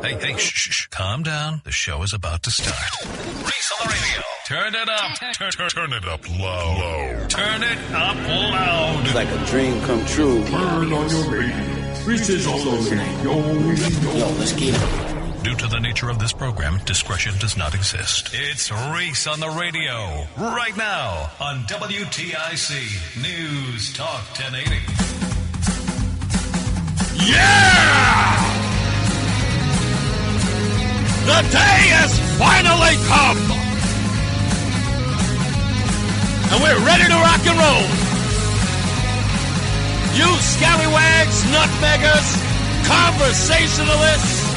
Hey, shh. Calm down. The show is about to start. Reese on the radio. Turn it up. Turn it up low. Turn it up loud. It's like a dream come true. Turn on your radio. Reese is on the radio. Yo, let's get it. Due to the nature of this program, discretion does not exist. It's Reese on the radio. Right now on WTIC News Talk 1080. Yeah! The day has finally come! And we're ready to rock and roll! You scallywags, nutmeggers, conversationalists,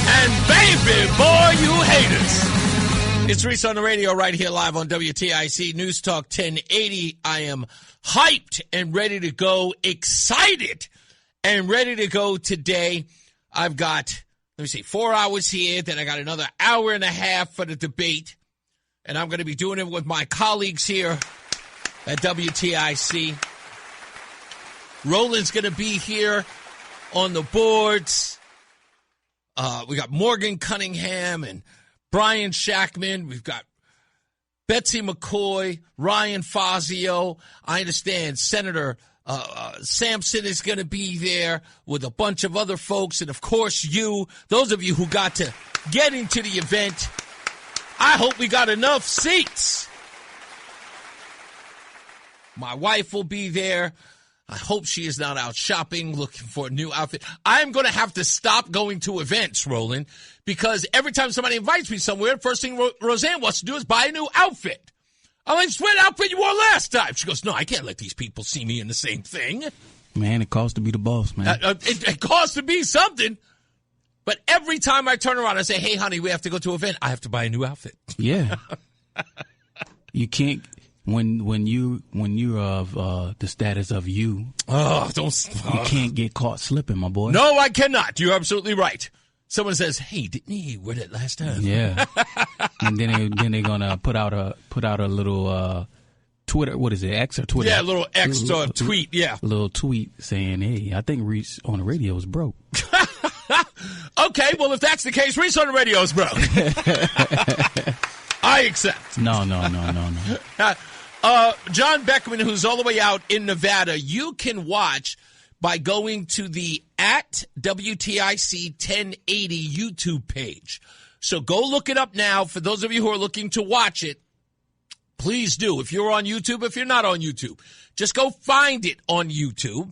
and baby boy, you haters! It's Reese on the radio right here live on WTIC News Talk 1080. I am hyped and ready to go, excited and ready to go today. I've got, 4 hours here, then I got another hour and a half for the debate, and I'm going to be doing it with my colleagues here at WTIC. Roland's going to be here on the boards. We got Morgan Cunningham and Brian Shackman. We've got Betsy McCoy, Ryan Fazio. I understand Senator Sampson is going to be there with a bunch of other folks. And, of course, those of you who got to get into the event, I hope we got enough seats. My wife will be there. I hope she is not out shopping looking for a new outfit. I'm going to have to stop going to events, Roland, because every time somebody invites me somewhere, the first thing Roseanne wants to do is buy a new outfit. I'm like, what outfit you wore last time? She goes, no, I can't let these people see me in the same thing. Man, it costs to be the boss, man. It costs to be something. But every time I turn around and say, hey, honey, we have to go to an event, I have to buy a new outfit. Yeah. You can't, when you're of the status of you, you can't get caught slipping, my boy. No, I cannot. You're absolutely right. Someone says, hey, didn't he wear that last time? Yeah. And then they're gonna put out a little Twitter, what is it, X or Twitter? Yeah, a little X tweet, yeah. A little tweet saying, hey, I think Reese on the radio is broke. Okay, well, if that's the case, Reese on the radio is broke. I accept. No. John Beckman, who's all the way out in Nevada, you can watch by going to the at WTIC 1080 YouTube page. So go look it up now. For those of you who are looking to watch it, please do. If you're on YouTube, if you're not on YouTube, just go find it on YouTube.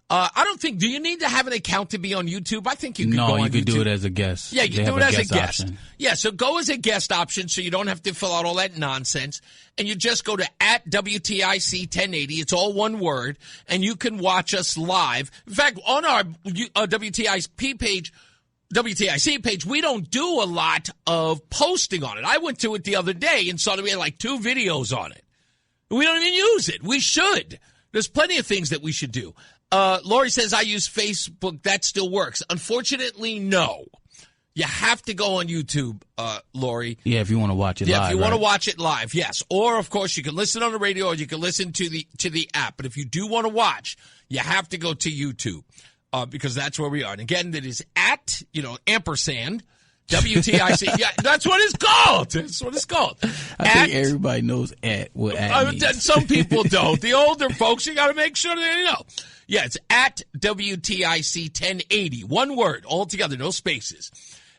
I don't think, do you need to have an account to be on YouTube? I think you can go on YouTube. No, you can do it as a guest. Yeah, you can do it as a guest. Option. Yeah, so go as a guest option so you don't have to fill out all that nonsense. And you just go to at WTIC 1080. It's all one word. And you can watch us live. In fact, on our WTIC page, we don't do a lot of posting on it. I went to it the other day and saw that we had like 2 videos on it. We don't even use it. We should. There's plenty of things that we should do. Lori says, I use Facebook. That still works. Unfortunately, no. You have to go on YouTube, Lori. Yeah, if you want to watch it live. Yeah, if you want to watch it live, yes. Or, of course, you can listen on the radio or you can listen to the app. But if you do want to watch, you have to go to YouTube because that's where we are. And, again, that is at, ampersand, WTIC. Yeah, that's what it's called. That's what it's called. I think everybody knows what at means. Some people don't. The older folks, you got to make sure they know. Yeah, it's at WTIC 1080. One word, all together, no spaces.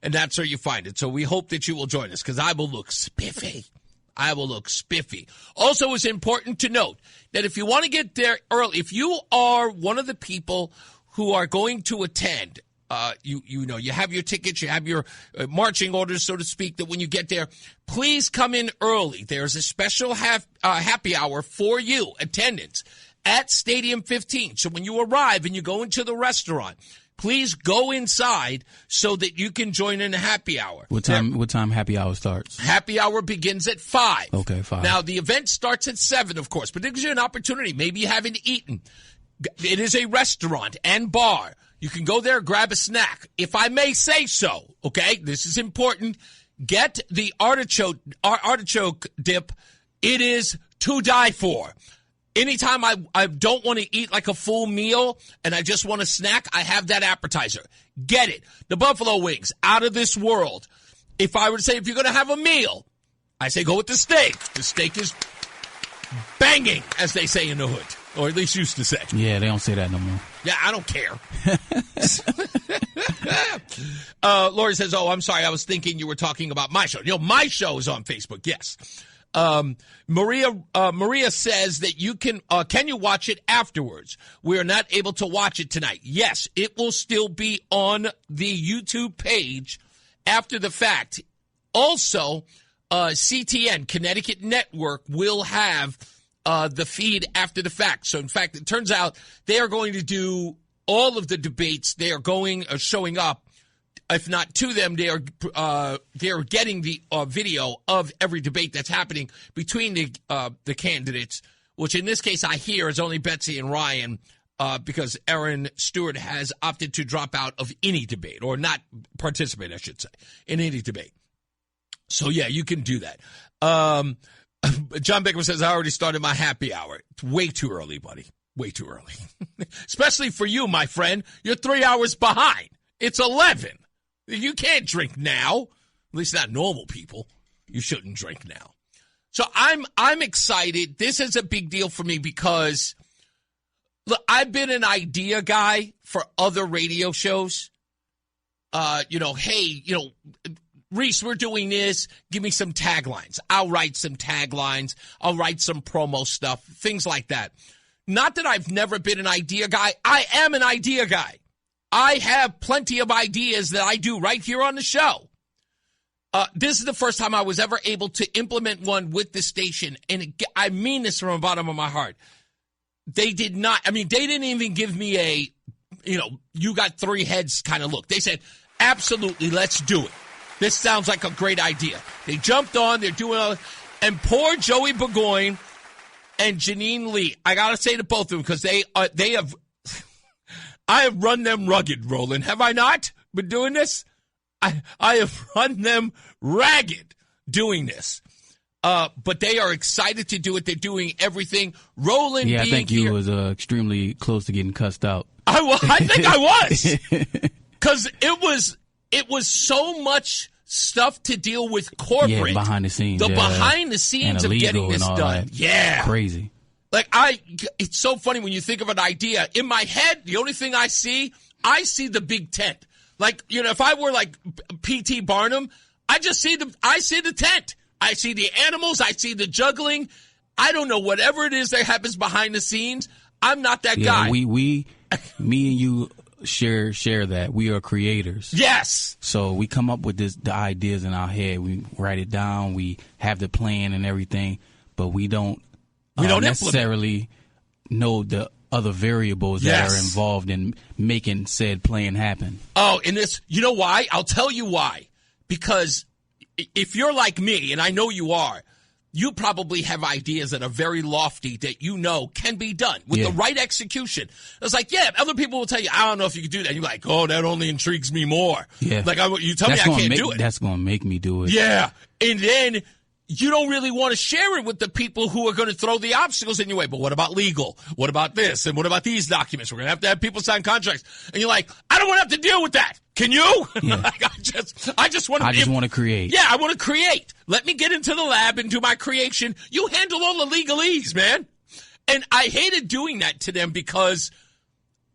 And that's where you find it. So we hope that you will join us because I will look spiffy. Also, it's important to note that if you want to get there early, if you are one of the people who are going to attend, you have your tickets, you have your marching orders, so to speak, that when you get there, please come in early. There's a special happy hour for you, attendance, at Stadium 15. So when you arrive and you go into the restaurant, please go inside so that you can join in the happy hour. What time happy hour starts? Happy hour begins at 5. Okay, 5. Now, the event starts at 7, of course, but it gives you an opportunity. Maybe you haven't eaten. It is a restaurant and bar. You can go there, grab a snack. If I may say so, okay, this is important. Get the artichoke dip. It is to die for. Anytime I don't want to eat like a full meal and I just want a snack, I have that appetizer. Get it. The buffalo wings, out of this world. If I were to say, if you're going to have a meal, I say go with the steak. The steak is banging, as they say in the hood, or at least used to say. Yeah, they don't say that no more. Yeah, I don't care. Lori says, oh, I'm sorry. I was thinking you were talking about my show. My show is on Facebook. Yes. Maria says that you can you watch it afterwards? We are not able to watch it tonight. Yes, it will still be on the YouTube page after the fact. Also, CTN, Connecticut Network, will have the feed after the fact. So, in fact, it turns out they are going to do all of the debates. They are showing up. If not to them, they are getting the video of every debate that's happening between the candidates, which in this case I hear is only Betsy and Ryan, because Aaron Stewart has opted to drop out of any debate, or not participate, I should say, in any debate. So yeah, you can do that. John Baker says, I already started my happy hour. It's way too early, buddy. Way too early. Especially for you, my friend. You're 3 hours behind. It's 11. You can't drink now. At least not normal people. You shouldn't drink now. So I'm excited. This is a big deal for me because, look, I've been an idea guy for other radio shows. Reese, we're doing this. Give me some taglines. I'll write some taglines. I'll write some promo stuff, things like that. Not that I've never been an idea guy. I am an idea guy. I have plenty of ideas that I do right here on the show. This is the first time I was ever able to implement one with the station, and I mean this from the bottom of my heart. They did not, they didn't even give me a, you got three heads kind of look. They said, absolutely, let's do it. This sounds like a great idea. They jumped on, they're doing all, and poor Joey Burgoyne and Janine Lee, I got to say to both of them, because they have, I have run them rugged, Roland. Have I not been doing this? I have run them ragged doing this. But they are excited to do it. They're doing everything. Roland, yeah, I think you here, was extremely close to getting cussed out. I think I was, because it was so much stuff to deal with corporate. Yeah, behind the scenes. Behind the scenes of getting this done. That. Yeah, crazy. Like it's so funny when you think of an idea. In my head, the only thing I see the big tent. Like, if I were like P.T. Barnum, I see the tent. I see the animals. I see the juggling. I don't know, whatever it is that happens behind the scenes. I'm not that guy. Me and you share that. We are creators. Yes. So we come up with the ideas in our head. We write it down. We have the plan and everything, but we don't necessarily know the other variables that are involved in making said plan happen. Oh, and this, you know why? I'll tell you why. Because if you're like me, and I know you are, you probably have ideas that are very lofty that can be done with the right execution. It's like, other people will tell you, I don't know if you can do that. And you're like, oh, that only intrigues me more. Yeah. Like, you tell me I can't do it. That's going to make me do it. Yeah. And then you don't really want to share it with the people who are going to throw the obstacles in your way. But what about legal? What about this? And what about these documents? We're going to have people sign contracts. And you're like, I don't want to have to deal with that. Can you? Yeah. Like, I just want to create. Yeah, I want to create. Let me get into the lab and do my creation. You handle all the legalese, man. And I hated doing that to them because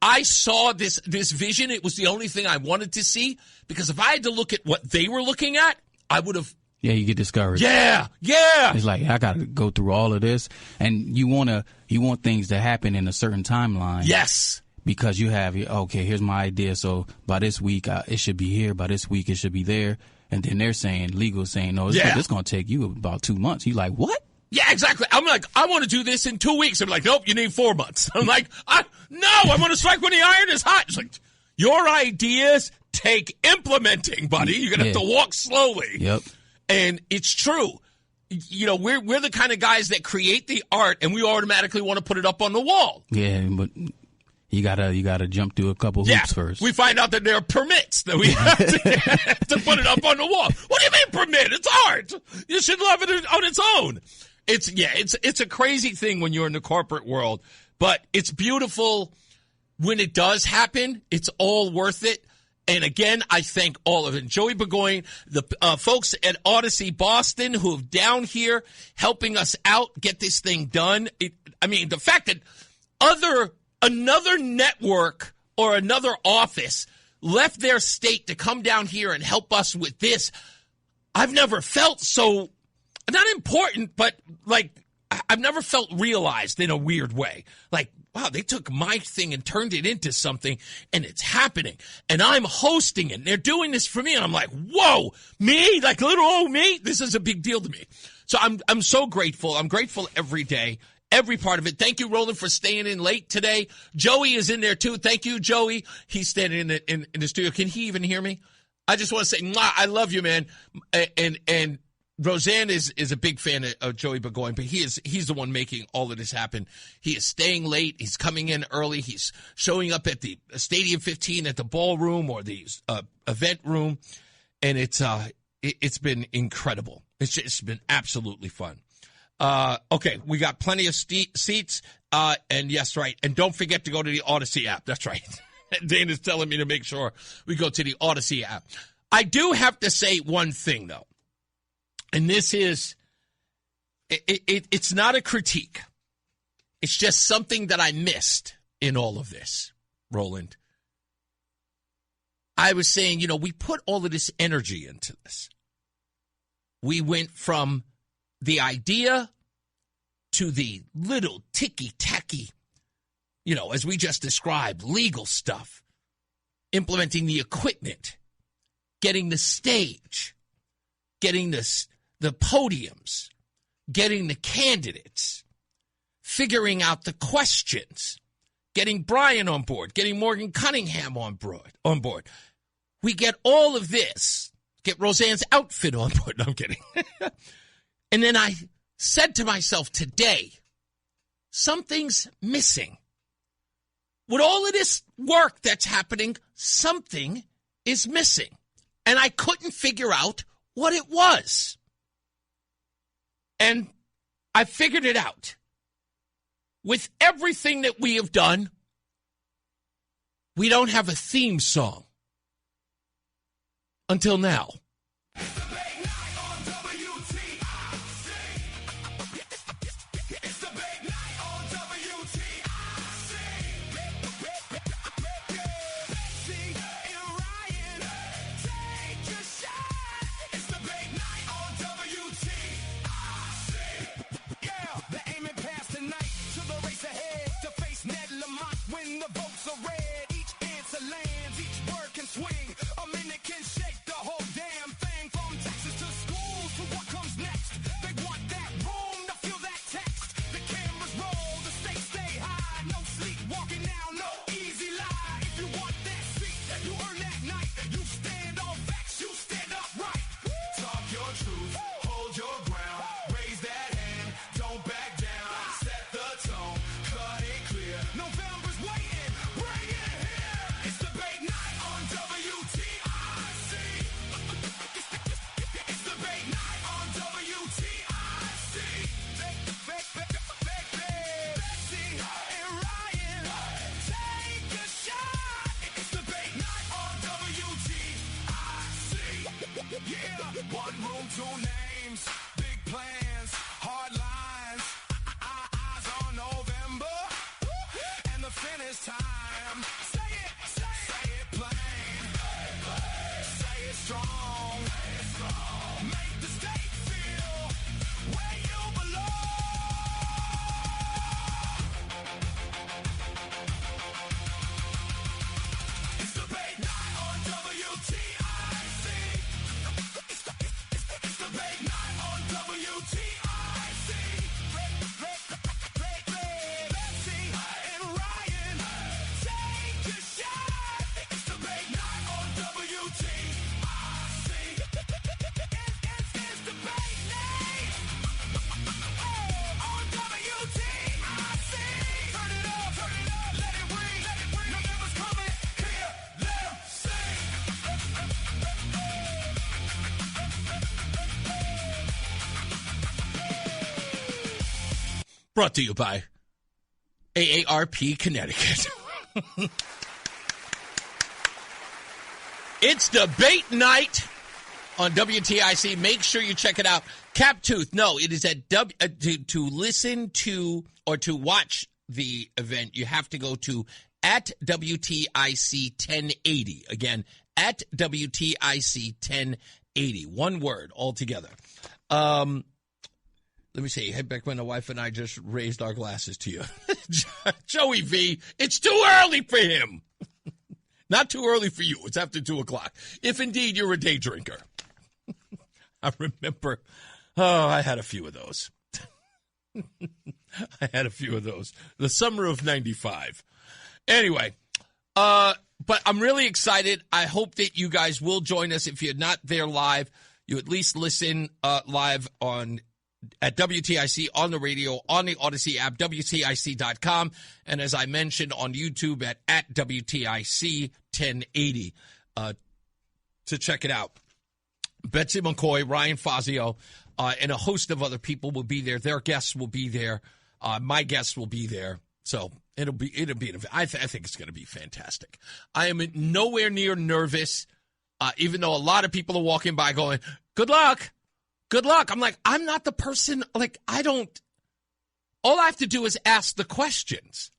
I saw this vision. It was the only thing I wanted to see. Because if I had to look at what they were looking at, I would have. Yeah, you get discouraged. Yeah. It's like, I got to go through all of this. And you want things to happen in a certain timeline. Yes. Because you have, okay, here's my idea. So by this week, it should be here. By this week, it should be there. And then they're saying, legal saying, no, it's going to take you about 2 months. You're like, what? Yeah, exactly. I'm like, I want to do this in 2 weeks. I'm like, nope, you need 4 months. I'm like, I want to strike when the iron is hot. It's like, your ideas take implementing, buddy. You're going to have to walk slowly. Yep. And it's true. We're the kind of guys that create the art, and we automatically want to put it up on the wall. Yeah, but you gotta jump through a couple hoops first. We find out that there are permits that we have to put it up on the wall. What do you mean permit? It's art. You should love it on its own. It's a crazy thing when you're in the corporate world, but it's beautiful when it does happen. It's all worth it. And again, I thank all of it. Joey Burgoyne, the folks at Odyssey Boston who have down here helping us out, get this thing done. The fact that another network or another office left their state to come down here and help us with this, I've never felt so, not important, but like I've never felt realized in a weird way. Like, wow, they took my thing and turned it into something, and it's happening. And I'm hosting it. And they're doing this for me, and I'm like, whoa, me? Like little old me? This is a big deal to me. So I'm so grateful. I'm grateful every day, every part of it. Thank you, Roland, for staying in late today. Joey is in there, too. Thank you, Joey. He's standing in the studio. Can he even hear me? I just want to say, I love you, man. And Roseanne is a big fan of Joey Burgoyne, but he's the one making all of this happen. He is staying late. He's coming in early. He's showing up at the Stadium 15 at the ballroom or the event room, and it's been incredible. It's been absolutely fun. Okay, we got plenty of seats, and yes, right. And don't forget to go to the Odyssey app. That's right. Dana's telling me to make sure we go to the Odyssey app. I do have to say one thing, though. And this is, it's not a critique. It's just something that I missed in all of this, Roland. I was saying, we put all of this energy into this. We went from the idea to the little ticky-tacky, as we just described, legal stuff, implementing the equipment, getting the stage, getting the podiums, getting the candidates, figuring out the questions, getting Brian on board, getting Morgan Cunningham on board. We get all of this, get Roseanne's outfit on board. No, I'm kidding. And then I said to myself today, something's missing. With all of this work that's happening, something is missing. And I couldn't figure out what it was. And I figured it out. With everything that we have done, we don't have a theme song. Until now. When the votes are red, each answer lands, each word can swing. A minute can shake the whole damn Brought to you by AARP Connecticut. It's debate night on WTIC. Make sure you check it out. Captooth. No, it is at to listen to or to watch the event. You have to go to at WTIC 1080. Again, at WTIC 1080. One word altogether. Let me see. Head back when the wife and I just raised our glasses to you. Joey V, it's too early for him. Not too early for you. It's after 2 o'clock. If indeed you're a day drinker. I remember, I had a few of those. The summer of 95. At but I'm really excited. I hope that you guys will join us. If you're not there live, you at least listen live at WTIC on the radio, on the Odyssey app, WTIC.com, and as I mentioned, on YouTube at WTIC 1080 to check it out. Betsy McCoy, Ryan Fazio, and a host of other people will be there. Their guests will be there. My guests will be there. So it'll be an event. I think it's going to be fantastic. I am nowhere near nervous, even though a lot of people are walking by going, good luck. Good luck. I'm like, I'm not the person, like, all I have to do is ask the questions.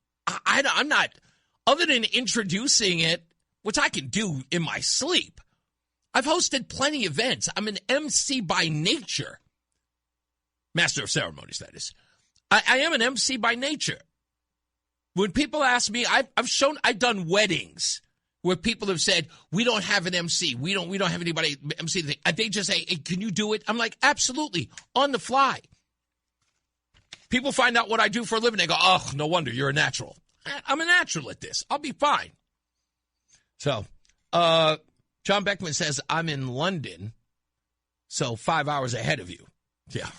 I'm not, other than introducing it, which I can do in my sleep. I've hosted plenty of events. I'm an MC by nature. Master of ceremonies, that is. I am an MC by nature. When people ask me, I've done weddings where people have said, we don't have an MC. We don't have anybody MC the thing. They just say, hey, can you do it? I'm like, absolutely, on the fly. People find out what I do for a living. They go, oh, no wonder, you're a natural. I'm a natural at this. I'll be fine. So, John Beckman says, I'm in London, so 5 hours ahead of you. Yeah,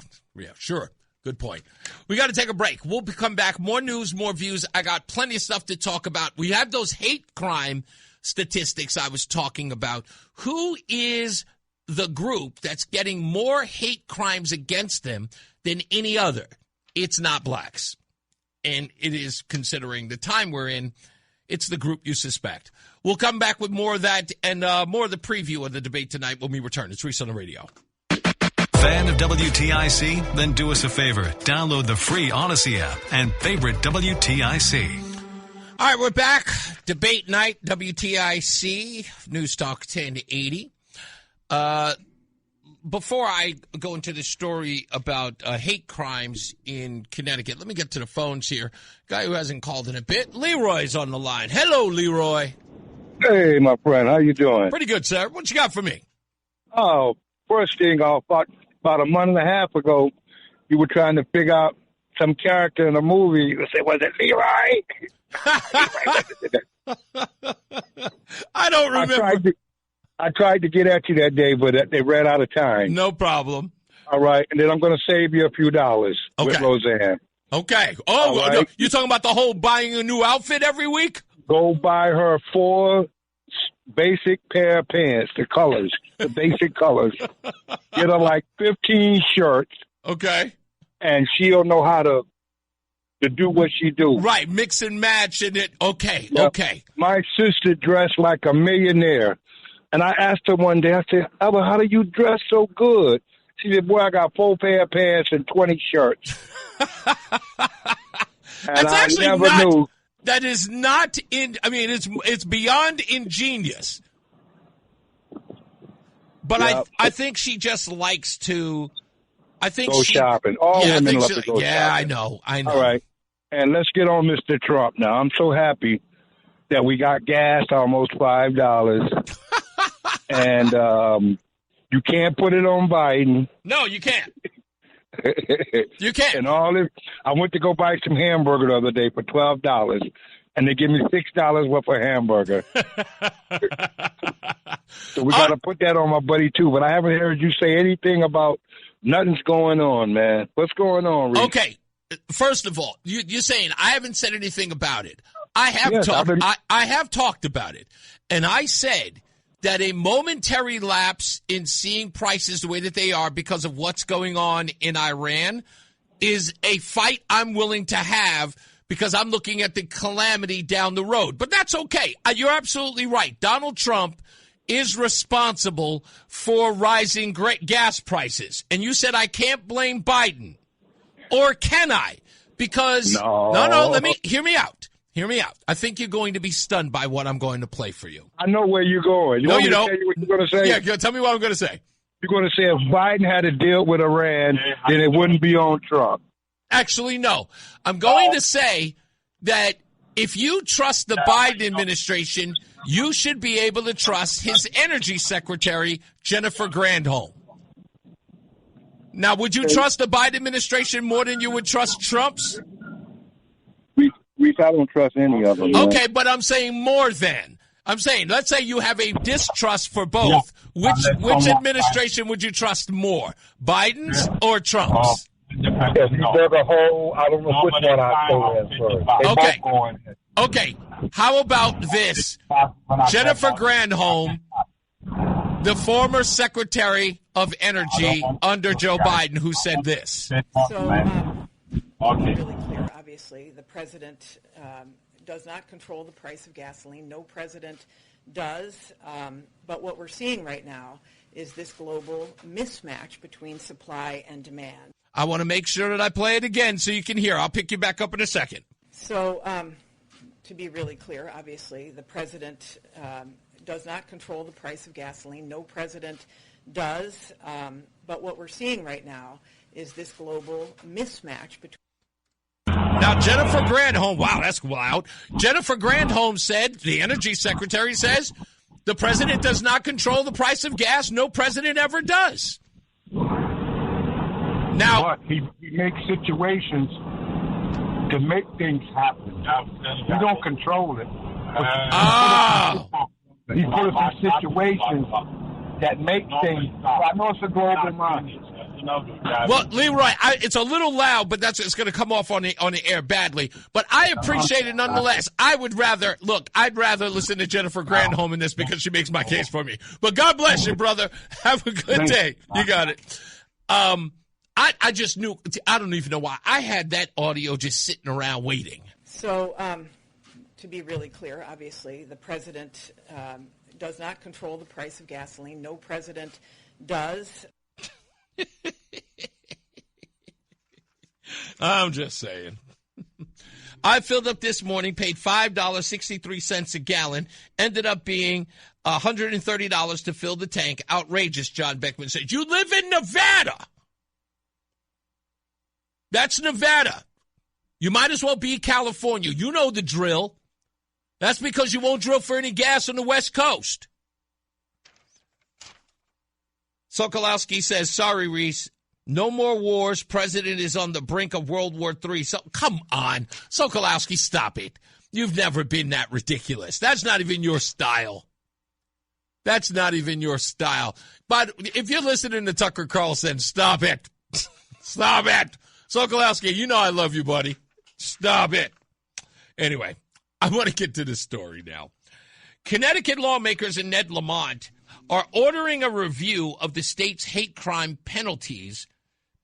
sure. Good point. We got to take a break. We'll come back. More news, more views. I got plenty of stuff to talk about. We have those hate crime statistics I was talking about. Who is the group that's getting more hate crimes against them than any other? It's not blacks. And it is, considering the time we're in, it's the group you suspect. We'll come back with more of that and more of the preview of the debate tonight when we return. It's Reese on the radio. Fan of WTIC? Then do us a favor. Download the free Odyssey app and favorite WTIC. All right, we're back. Debate night, WTIC, NewsTalk 1080. Before I go into the story about hate crimes in Connecticut, let me get to the phones here. Guy who hasn't called in a bit, Leroy's on the line. Hello, Leroy. Hey, my friend. How you doing? Pretty good, sir. What you got for me? Oh, first thing off, about a month and a half ago, you were trying to figure out some character in a movie. You say, was it Leroy? I don't remember. I tried to get at you that day, but they ran out of time. No problem. All right, and then I'm going to save you a few dollars with Roseanne. Okay. Oh, right. No, you're talking about the whole buying a new outfit every week? Go buy her 4 basic pair of pants, the basic colors. Get her like 15 shirts. Okay. And she'll know how to do what she do. Right, mix and match and it. Okay, yep. Okay. My sister dressed like a millionaire. And I asked her one day, I said, Ella, how do you dress so good? She said, boy, I got 4 pair of pants and 20 shirts. And I never knew. That is not it's beyond ingenious. But yeah. I think she just likes to, go shopping. All women love to go shopping. Yeah, I know. All right. And let's get on Mr. Trump now. I'm so happy that we got gas almost $5. And you can't put it on Biden. No, you can't. You can't. And all this, I went to go buy some hamburger the other day for $12, and they give me $6 worth of hamburger. So we got to put that on my buddy too. But I haven't heard you say anything about nothing's going on, man. What's going on, Reese? Okay. First of all, you're saying I haven't said anything about it. I have talked about it, and I said that a momentary lapse in seeing prices the way that they are because of what's going on in Iran is a fight I'm willing to have because I'm looking at the calamity down the road. But that's okay. You're absolutely right. Donald Trump is responsible for rising gas prices. And you said I can't blame Biden. Or can I? Because, no, hear me out. Hear me out. I think you're going to be stunned by what I'm going to play for you. I know where you're going. You don't. Tell you what you're going to say? Yeah, tell me what I'm going to say. You're going to say if Biden had a deal with Iran, then it wouldn't be on Trump. Actually, no. I'm going to say that if you trust the Biden administration, you should be able to trust his energy secretary, Jennifer Granholm. Now, would you trust the Biden administration more than you would trust Trump's? Reese, I don't trust any of them. Man. Okay, but I'm saying more than. I'm saying, let's say you have a distrust for both. Which administration would you trust more, Biden's or Trump's? If there's a whole, I don't know which one I go in first. Okay. How about this? Jennifer Granholm, the former Secretary of Energy under Joe Biden, who said this. So, really clear, obviously, the president does not control the price of gasoline. No president does. But what we're seeing right now is this global mismatch between supply and demand. I want to make sure that I play it again so you can hear. I'll pick you back up in a second. So, to be really clear, obviously, the president does not control the price of gasoline. No president does. But what we're seeing right now is this global mismatch between. Now, Jennifer Granholm, wow, that's loud. Jennifer Granholm said, the energy secretary says, the president does not control the price of gas. No president ever does. Now, but he makes situations to make things happen. You don't control it. He put us in situations that make things. I know it's a global mind. Well, Leroy, it's a little loud, but it's going to come off on the air badly. But I appreciate it nonetheless. I'd rather listen to Jennifer Granholm in this because she makes my case for me. But God bless you, brother. Have a good day. You got it. I just knew. I don't even know why. I had that audio just sitting around waiting. So, to be really clear, obviously, the president does not control the price of gasoline. No president does. I'm just saying. I filled up this morning, paid $5.63 a gallon, ended up being $130 to fill the tank. Outrageous, John Beckman said. You live in Nevada. That's Nevada. You might as well be California. You know the drill. That's because you won't drill for any gas on the West Coast. Sokolowski says, sorry, Reese. No more wars. President is on the brink of World War III. So come on. Sokolowski, stop it. You've never been that ridiculous. That's not even your style. That's not even your style. But if you're listening to Tucker Carlson, stop it. Stop it. Sokolowski, you know I love you, buddy. Stop it. Anyway, I want to get to this story now. Connecticut lawmakers and Ned Lamont are ordering a review of the state's hate crime penalties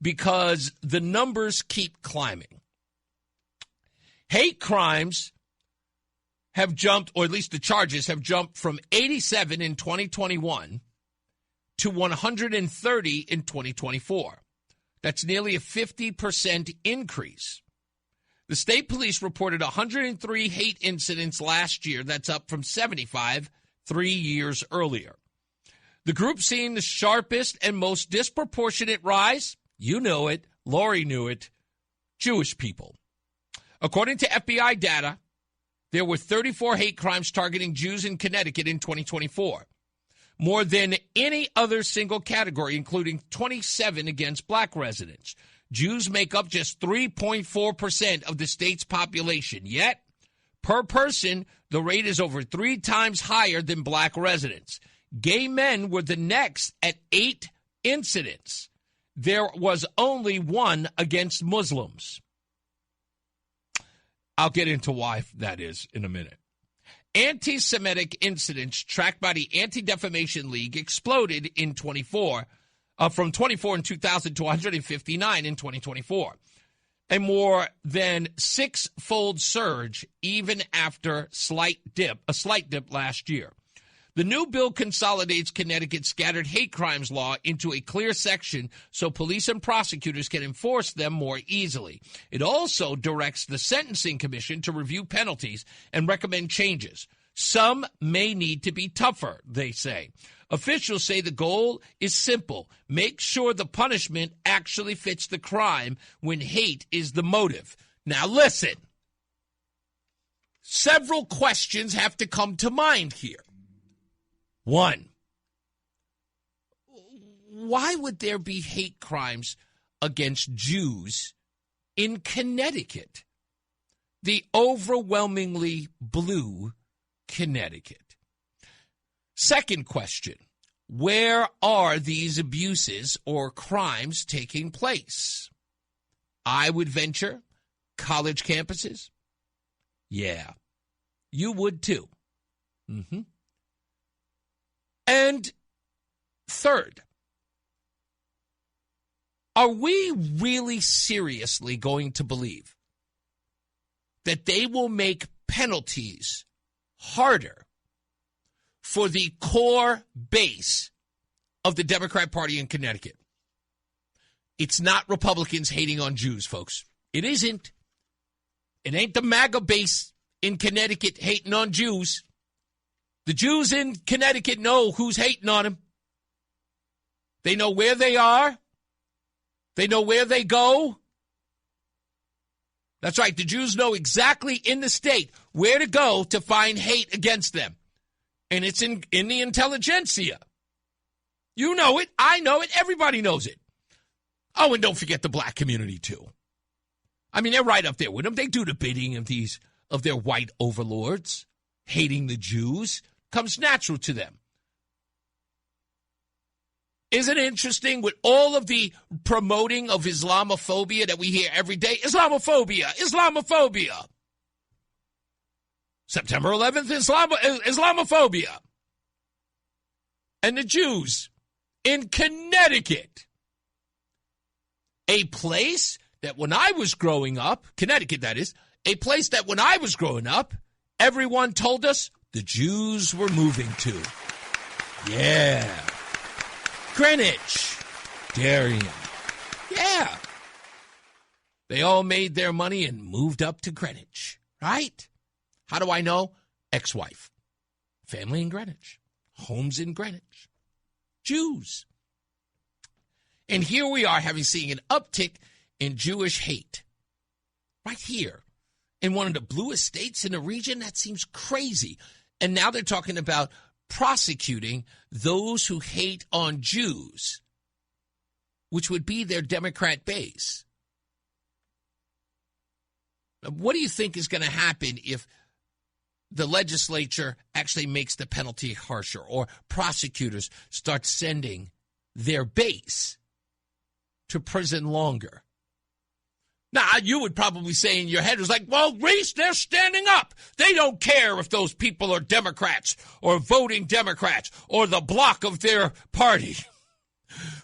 because the numbers keep climbing. Hate crimes have jumped, or at least the charges have jumped from 87 in 2021 to 130 in 2024. That's nearly a 50% increase. The state police reported 103 hate incidents last year. That's up from 75 3 years earlier. The group seeing the sharpest and most disproportionate rise, you know it, Lori knew it, Jewish people. According to FBI data, there were 34 hate crimes targeting Jews in Connecticut in 2024, more than any other single category, including 27 against black residents. Jews make up just 3.4% of the state's population. Yet, per person, the rate is over 3 times higher than black residents. Gay men were the next at 8 incidents. There was only 1 against Muslims. I'll get into why that is in a minute. Anti-Semitic incidents tracked by the Anti-Defamation League exploded in from 24 in 2000 to 159 in 2024. a more than six-fold surge even after a slight dip last year. The new bill consolidates Connecticut's scattered hate crimes law into a clear section so police and prosecutors can enforce them more easily. It also directs the Sentencing Commission to review penalties and recommend changes. Some may need to be tougher, they say. Officials say the goal is simple. Make sure the punishment actually fits the crime when hate is the motive. Now listen. Several questions have to come to mind here. One, why would there be hate crimes against Jews in Connecticut? The overwhelmingly blue Connecticut. Second question, where are these abuses or crimes taking place? I would venture college campuses. Yeah, you would too. Mm-hmm. And third, are we really seriously going to believe that they will make penalties harder for the core base of the Democrat Party in Connecticut? It's not Republicans hating on Jews, folks. It isn't. It ain't the MAGA base in Connecticut hating on Jews. The Jews in Connecticut know who's hating on them. They know where they are. They know where they go. That's right. The Jews know exactly in the state where to go to find hate against them. And it's in the intelligentsia. You know it. I know it. Everybody knows it. Oh, and don't forget the black community, too. I mean, they're right up there with them. They do the bidding of their white overlords. Hating the Jews comes natural to them. Isn't it interesting with all of the promoting of Islamophobia that we hear every day? Islamophobia, Islamophobia. September 11th, Islamophobia. And the Jews in Connecticut, a place that when I was growing up, Connecticut that is, a place that when I was growing up, everyone told us the Jews were moving to. Yeah. Greenwich. Darien. Yeah. They all made their money and moved up to Greenwich, right? How do I know? Ex-wife. Family in Greenwich. Homes in Greenwich. Jews. And here we are seeing an uptick in Jewish hate. Right here. In one of the bluest states in the region, that seems crazy. And now they're talking about prosecuting those who hate on Jews, which would be their Democrat base. Now, what do you think is going to happen if the legislature actually makes the penalty harsher or prosecutors start sending their base to prison longer? Now, you would probably say in your head, it was like, well, Reese, they're standing up. They don't care if those people are Democrats or voting Democrats or the bloc of their party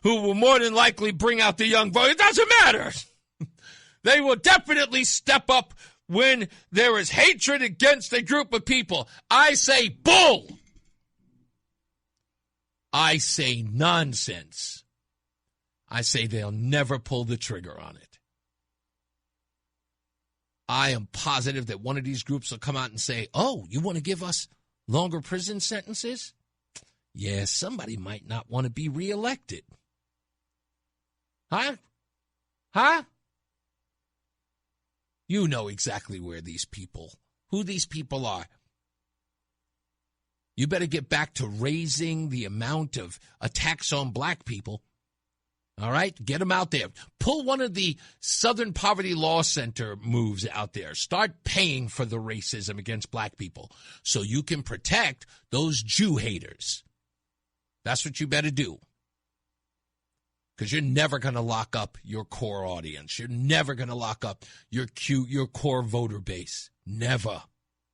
who will more than likely bring out the young vote. It doesn't matter. They will definitely step up when there is hatred against a group of people. I say bull. I say nonsense. I say they'll never pull the trigger on it. I am positive that one of these groups will come out and say, oh, you want to give us longer prison sentences? Yeah, somebody might not want to be reelected. Huh? You know exactly who these people are. You better get back to raising the amount of attacks on black people. All right? Get them out there. Pull one of the Southern Poverty Law Center moves out there. Start paying for the racism against black people so you can protect those Jew haters. That's what you better do. Because you're never going to lock up your core audience. You're never going to lock up your core voter base. Never.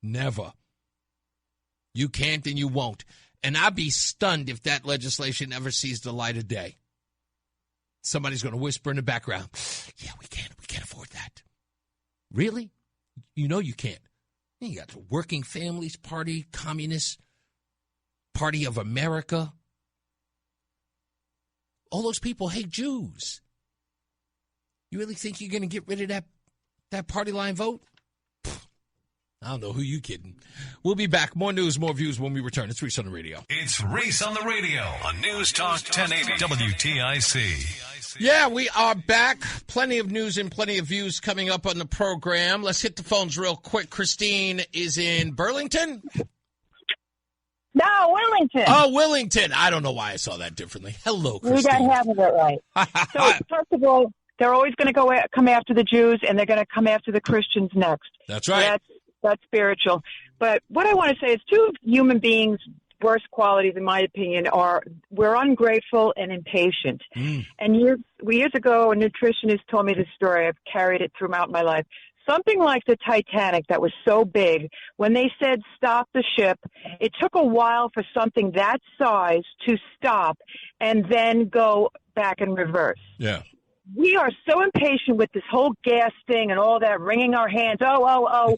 Never. You can't and you won't. And I'd be stunned if that legislation ever sees the light of day. Somebody's going to whisper in the background, yeah, we can't afford that. Really? You know you can't. You got the Working Families Party, Communist Party of America. All those people hate Jews. You really think you're going to get rid of that party line vote? I don't know. Who you kidding? We'll be back. More news, more views when we return. It's Reese on the Radio. It's Reese on the Radio on News Talk 1080 WTIC. Yeah, we are back. Plenty of news and plenty of views coming up on the program. Let's hit the phones real quick. Christine is in Burlington? No, Willington. Oh, Willington. I don't know why I saw that differently. Hello, Christine. We got half of it right. So, first of all, they're always going to come after the Jews, and they're going to come after the Christians next. That's right. That's spiritual. But what I want to say is two human beings' worst qualities, in my opinion, are we're ungrateful and impatient. And years ago, a nutritionist told me this story. I've carried it throughout my life. Something like the Titanic that was so big, when they said stop the ship, it took a while for something that size to stop and then go back in reverse. Yeah. We are so impatient with this whole gas thing and all that, wringing our hands. Oh.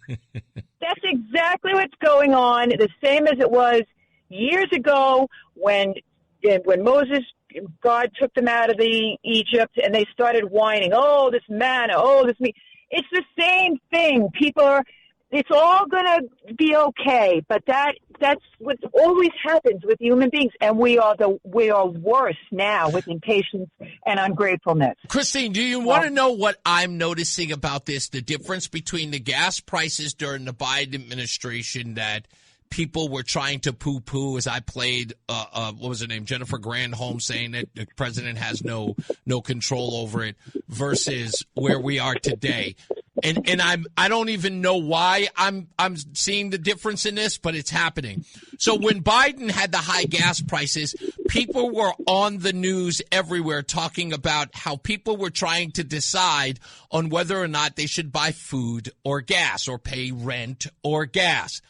That's exactly what's going on, the same as it was years ago when Moses, God took them out of Egypt, and they started whining, oh, this manna, oh, this meat. It's the same thing. It's all going to be okay, but that's what always happens with human beings, and we are worse now with impatience and ungratefulness. Christine, do you want to know what I'm noticing about this? The difference between the gas prices during the Biden administration that people were trying to poo-poo, as I played, what was her name, Jennifer Granholm, saying that the president has no control over it, versus where we are today. And I don't even know why I'm seeing the difference in this, but it's happening. So when Biden had the high gas prices, people were on the news everywhere talking about how people were trying to decide on whether or not they should buy food or gas or pay rent or gas.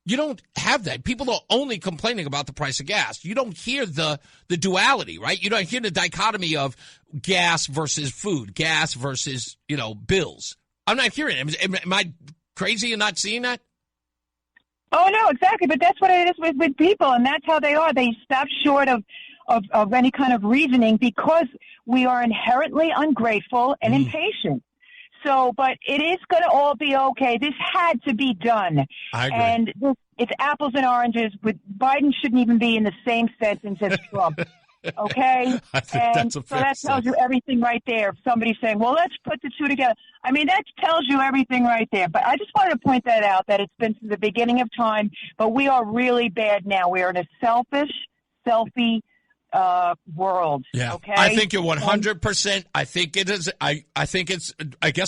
You don't have that. People are only complaining about the price of gas. You don't hear the duality, right? You don't hear the dichotomy of gas versus food, gas versus, bills. I'm not hearing it. Am I crazy and not seeing that? Oh, no, exactly. But that's what it is with people, and that's how they are. They stop short of any kind of reasoning because we are inherently ungrateful and impatient. So, but it is going to all be okay. This had to be done. I agree. And it's apples and oranges. Biden shouldn't even be in the same sentence as Trump. Okay? I think that's a fair so that tells you everything right there. If somebody's saying, well, let's put the two together. I mean, that tells you everything right there. But I just wanted to point that out, that it's been since the beginning of time. But we are really bad now. We are in a selfish, selfie world. Yeah. Okay. I think you're 100%. I think it is. I guess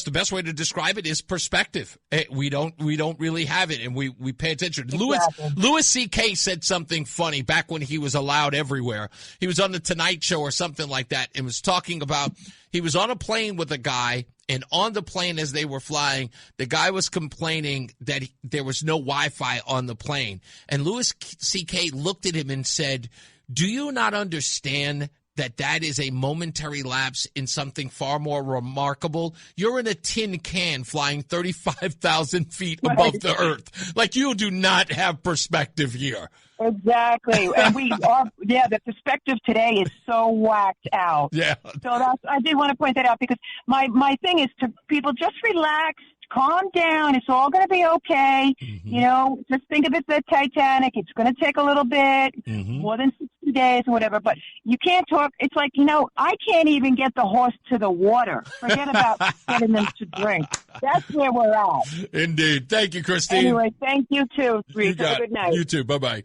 the best way to describe it is perspective. We don't really have it, and we pay attention. Exactly. Louis C.K. said something funny back when he was allowed everywhere. He was on the Tonight Show or something like that, and was talking about he was on a plane with a guy. And on the plane as they were flying, the guy was complaining that there was no Wi-Fi on the plane. And Louis C.K. looked at him and said, do you not understand that is a momentary lapse in something far more remarkable? You're in a tin can flying 35,000 feet above the earth. Like, you do not have perspective here. Exactly. And the perspective today is so whacked out. Yeah. So I did want to point that out because my thing is to people, just relax, calm down. It's all going to be okay. Mm-hmm. Just think of it as the Titanic. It's going to take a little bit, more than 60 days or whatever, but you can't talk. It's like, I can't even get the horse to the water. Forget about getting them to drink. That's where we're at. Indeed. Thank you, Christine. Anyway, thank you too, Reese. Have a good night. You too. Bye-bye.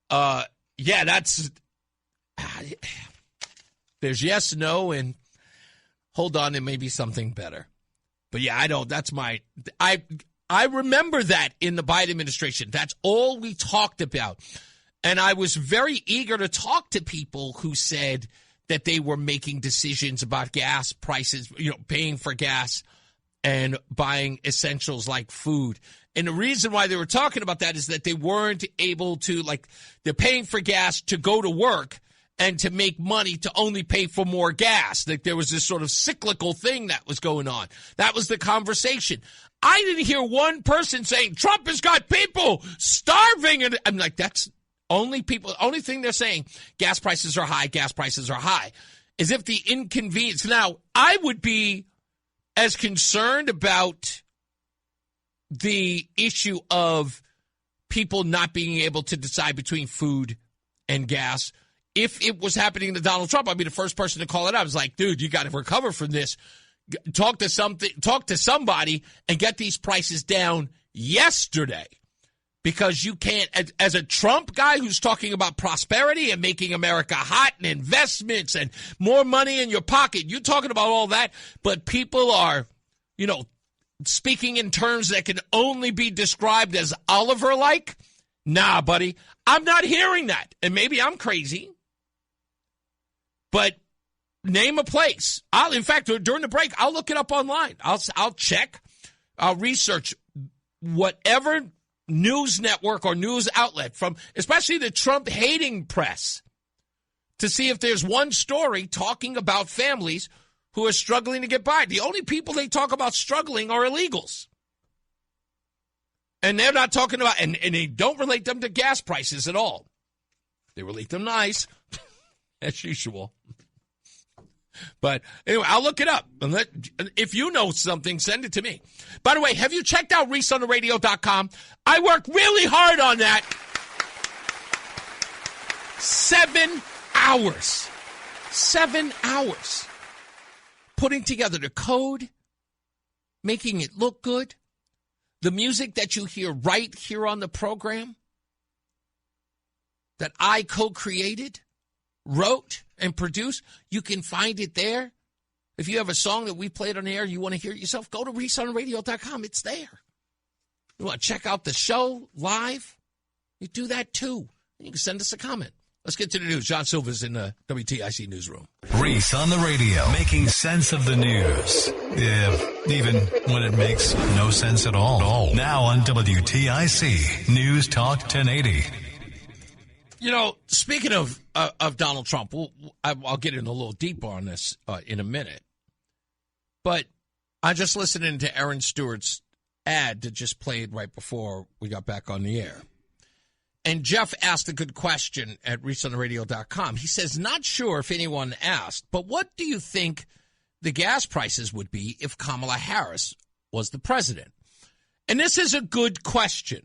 That's there's yes, no, and hold on, there may be something better. But yeah, I remember that in the Biden administration. That's all we talked about. And I was very eager to talk to people who said that they were making decisions about gas prices, paying for gas and buying essentials like food. And the reason why they were talking about that is that they weren't able to, they're paying for gas to go to work, and to make money to only pay for more gas. Like there was this sort of cyclical thing that was going on. That was the conversation. I didn't hear one person saying Trump has got people starving. And I'm like, that's only thing they're saying, gas prices are high, as if the inconvenience. Now, I would be as concerned about the issue of people not being able to decide between food and gas. If it was happening to Donald Trump, I'd be the first person to call it out. I was like, dude, you got to recover from this. Talk to somebody and get these prices down yesterday. Because you can't, as a Trump guy who's talking about prosperity and making America hot and investments and more money in your pocket, you're talking about all that, but people are, speaking in terms that can only be described as Oliver-like. Nah, buddy, I'm not hearing that. And maybe I'm crazy, but name a place. In fact, during the break, I'll look it up online. I'll check. I'll research whatever news network or news outlet from, especially the Trump hating press, to see if there's one story talking about families who are struggling to get by. The only people they talk about struggling are illegals. And they're not talking about, and they don't relate them to gas prices at all. They relate them nice, as usual. But anyway, I'll look it up. If you know something, send it to me. By the way, have you checked out ReeseOnTheRadio.com? I worked really hard on that. 7 hours. 7 hours. Putting together the code, making it look good. The music that you hear right here on the program that I co-created, wrote, and produced, you can find it there. If you have a song that we played on the air, you want to hear it yourself, go to ReeseOnTheRadio.com. It's there. You want to check out the show live? You do that too. You can send us a comment. Let's get to the news. John Silva's in the WTIC newsroom. Reese on the radio, making sense of the news. Even when it makes no sense at all. Now on WTIC News Talk 1080. Speaking of Donald Trump, I'll get in a little deeper on this in a minute. But I just listening to Aaron Stewart's ad that just played right before we got back on the air. And Jeff asked a good question at ReeseOnTheRadio.com. He says, not sure if anyone asked, but what do you think the gas prices would be if Kamala Harris was the president? And this is a good question.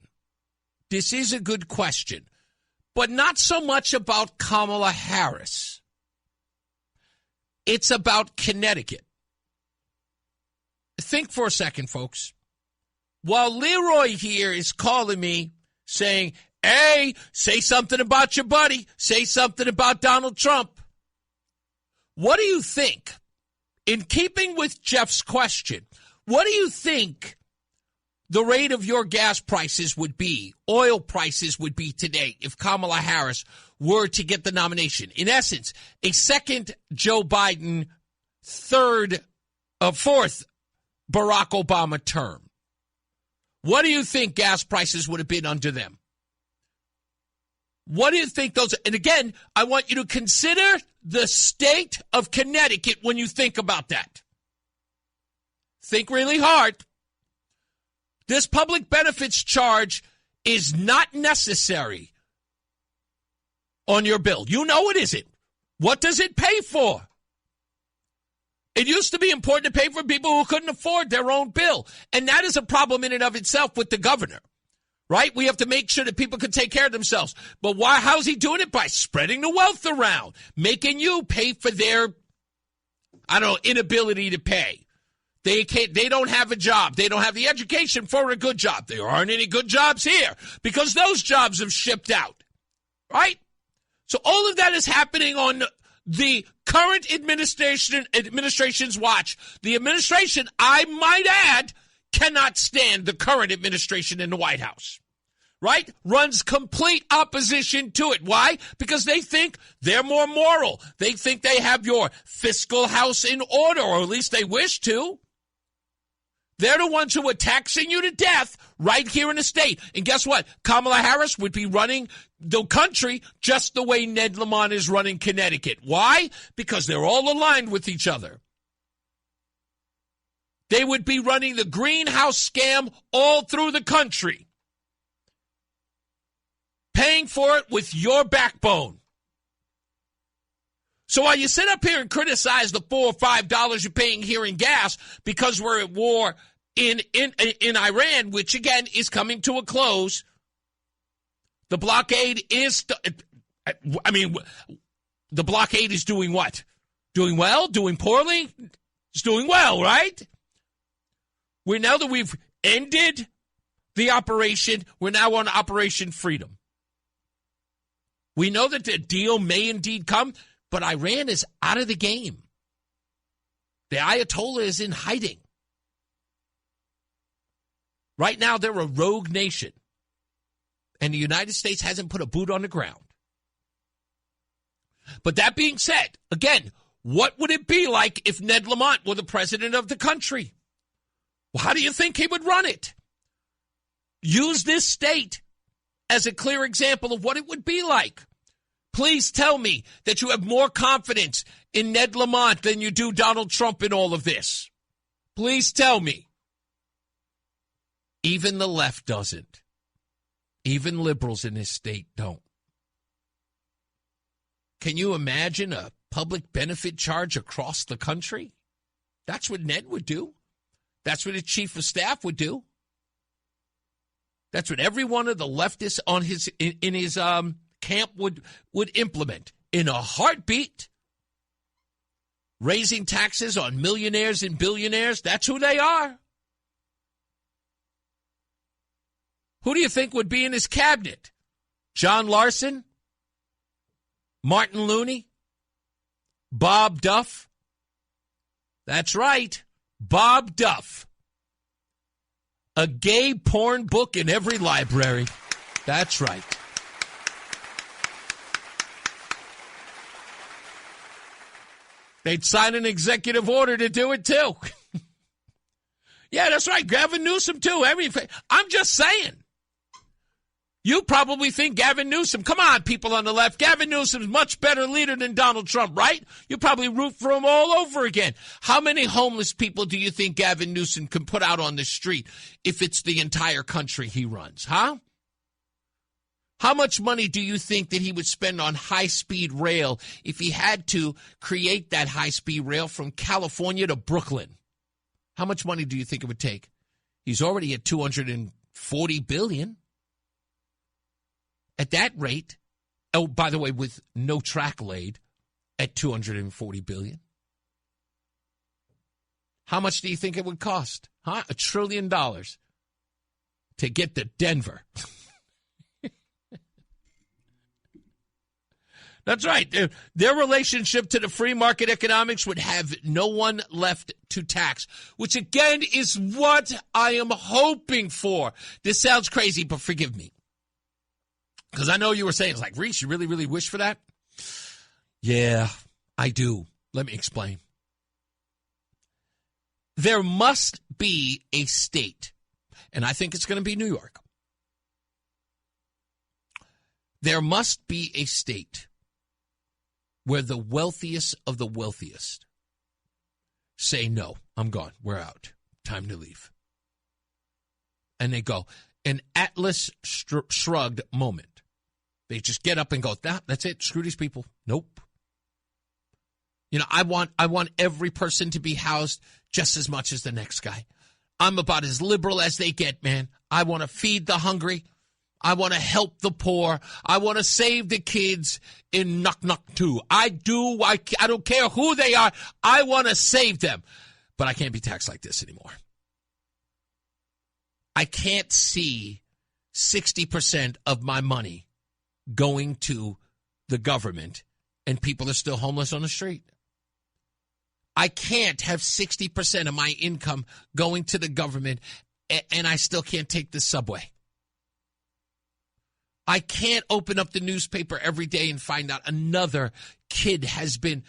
But not so much about Kamala Harris. It's about Connecticut. Think for a second, folks. While Leroy here is calling me saying, hey, say something about your buddy. Say something about Donald Trump. What do you think? In keeping with Jeff's question, what do you think the rate of your gas prices would be, oil prices would be today if Kamala Harris were to get the nomination? In essence, a second Joe Biden, fourth Barack Obama term. What do you think gas prices would have been under them? What do you think those? And again, I want you to consider the state of Connecticut when you think about that. Think really hard. This public benefits charge is not necessary on your bill. You know it isn't. What does it pay for? It used to be important to pay for people who couldn't afford their own bill. And that is a problem in and of itself with the governor, right? We have to make sure that people can take care of themselves. But why? How's he doing it? By spreading the wealth around, making you pay for their, inability to pay. They don't have a job. They don't have the education for a good job. There aren't any good jobs here because those jobs have shipped out, right? So all of that is happening on the current administration's watch. The administration, I might add, cannot stand the current administration in the White House, right? Runs complete opposition to it. Why? Because they think they're more moral. They think they have your fiscal house in order, or at least they wish to. They're the ones who are taxing you to death right here in the state. And guess what? Kamala Harris would be running the country just the way Ned Lamont is running Connecticut. Why? Because they're all aligned with each other. They would be running the greenhouse scam all through the country, paying for it with your backbone. So while you sit up here and criticize the $4 or $5 you're paying here in gas because we're at war in Iran, which again is coming to a close, the blockade is, the blockade is doing what? Doing well? Doing poorly? It's doing well, right? Now that we've ended the operation, we're now on Operation Freedom. We know that the deal may indeed come, but Iran is out of the game. The Ayatollah is in hiding. Right now, they're a rogue nation, and the United States hasn't put a boot on the ground. But that being said, again, what would it be like if Ned Lamont were the president of the country? Well, how do you think he would run it? Use this state as a clear example of what it would be like. Please tell me that you have more confidence in Ned Lamont than you do Donald Trump in all of this. Please tell me. Even the left doesn't. Even liberals in this state don't. Can you imagine a public benefit charge across the country? That's what Ned would do. That's what his chief of staff would do. That's what every one of the leftists on in his camp would implement in a heartbeat. Raising taxes on millionaires and billionaires, that's who they are. Who do you think would be in his cabinet? John Larson? Martin Looney? Bob Duff? That's right, Bob Duff. A gay porn book in every library. That's right. They'd sign an executive order to do it, too. Yeah, that's right. Gavin Newsom, too. I'm just saying. You probably think Gavin Newsom, come on, people on the left, Gavin Newsom's much better leader than Donald Trump, right? You probably root for him all over again. How many homeless people do you think Gavin Newsom can put out on the street if it's the entire country he runs, huh? How much money do you think that he would spend on high-speed rail if he had to create that high-speed rail from California to Brooklyn? How much money do you think it would take? He's already at $240 billion. At that rate, oh, by the way, with no track laid, at $240 billion. How much do you think it would cost? Huh? $1 trillion to get to Denver. That's right. Their relationship to the free market economics would have no one left to tax, which again is what I am hoping for. This sounds crazy, but forgive me. Because I know you were saying, it's like, Reese, you really, really wish for that? Yeah, I do. Let me explain. There must be a state, and I think it's going to be New York. There must be a state where the wealthiest of the wealthiest say, no, I'm gone. We're out. Time to leave. And they go, an Atlas shrugged moment. They just get up and go, that's it. Screw these people. Nope. You know, I want every person to be housed just as much as the next guy. I'm about as liberal as they get, man. I want to feed the hungry. I want to help the poor. I want to save the kids in Knock Knock 2. I do. I don't care who they are. I want to save them. But I can't be taxed like this anymore. I can't see 60% of my money going to the government and people are still homeless on the street. I can't have 60% of my income going to the government and I still can't take the subway. I can't open up the newspaper every day and find out another kid has been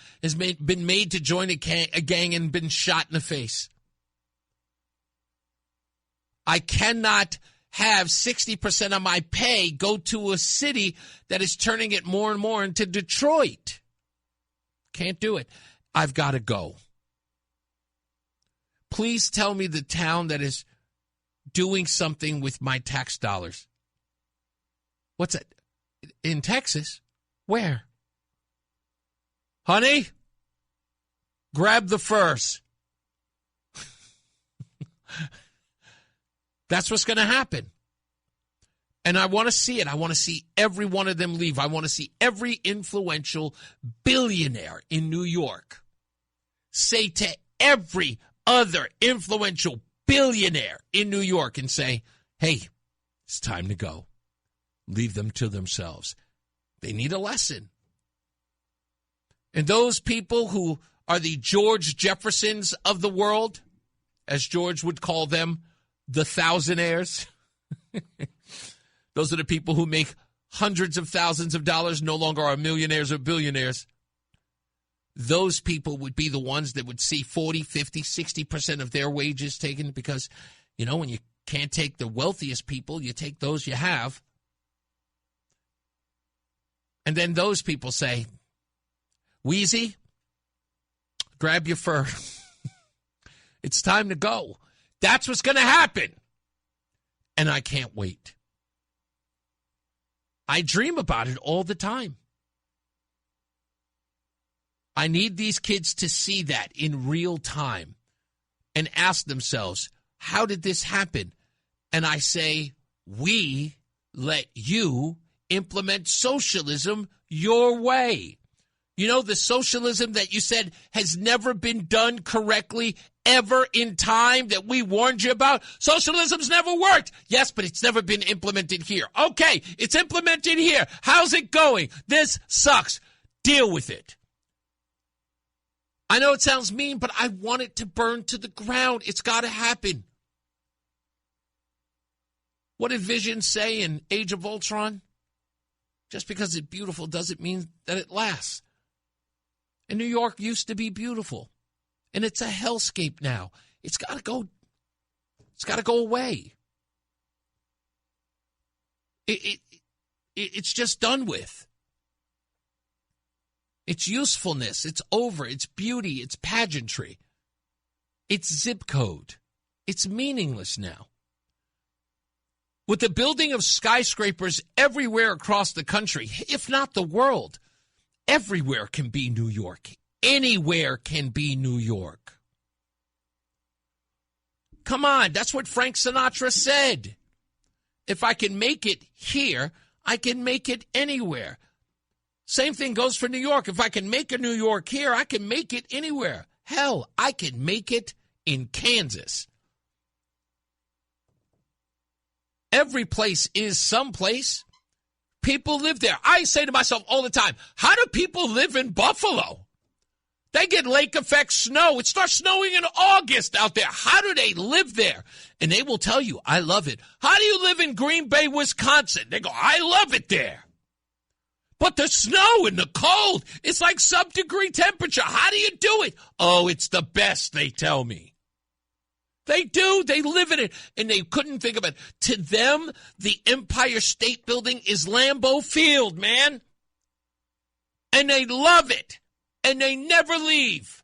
made to join a gang and been shot in the face. I cannot have 60% of my pay go to a city that is turning it more and more into Detroit. Can't do it. I've got to go. Please tell me the town that is doing something with my tax dollars. What's that? In Texas? Where? Honey, grab the furs. That's what's going to happen. And I want to see it. I want to see every one of them leave. I want to see every influential billionaire in New York say to every other influential billionaire in New York and say, hey, it's time to go. Leave them to themselves. They need a lesson. And those people who are the George Jeffersons of the world, as George would call them, the thousandaires. Those are the people who make hundreds of thousands of dollars, no longer are millionaires or billionaires. Those people would be the ones that would see 40, 50, 60% of their wages taken because, you know, when you can't take the wealthiest people, you take those you have. And then those people say, Wheezy, grab your fur. It's time to go. That's what's going to happen. And I can't wait. I dream about it all the time. I need these kids to see that in real time and ask themselves, how did this happen? And I say, we let you implement socialism your way. You know, the socialism that you said has never been done correctly ever in time that we warned you about. Socialism's never worked. Yes, but it's never been implemented here. Okay, it's implemented here. How's it going? This sucks. Deal with it. I know it sounds mean, but I want it to burn to the ground. It's got to happen. What did Vision say in Age of Ultron? Just because it's beautiful doesn't mean that it lasts. And New York used to be beautiful. And it's a hellscape now. It's got to go. It's got to go away. It's just done with. Its usefulness, it's over, its beauty, its pageantry, its zip code. It's meaningless now. With the building of skyscrapers everywhere across the country, if not the world, everywhere can be New York. Anywhere can be New York. Come on, that's what Frank Sinatra said. If I can make it here, I can make it anywhere. Same thing goes for New York. If I can make a New York here, I can make it anywhere. Hell, I can make it in Kansas. Every place is someplace. People live there. I say to myself all the time, how do people live in Buffalo? They get lake effect snow. It starts snowing in August out there. How do they live there? And they will tell you, I love it. How do you live in Green Bay, Wisconsin? They go, I love it there. But the snow and the cold, it's like sub-degree temperature. How do you do it? Oh, it's the best, they tell me. They do. They live in it. And they couldn't think of it. To them, the Empire State Building is Lambeau Field, man. And they love it. And they never leave.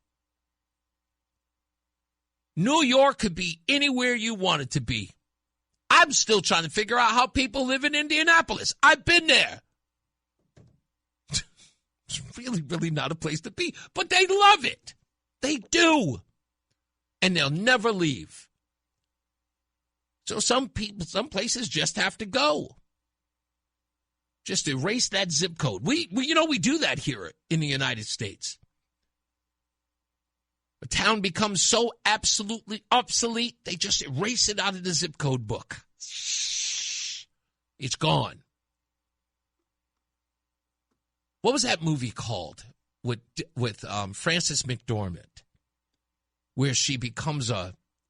New York could be anywhere you want it to be. I'm still trying to figure out how people live in Indianapolis. I've been there. It's really, really not a place to be. But they love it. They do. And they'll never leave. So some people, some places just have to go. Just erase that zip code. We do that here in the United States. A town becomes so absolutely obsolete, they just erase it out of the zip code book. It's gone. What was that movie called with Frances McDormand, where she becomes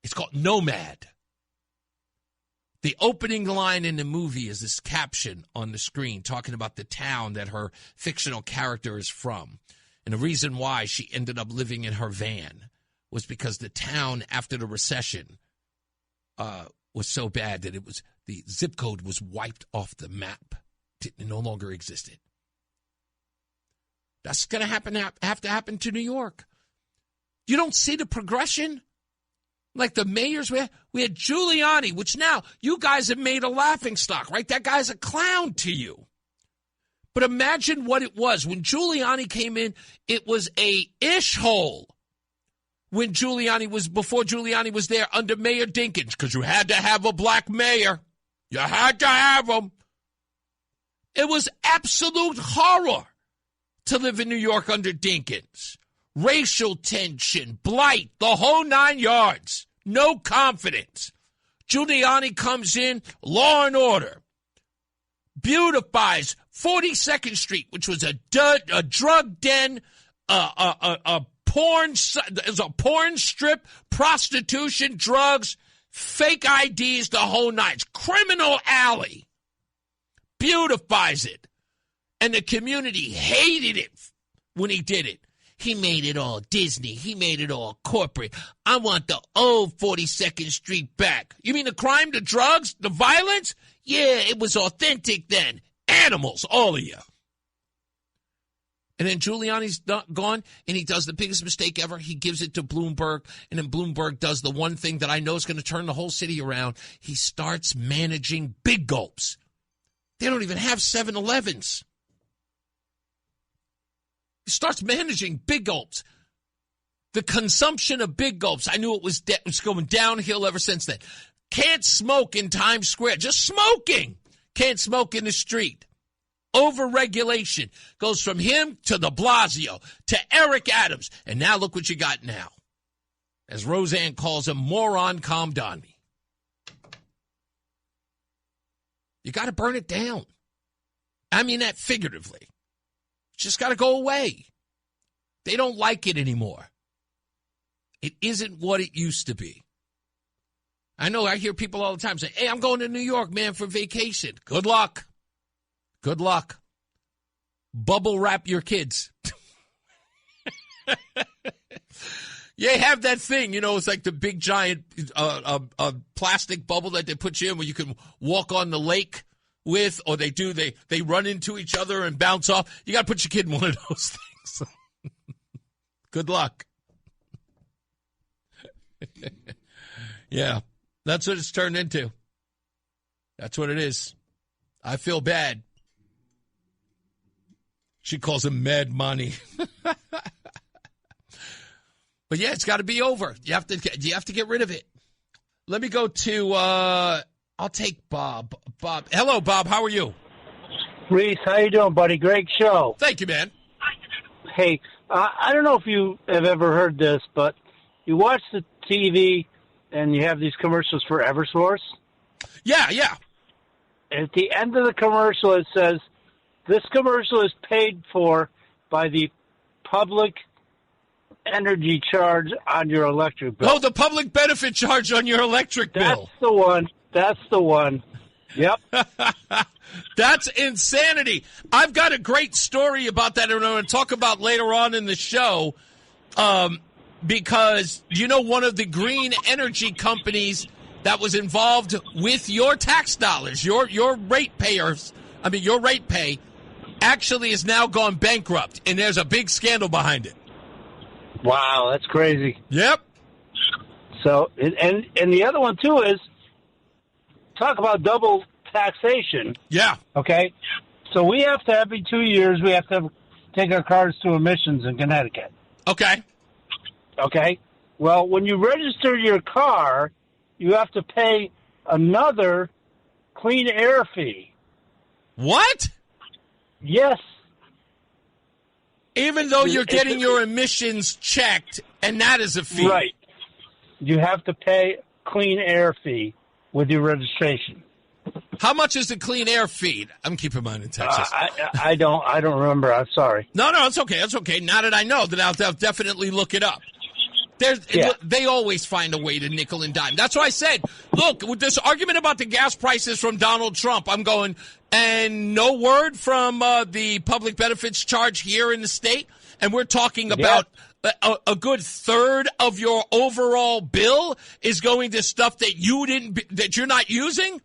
it's called Nomad. The opening line in the movie is this caption on the screen talking about the town that her fictional character is from. And the reason why she ended up living in her van was because the town, after the recession, was so bad that the zip code was wiped off the map. It no longer existed. That's going to have to happen to New York. You don't see the progression? Like the mayors, we had Giuliani, which now you guys have made a laughingstock, right? That guy's a clown to you. But imagine what it was. When Giuliani came in, it was a ish hole. Before Giuliani was there under Mayor Dinkins, because you had to have a black mayor. You had to have him. It was absolute horror to live in New York under Dinkins. Racial tension, blight, the whole 9 yards. No confidence. Giuliani comes in, law and order. Beautifies 42nd Street, which was a drug den, a porn strip, prostitution, drugs, fake IDs, the whole nine. Criminal alley. Beautifies it. And the community hated it when he did it. He made it all Disney. He made it all corporate. I want the old 42nd Street back. You mean the crime, the drugs, the violence? Yeah, it was authentic then. Animals, all of you. And then Giuliani's gone, and he does the biggest mistake ever. He gives it to Bloomberg, and then Bloomberg does the one thing that I know is going to turn the whole city around. He starts managing big gulps. They don't even have 7-Elevens. He starts managing big gulps. The consumption of big gulps, I knew it was going downhill ever since then. Can't smoke in Times Square. Just smoking. Can't smoke in the street. Overregulation goes from him to de Blasio to Eric Adams. And now look what you got now. As Roseanne calls him, moron calmed on me. You got to burn it down. I mean that figuratively. It's just got to go away. They don't like it anymore. It isn't what it used to be. I know I hear people all the time say, hey, I'm going to New York, man, for vacation. Good luck. Good luck. Bubble wrap your kids. Yeah, have that thing, it's like the big giant plastic bubble that they put you in where you can walk on the lake with, or they run into each other and bounce off. You got to put your kid in one of those things. Good luck. Yeah, that's what it's turned into. That's what it is. I feel bad. She calls him Mad Money. But yeah, it's got to be over. You have to get rid of it. Let me go to I'll take Bob. Bob. Hello, Bob. How are you? Reese, how you doing, buddy? Great show. Thank you, man. Hey, I don't know if you have ever heard this, but you watch the TV and you have these commercials for Eversource. Yeah, yeah. And at the end of the commercial, it says, this commercial is paid for by the public energy charge on your electric bill. Oh, the public benefit charge on your electric bill. That's the one. Yep. That's insanity. I've got a great story about that I'm going to talk about later on in the show because, one of the green energy companies that was involved with your tax dollars, your rate pay, actually has now gone bankrupt, and there's a big scandal behind it. Wow, that's crazy. Yep. So, and the other one, too, is talk about double taxation. Yeah. Okay? So we have to, every 2 years, we have to take our cars to emissions in Connecticut. Okay. Okay? Well, when you register your car, you have to pay another clean air fee. What? Yes. Even though you're getting your emissions checked, and that is a fee. Right. You have to pay clean air fee with your registration. How much is the clean air fee? I'm keeping mine in Texas. I don't remember. I'm sorry. No, it's okay. It's okay. Now that I know, then I'll definitely look it up. They always find a way to nickel and dime. That's why I said, look, with this argument about the gas prices from Donald Trump, I'm going, and no word from the public benefits charge here in the state. And we're talking about a good third of your overall bill is going to stuff that you're not using?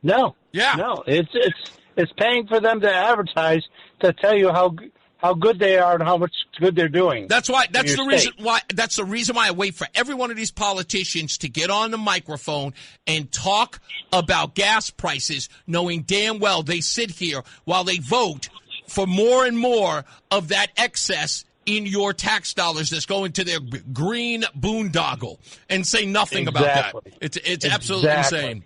No. Yeah. No. It's paying for them to advertise to tell you how good they are and how much good they're doing. That's why. That's the reason why I wait for every one of these politicians to get on the microphone and talk about gas prices, knowing damn well they sit here while they vote for more and more of that excess in your tax dollars that's going to their green boondoggle, and say nothing about that. It's absolutely insane.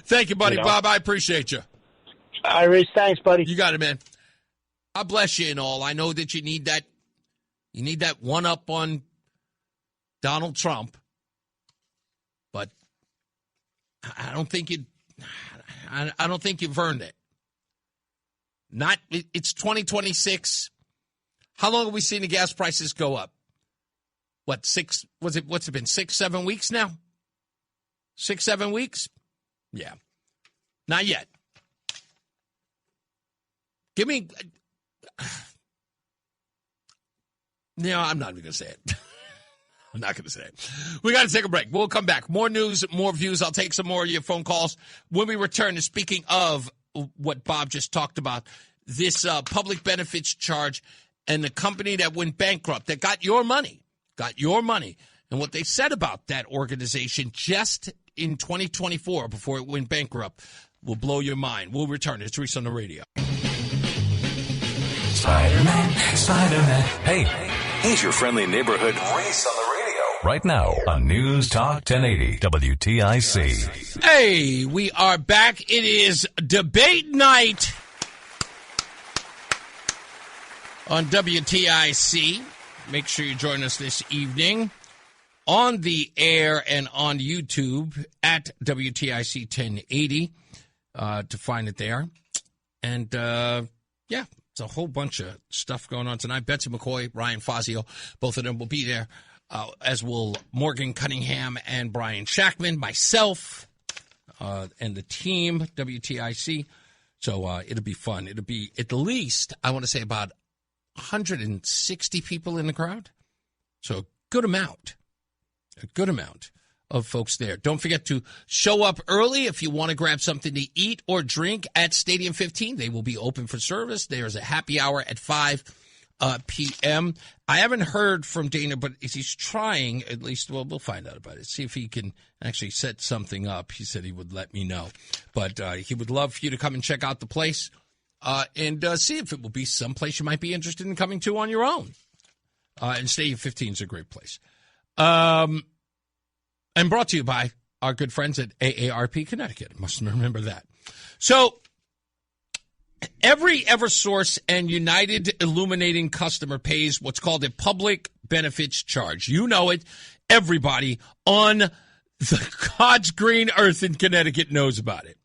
Thank you, buddy. Bob, I appreciate you. All right, Reese, thanks, buddy. You got it, man. God bless you and all. I know that you need that. You need that one up on Donald Trump, but I don't think you. I don't think you've earned it. It's 2026. How long have we seen the gas prices go up? What's it been 6-7 weeks now? 6-7 weeks? Yeah. Not yet. Give me. No, I'm not even going to say it. I'm not going to say it. We got to take a break. We'll come back. More news, more views. I'll take some more of your phone calls when we return. Speaking of what Bob just talked about, this public benefits charge and the company that went bankrupt, that got your money, and what they said about that organization just in 2024 before it went bankrupt will blow your mind. We'll return. It's Reese on the radio. Spider-Man. Hey, he's your friendly neighborhood Reese on the radio. Right now on News Talk 1080 WTIC. Hey, we are back. It is debate night on WTIC. Make sure you join us this evening on the air and on YouTube at WTIC 1080 to find it there. And, yeah. It's a whole bunch of stuff going on tonight. Betsy McCoy, Ryan Fazio, both of them will be there, as will Morgan Cunningham and Brian Shackman, myself, and the team, WTIC. So it'll be fun. It'll be at least, I want to say, about 160 people in the crowd. So a good amount of folks there. Don't forget to show up early if you want to grab something to eat or drink at Stadium 15. They will be open for service. There's a happy hour at 5 p.m. I haven't heard from Dana, but he's trying, at least, well, we'll find out about it. See if he can actually set something up. He said he would let me know. But he would love for you to come and check out the place and see if it will be someplace you might be interested in coming to on your own. And Stadium 15 is a great place. And brought to you by our good friends at AARP Connecticut. Must remember that. So every Eversource and United Illuminating customer pays what's called a public benefits charge. You know it. Everybody on the God's green earth in Connecticut knows about it.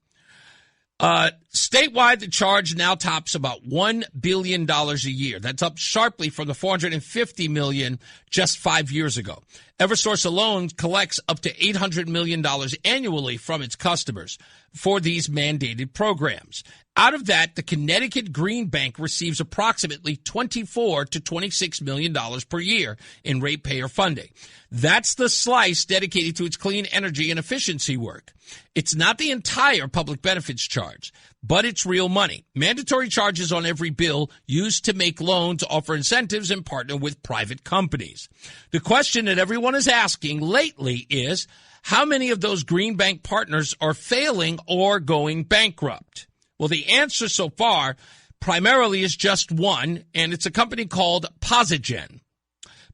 Statewide, the charge now tops about $1 billion a year. That's up sharply from the $450 million just 5 years ago. Eversource alone collects up to $800 million annually from its customers for these mandated programs. Out of that, the Connecticut Green Bank receives approximately $24 to $26 million per year in ratepayer funding. That's the slice dedicated to its clean energy and efficiency work. It's not the entire public benefits charge, but it's real money. Mandatory charges on every bill used to make loans, offer incentives, and partner with private companies. The question that everyone is asking lately is, how many of those Green Bank partners are failing or going bankrupt? Well, the answer so far primarily is just one, and it's a company called Posigen.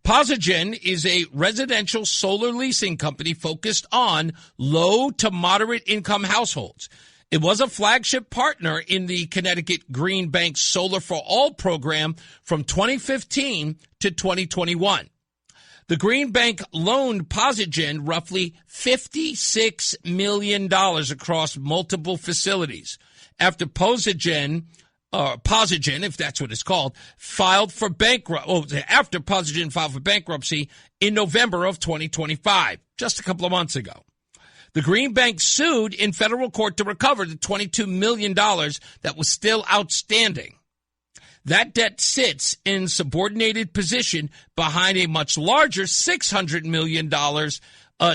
Posigen is a residential solar leasing company focused on low to moderate income households. It was a flagship partner in the Connecticut Green Bank Solar for All program from 2015 to 2021. The Green Bank loaned Posigen roughly $56 million across multiple facilities. After Posigen, if that's what it's called, filed for after Posigen filed for bankruptcy in November of 2025, just a couple of months ago. The Green Bank sued in federal court to recover the $22 million that was still outstanding. That debt sits in subordinated position behind a much larger $600 million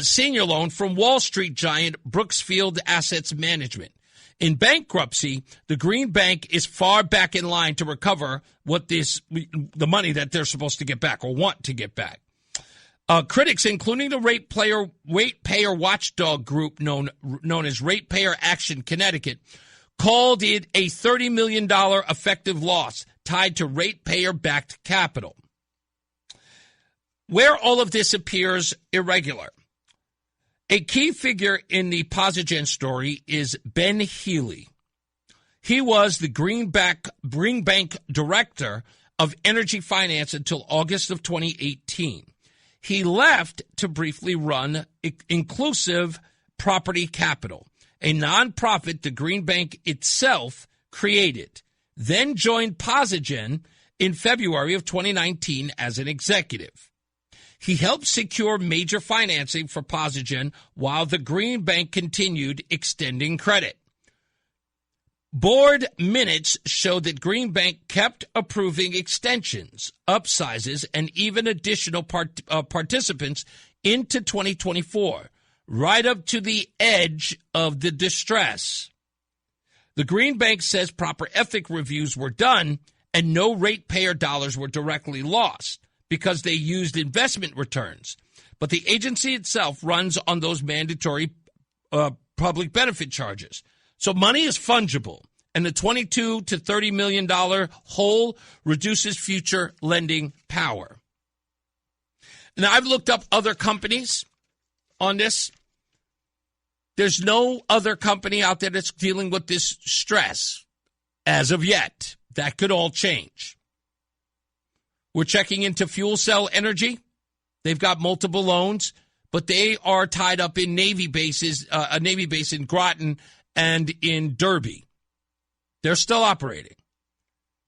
senior loan from Wall Street giant Brookfield Assets Management. In bankruptcy, the Green Bank is far back in line to recover the money that they're supposed to get back or want to get back. Critics, including the ratepayer watchdog group known as Ratepayer Action Connecticut, called it a $30 million effective loss tied to ratepayer-backed capital. Where all of this appears irregular, a key figure in the Posigen story is Ben Healy. He was the Green Bank Director of Energy Finance until August of 2018. He left to briefly run Inclusive Property Capital, a nonprofit the Green Bank itself created, then joined Posigen in February of 2019 as an executive. He helped secure major financing for Posigen while the Green Bank continued extending credit. Board minutes showed that Green Bank kept approving extensions, upsizes, and even additional participants into 2024, right up to the edge of the distress. The Green Bank says proper ethic reviews were done and no ratepayer dollars were directly lost because they used investment returns. But the agency itself runs on those mandatory public benefit charges. So money is fungible, and the $22 to $30 million hole reduces future lending power. Now, I've looked up other companies on this. There's no other company out there that's dealing with this stress as of yet. That could all change. We're checking into Fuel Cell Energy. They've got multiple loans, but they are tied up in Navy bases, a Navy base in Groton and in Derby. They're still operating.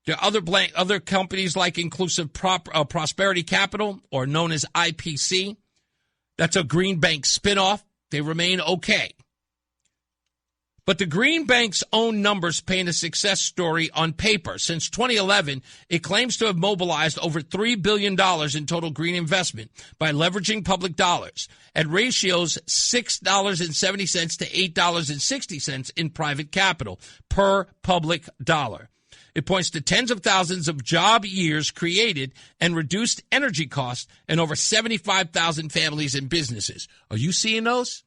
There are other companies like Inclusive Prosperity Capital, or known as IPC. That's a Green Bank spinoff. They remain okay. But the Green Bank's own numbers paint a success story on paper. Since 2011, it claims to have mobilized over $3 billion in total green investment by leveraging public dollars at ratios $6.70 to $8.60 in private capital per public dollar. It points to tens of thousands of job years created and reduced energy costs and over 75,000 families and businesses. Are you seeing those?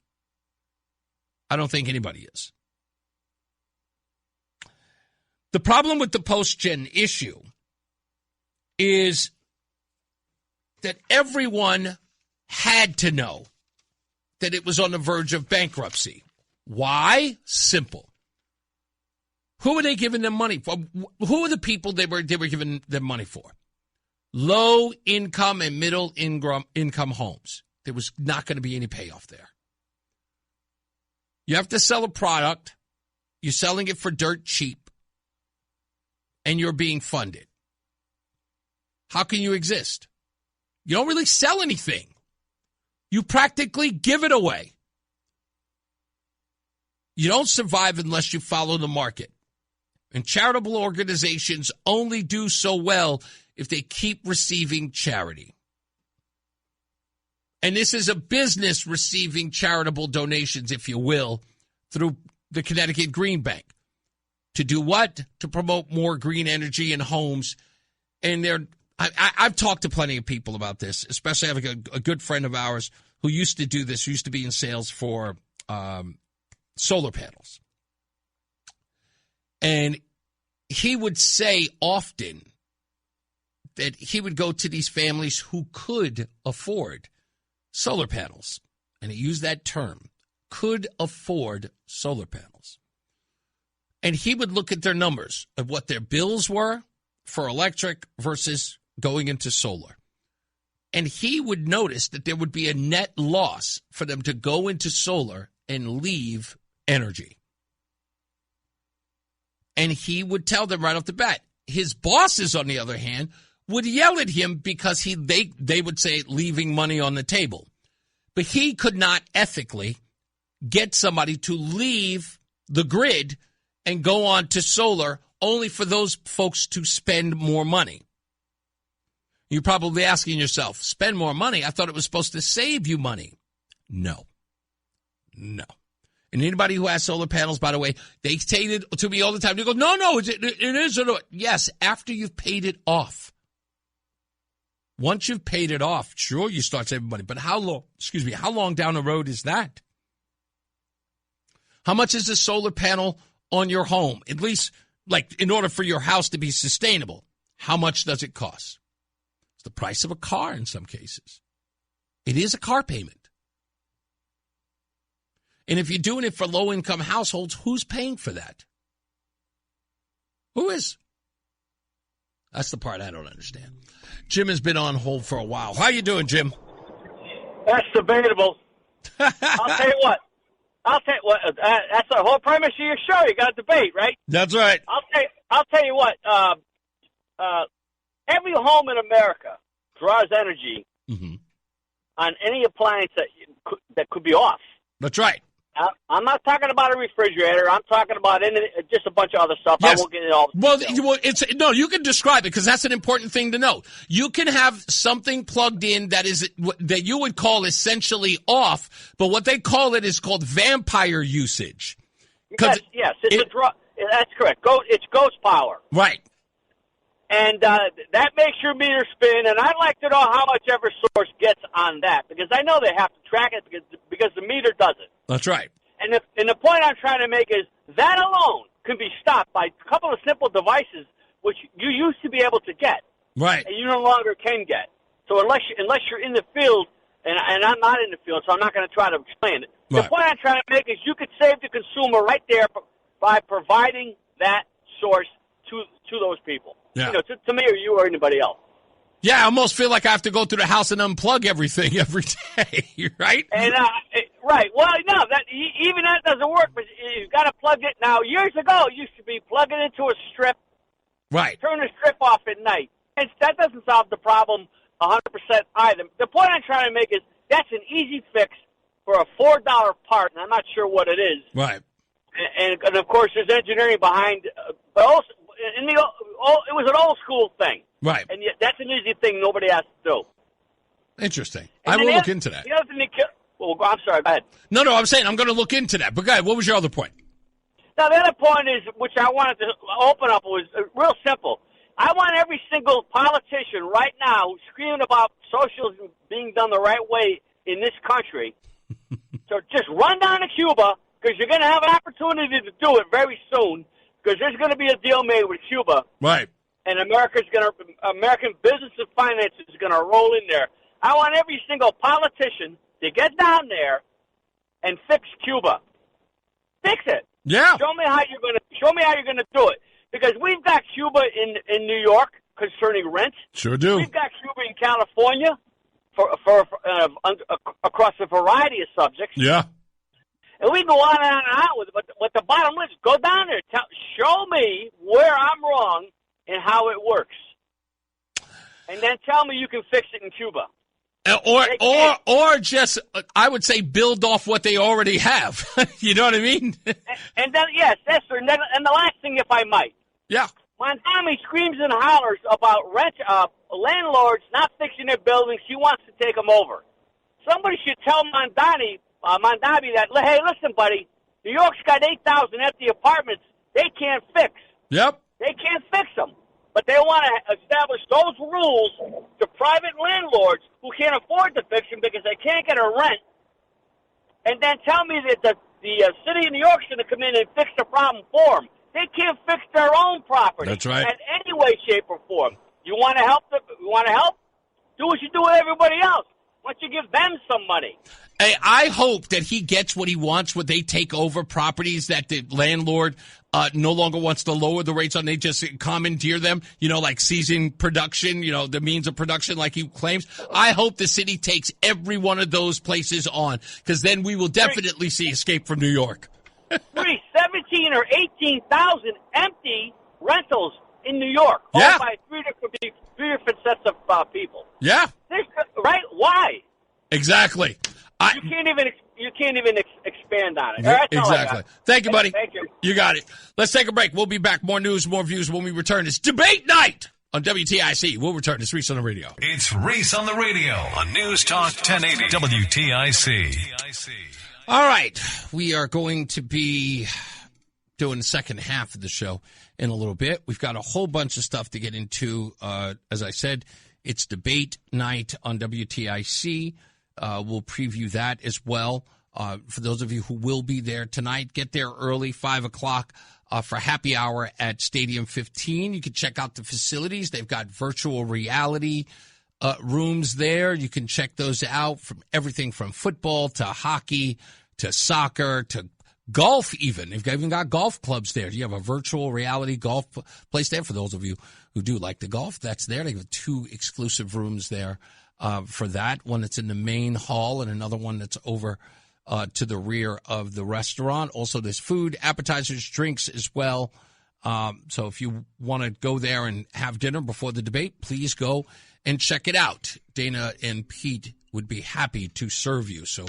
I don't think anybody is. The problem with the post-gen issue is that everyone had to know that it was on the verge of bankruptcy. Why? Simple. Who were they giving them money for? Who are the people they were giving them money for? Low income and middle income homes. There was not going to be any payoff there. You have to sell a product. You're selling it for dirt cheap. And you're being funded. How can you exist? You don't really sell anything. You practically give it away. You don't survive unless you follow the market. And charitable organizations only do so well if they keep receiving charity. And this is a business receiving charitable donations, if you will, through the Connecticut Green Bank. To do what? To promote more green energy in homes. And I've talked to plenty of people about this, especially I have a good friend of ours who used to do this, who used to be in sales for solar panels. And he would say often that he would go to these families who could afford solar panels. And he used that term, could afford solar panels. And he would look at their numbers of what their bills were for electric versus going into solar. And he would notice that there would be a net loss for them to go into solar and leave energy. And he would tell them right off the bat. His bosses, on the other hand, would yell at him because they would say leaving money on the table. But he could not ethically get somebody to leave the grid and go on to solar only for those folks to spend more money. You're probably asking yourself, spend more money? I thought it was supposed to save you money. No. And anybody who has solar panels, by the way, they say it to me all the time. They go, no, it is. Yes, after you've paid it off. Once you've paid it off, sure, you start saving money. But how long down the road is that? How much is a solar panel on your home? At least, like, in order for your house to be sustainable, how much does it cost? It's the price of a car in some cases. It is a car payment. And if you're doing it for low-income households, who's paying for that? Who is? That's the part I don't understand. Jim has been on hold for a while. How you doing, Jim? That's debatable. I'll tell you what. That's the whole premise of your show. You got to debate, right? That's right. I'll tell you what. Every home in America draws energy on any appliance that could be off. That's right. I'm not talking about a refrigerator. I'm talking about just a bunch of other stuff. Yes. I won't get into all. Well, you can describe it because that's an important thing to know. You can have something plugged in that you would call essentially off, but what they call it is called vampire usage. Yes, that's correct. It's ghost power. Right. And that makes your meter spin, and I'd like to know how much Eversource gets on that, because I know they have to track it because the meter does it. That's right. And the point I'm trying to make is that alone can be stopped by a couple of simple devices, which you used to be able to get. Right. And you no longer can get. So unless you're in the field, and I'm not in the field, so I'm not going to try to explain it. Right. The point I'm trying to make is you could save the consumer right there by providing that source to those people. Yeah. To me or you or anybody else. Yeah, I almost feel like I have to go through the house and unplug everything every day, right? And right. Well, no, even that doesn't work. But you've got to plug it now. Years ago, it used to be plug it into a strip. Right. Turn the strip off at night. And that doesn't solve the problem 100% either. The point I'm trying to make is that's an easy fix for a $4 part, and I'm not sure what it is. Right. And of course, there's engineering behind, but also it was an old school thing. Right. And yet that's an easy thing nobody has to do. Interesting. I will look into that. The other thing I'm sorry, go ahead. No, I'm saying I'm going to look into that. But go ahead, what was your other point? Now, the other point is, which I wanted to open up, was real simple. I want every single politician right now screaming about socialism being done the right way in this country. So just run down to Cuba, because you're going to have an opportunity to do it very soon, because there's going to be a deal made with Cuba. Right. And American business and finance is going to roll in there. I want every single politician to get down there and fix Cuba. Fix it. Yeah. Show me how you're going to do it. Because we've got Cuba in New York concerning rent. Sure do. We've got Cuba in California for across a variety of subjects. Yeah. And we go on and on with it. But the bottom line is, go down there. Show me where I'm wrong and how it works. And then tell me you can fix it in Cuba. Or just, I would say, build off what they already have. You know what I mean? and then, yes, that's true. And the last thing, if I might. Yeah. Mondani screams and hollers about landlords not fixing their buildings. He wants to take them over. Somebody should tell Mondani that, hey, listen, buddy, New York's got 8,000 empty apartments they can't fix. Yep. They can't fix them. But they want to establish those rules to private landlords who can't afford to fix them because they can't get a rent, and then tell me that the city of New York's going to come in and fix the problem for them. They can't fix their own property. That's right. In any way, shape, or form. You want to help? You want to help? Do what you do with everybody else. Why don't you give them some money? Hey, I hope that he gets what he wants when they take over properties that the landlord no longer wants to lower the rates on. They just commandeer them, like seizing production, the means of production like he claims. I hope the city takes every one of those places on, because then we will definitely see escape from New York. 17 or 18,000 empty rentals in New York, yeah, owned by three different sets of people. Yeah. Right? Why? Exactly. You can't even expand on it. Exactly. Thank you, buddy. Thank you. You got it. Let's take a break. We'll be back. More news, more views when we return. It's Debate Night on WTIC. We'll return. It's Reese on the radio. It's Reese on the radio on News Talk 1080 WTIC. All right. We are going to be doing the second half of the show in a little bit. We've got a whole bunch of stuff to get into. As I said, it's Debate Night on WTIC. We'll preview that as well. For those of you who will be there tonight, get there early, 5 o'clock for happy hour at Stadium 15. You can check out the facilities. They've got virtual reality rooms there. You can check those out, from everything from football to hockey to soccer to golf even. They've even got golf clubs there. You have a virtual reality golf place there for those of you who do like the golf. That's there. They have 2 exclusive rooms there for that. One that's in the main hall and another one that's over to the rear of the restaurant. Also, there's food, appetizers, drinks as well. So if you want to go there and have dinner before the debate, please go and check it out. Dana and Pete would be happy to serve you. So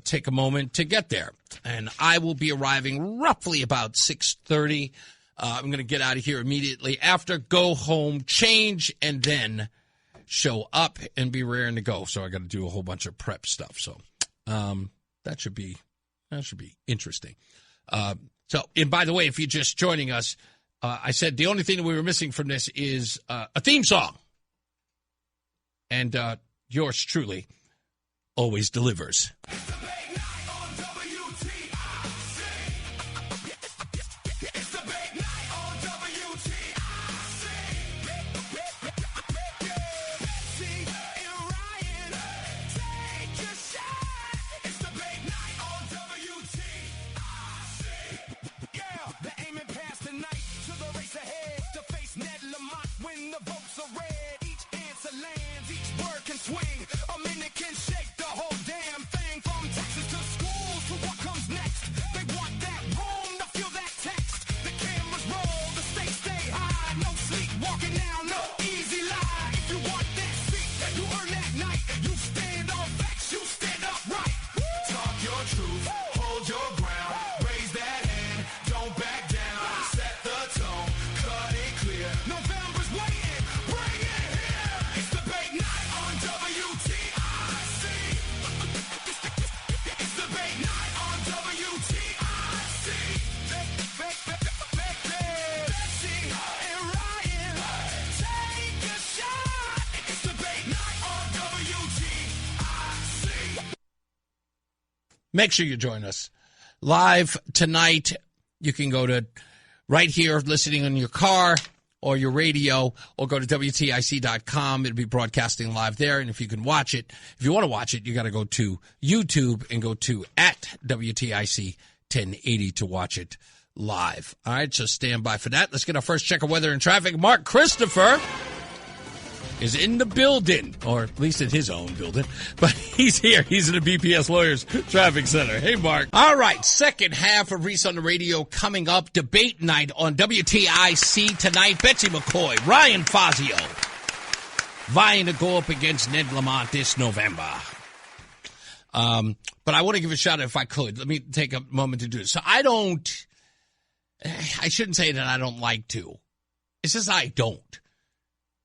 take a moment to get there. And I will be arriving roughly about 6:30. I'm going to get out of here immediately after, go home, change, and then show up and be raring to go. So I got to do a whole bunch of prep stuff. So that should be interesting. And by the way, if you're just joining us, I said the only thing that we were missing from this is a theme song. And yours truly always delivers. Swing, a minute can shake the whole damn thing. From Texas to school to what comes next. They want that room to feel that text. The cameras roll, the stakes stay high. No sleep, walking down, no easy lie. If you want that seat, you earn that night. You stand on facts, you stand upright. Talk your truth, hold your ground. Raise that hand, don't back down. Set the tone, cut it clear. November's waiting, bring it here. It's debate night on WTIC. It's debate night on WTIC. Betsy and Ryan, take a shot. It's debate night on WTIC. Make sure you join us live tonight. You can go to right here, listening on your car or your radio, or go to WTIC.com. It'll be broadcasting live there. And if you can watch it, if you want to watch it, you got to go to YouTube and go to @WTIC 1080 to watch it live. All right, so stand by for that. Let's get our first check of weather and traffic. Mark Christopher is in the building, or at least in his own building, but he's here. He's in the BPS Lawyers Traffic Center. Hey, Mark. All right, second half of Reese on the Radio coming up. Debate night on WTIC tonight. Betsy McCoy, Ryan Fazio, vying to go up against Ned Lamont this November. But I want to give a shout out if I could. Let me take a moment to do this. So I shouldn't say that I don't like to. It's just I don't.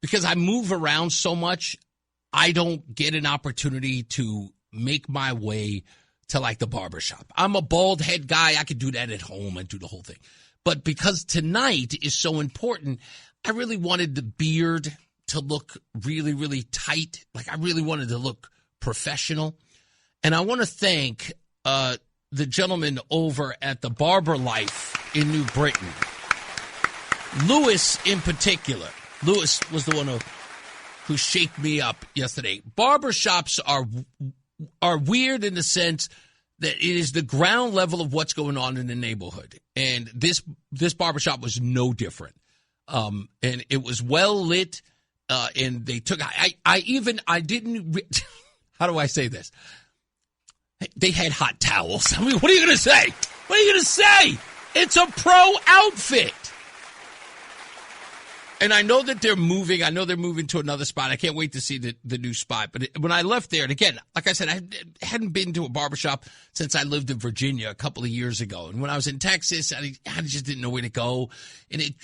Because I move around so much, I don't get an opportunity to make my way to, like, the barbershop. I'm a bald head guy. I could do that at home and do the whole thing. But because tonight is so important, I really wanted the beard to look really, really tight. Like, I really wanted to look professional. And I want to thank the gentleman over at the Barber Life in New Britain. Lewis in particular. Lewis was the one who shaped me up yesterday. Barbershops are weird in the sense that it is the ground level of what's going on in the neighborhood. And this barbershop was no different. And it was well lit. And they took, I didn't, how do I say this? They had hot towels. I mean, what are you going to say? What are you going to say? It's a pro outfit. And I know that they're moving. I know they're moving to another spot. I can't wait to see the new spot. But when I left there, and again, like I said, I hadn't been to a barbershop since I lived in Virginia a couple of years ago. And when I was in Texas, I just didn't know where to go. And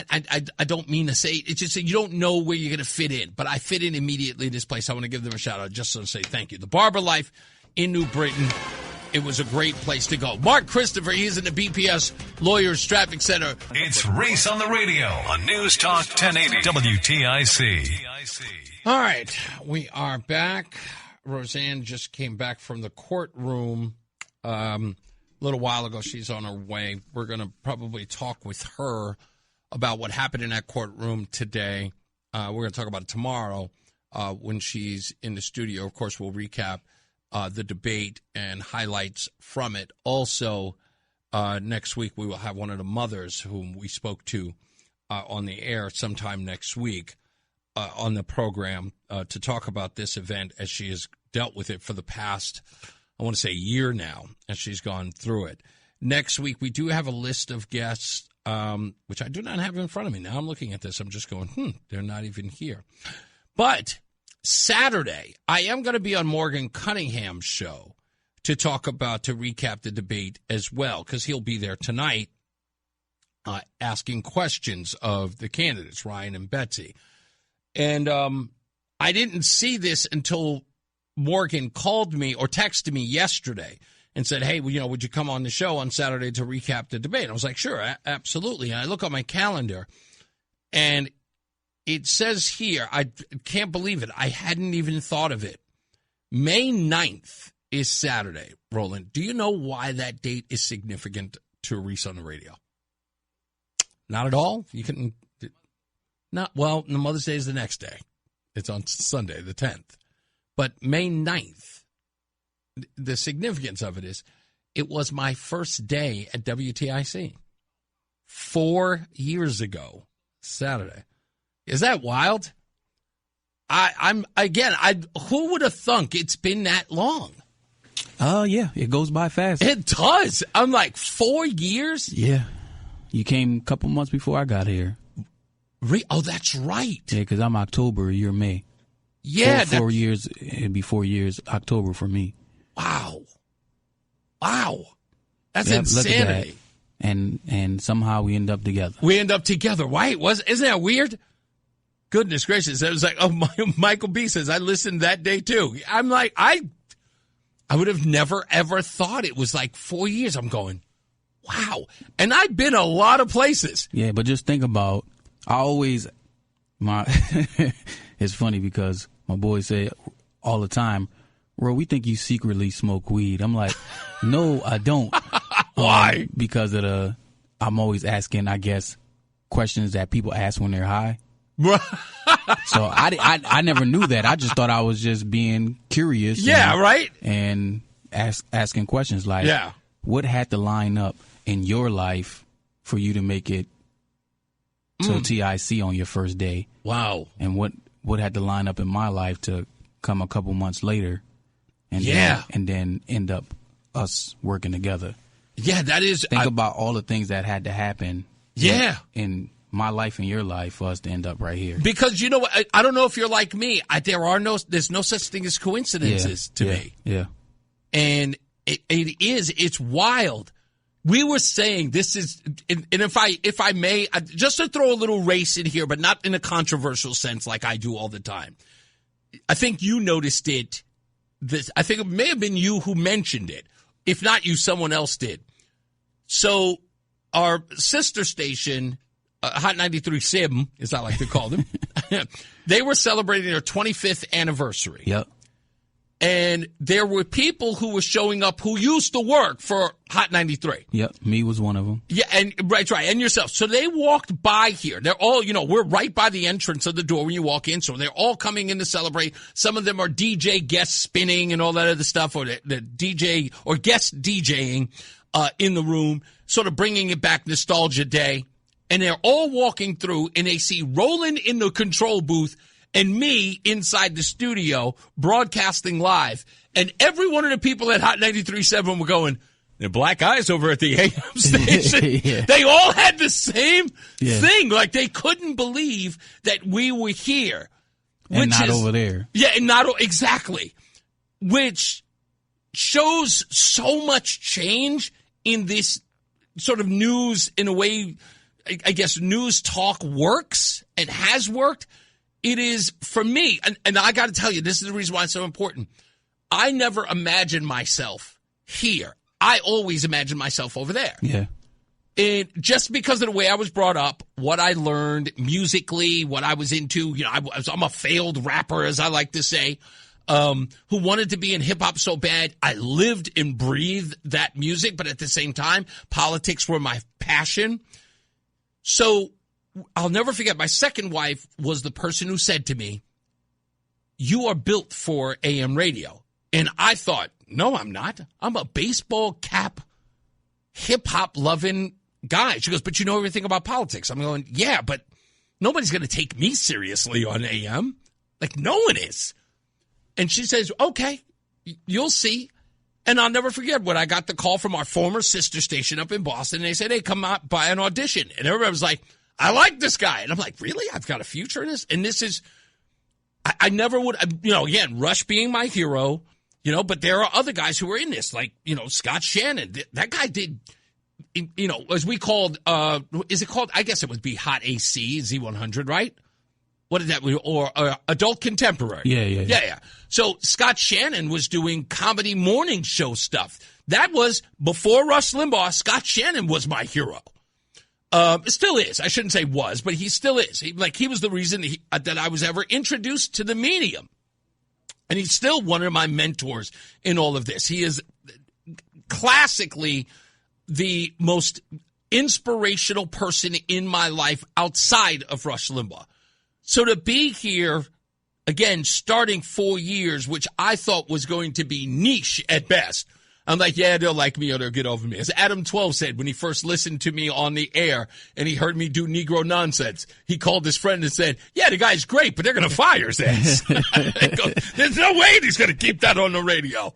I don't mean to say it's just that you don't know where you're going to fit in. But I fit in immediately in this place. I want to give them a shout out just to say thank you. The Barber Life in New Britain. It was a great place to go. Mark Christopher, he's in the BPS Lawyers Traffic Center. It's Reese on the radio on News Talk 1080 WTIC. All right, we are back. Roseanne just came back from the courtroom a little while ago. She's on her way. We're going to probably talk with her about what happened in that courtroom today. We're going to talk about it tomorrow when she's in the studio. Of course, we'll recap the debate and highlights from it. Also, next week we will have one of the mothers whom we spoke to on the air sometime next week on the program to talk about this event as she has dealt with it for the past, I want to say, year now, as she's gone through it. Next week we do have a list of guests, which I do not have in front of me. Now I'm looking at this. I'm just going, they're not even here. But Saturday, I am going to be on Morgan Cunningham's show to recap the debate as well, because he'll be there tonight asking questions of the candidates, Ryan and Betsy. And I didn't see this until Morgan called me or texted me yesterday and said, hey, would you come on the show on Saturday to recap the debate? And I was like, sure, absolutely. And I look on my calendar, and it says here, I can't believe it. I hadn't even thought of it. May 9th is Saturday, Roland. Do you know why that date is significant to Reese on the radio? Not at all? You couldn't? Well, the Mother's Day is the next day. It's on Sunday, the 10th. But May 9th, the significance of it is it was my first day at WTIC 4 years ago, Saturday. Is that wild? Who would have thunk it's been that long? Yeah, it goes by fast. It does. I'm like, 4 years? Yeah. You came a couple months before I got here. Oh, that's right. Yeah, because I'm October, you're May. Yeah. 4 years, it'd be 4 years, October for me. Wow. That's insanity. That. And somehow we end up together. Right? Isn't that weird? Goodness gracious. It was like, Michael B. says, I listened that day too. I'm like, I would have never, ever thought it was like 4 years. I'm going, wow. And I've been a lot of places. Yeah, but just think about, it's funny because my boys say all the time, well, we think you secretly smoke weed. I'm like, no, I don't. Why? Because I'm always asking, I guess, questions that people ask when they're high. So I never knew that. I just thought I was just being curious. Yeah, right. And asking questions like, what had to line up in your life for you to make it to TIC on your first day? Wow. And what had to line up in my life to come a couple months later, and then end up us working together. Yeah, that is. Think about all the things that had to happen. Yeah. In my life and your life for us to end up right here. Because you know what? I don't know if you're like me. There's no such thing as coincidences to me. Yeah. And it's wild. We were saying this is, and if I may, just to throw a little race in here, but not in a controversial sense like I do all the time. I think you noticed it. I think it may have been you who mentioned it. If not you, someone else did. So our sister station, Hot 93 Sim, as I like to call them, they were celebrating their 25th anniversary. Yep. And there were people who were showing up who used to work for Hot 93. Yep, me was one of them. Yeah, and right, and yourself. So they walked by here. They're all, we're right by the entrance of the door when you walk in. So they're all coming in to celebrate. Some of them are DJ guest spinning and all that other stuff, or the DJ or guest DJing in the room, sort of bringing it back Nostalgia Day. And they're all walking through, and they see Roland in the control booth and me inside the studio broadcasting live. And every one of the people at Hot 93.7 were going, the black guys over at the AM station, they all had the same thing. Like, they couldn't believe that we were here. And not over there. Yeah, and exactly. Which shows so much change in this sort of news, in a way, I guess news talk works and has worked. It is, for me, and I got to tell you, this is the reason why it's so important. I never imagined myself here. I always imagined myself over there. Yeah. And just because of the way I was brought up, what I learned musically, what I was into, I'm a failed rapper, as I like to say, who wanted to be in hip-hop so bad. I lived and breathed that music, but at the same time, politics were my passion. So I'll never forget, my second wife was the person who said to me, "You are built for AM radio." And I thought, no, I'm not. I'm a baseball cap, hip-hop loving guy. She goes, "But you know everything about politics." I'm going, yeah, but nobody's going to take me seriously on AM. Like, no one is. And she says, okay, you'll see. And I'll never forget when I got the call from our former sister station up in Boston. And they said, "Hey, come out by an audition." And everybody was like, "I like this guy." And I'm like, really? I've got a future in this? And this is, I never would, again, Rush being my hero, but there are other guys who are in this, like, Scott Shannon. That guy did, as we called, is it called, I guess it would be Hot AC, Z100, right? What did that, or adult contemporary? Yeah. So Scott Shannon was doing comedy morning show stuff. That was before Rush Limbaugh. Scott Shannon was my hero. It still is. I shouldn't say was, but he still is. He was the reason that I was ever introduced to the medium. And he's still one of my mentors in all of this. He is classically the most inspirational person in my life outside of Rush Limbaugh. So to be here, again, starting 4 years, which I thought was going to be niche at best. I'm like, yeah, they'll like me or they'll get over me. As Adam 12 said when he first listened to me on the air and he heard me do Negro nonsense, he called his friend and said, yeah, the guy's great, but they're going to fire his ass. There's no way he's going to keep that on the radio.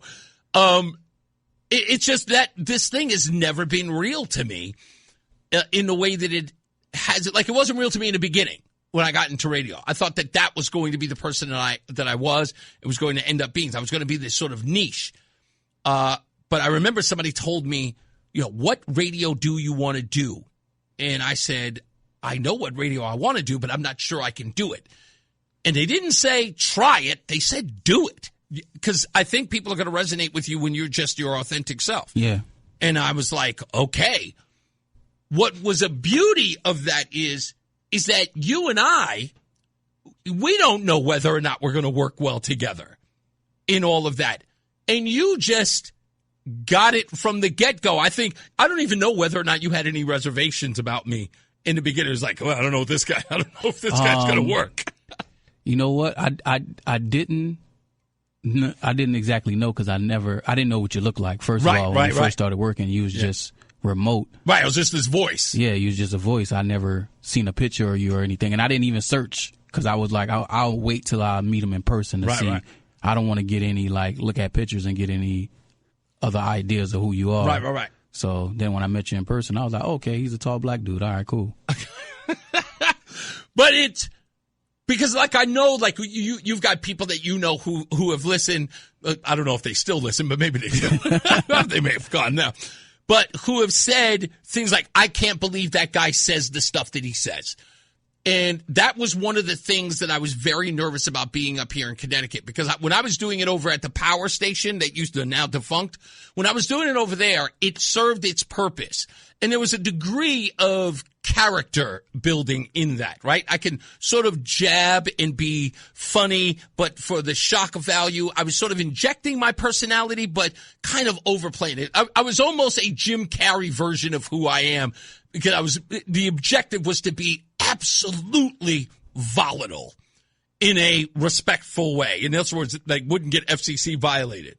It's just that this thing has never been real to me in the way that it has. Like, it wasn't real to me in the beginning when I got into radio. I thought that was going to be the person that I was. It was going to end up being. I was going to be this sort of niche. But I remember somebody told me, what radio do you want to do? And I said, I know what radio I want to do, but I'm not sure I can do it. And they didn't say, try it. They said, do it. Because I think people are going to resonate with you when you're just your authentic self. Yeah. And I was like, okay. What was a beauty of that is that you and I, we don't know whether or not we're going to work well together in all of that. And you just got it from the get-go. I don't even know whether or not you had any reservations about me in the beginning. It was like, well, I don't know this guy. I don't know if this guy's going to work. You know what? I didn't exactly know because I didn't know what you looked like. First of all, when you first started working, you was just remote. Right, it was just this voice. Yeah, you was just a voice. I never seen a picture of you or anything. And I didn't even search because I was like, I'll wait till I meet him in person to see. Right. I don't want to get any, look at pictures and get any other ideas of who you are. Right. So then when I met you in person, I was like, okay, he's a tall black dude. All right, cool. But it's because, I know, you've got people that who have listened. I don't know if they still listen, but maybe they do. They may have gone now. But who have said things like, I can't believe that guy says the stuff that he says. And that was one of the things that I was very nervous about being up here in Connecticut, because when I was doing it over at the power station that used to now defunct, when I was doing it over there, it served its purpose. And there was a degree of character building in that, right? I can sort of jab and be funny, but for the shock value, I was sort of injecting my personality, but kind of overplaying it. I was almost a Jim Carrey version of who I am, because the objective was to be absolutely volatile in a respectful way. In other words, wouldn't get FCC violated.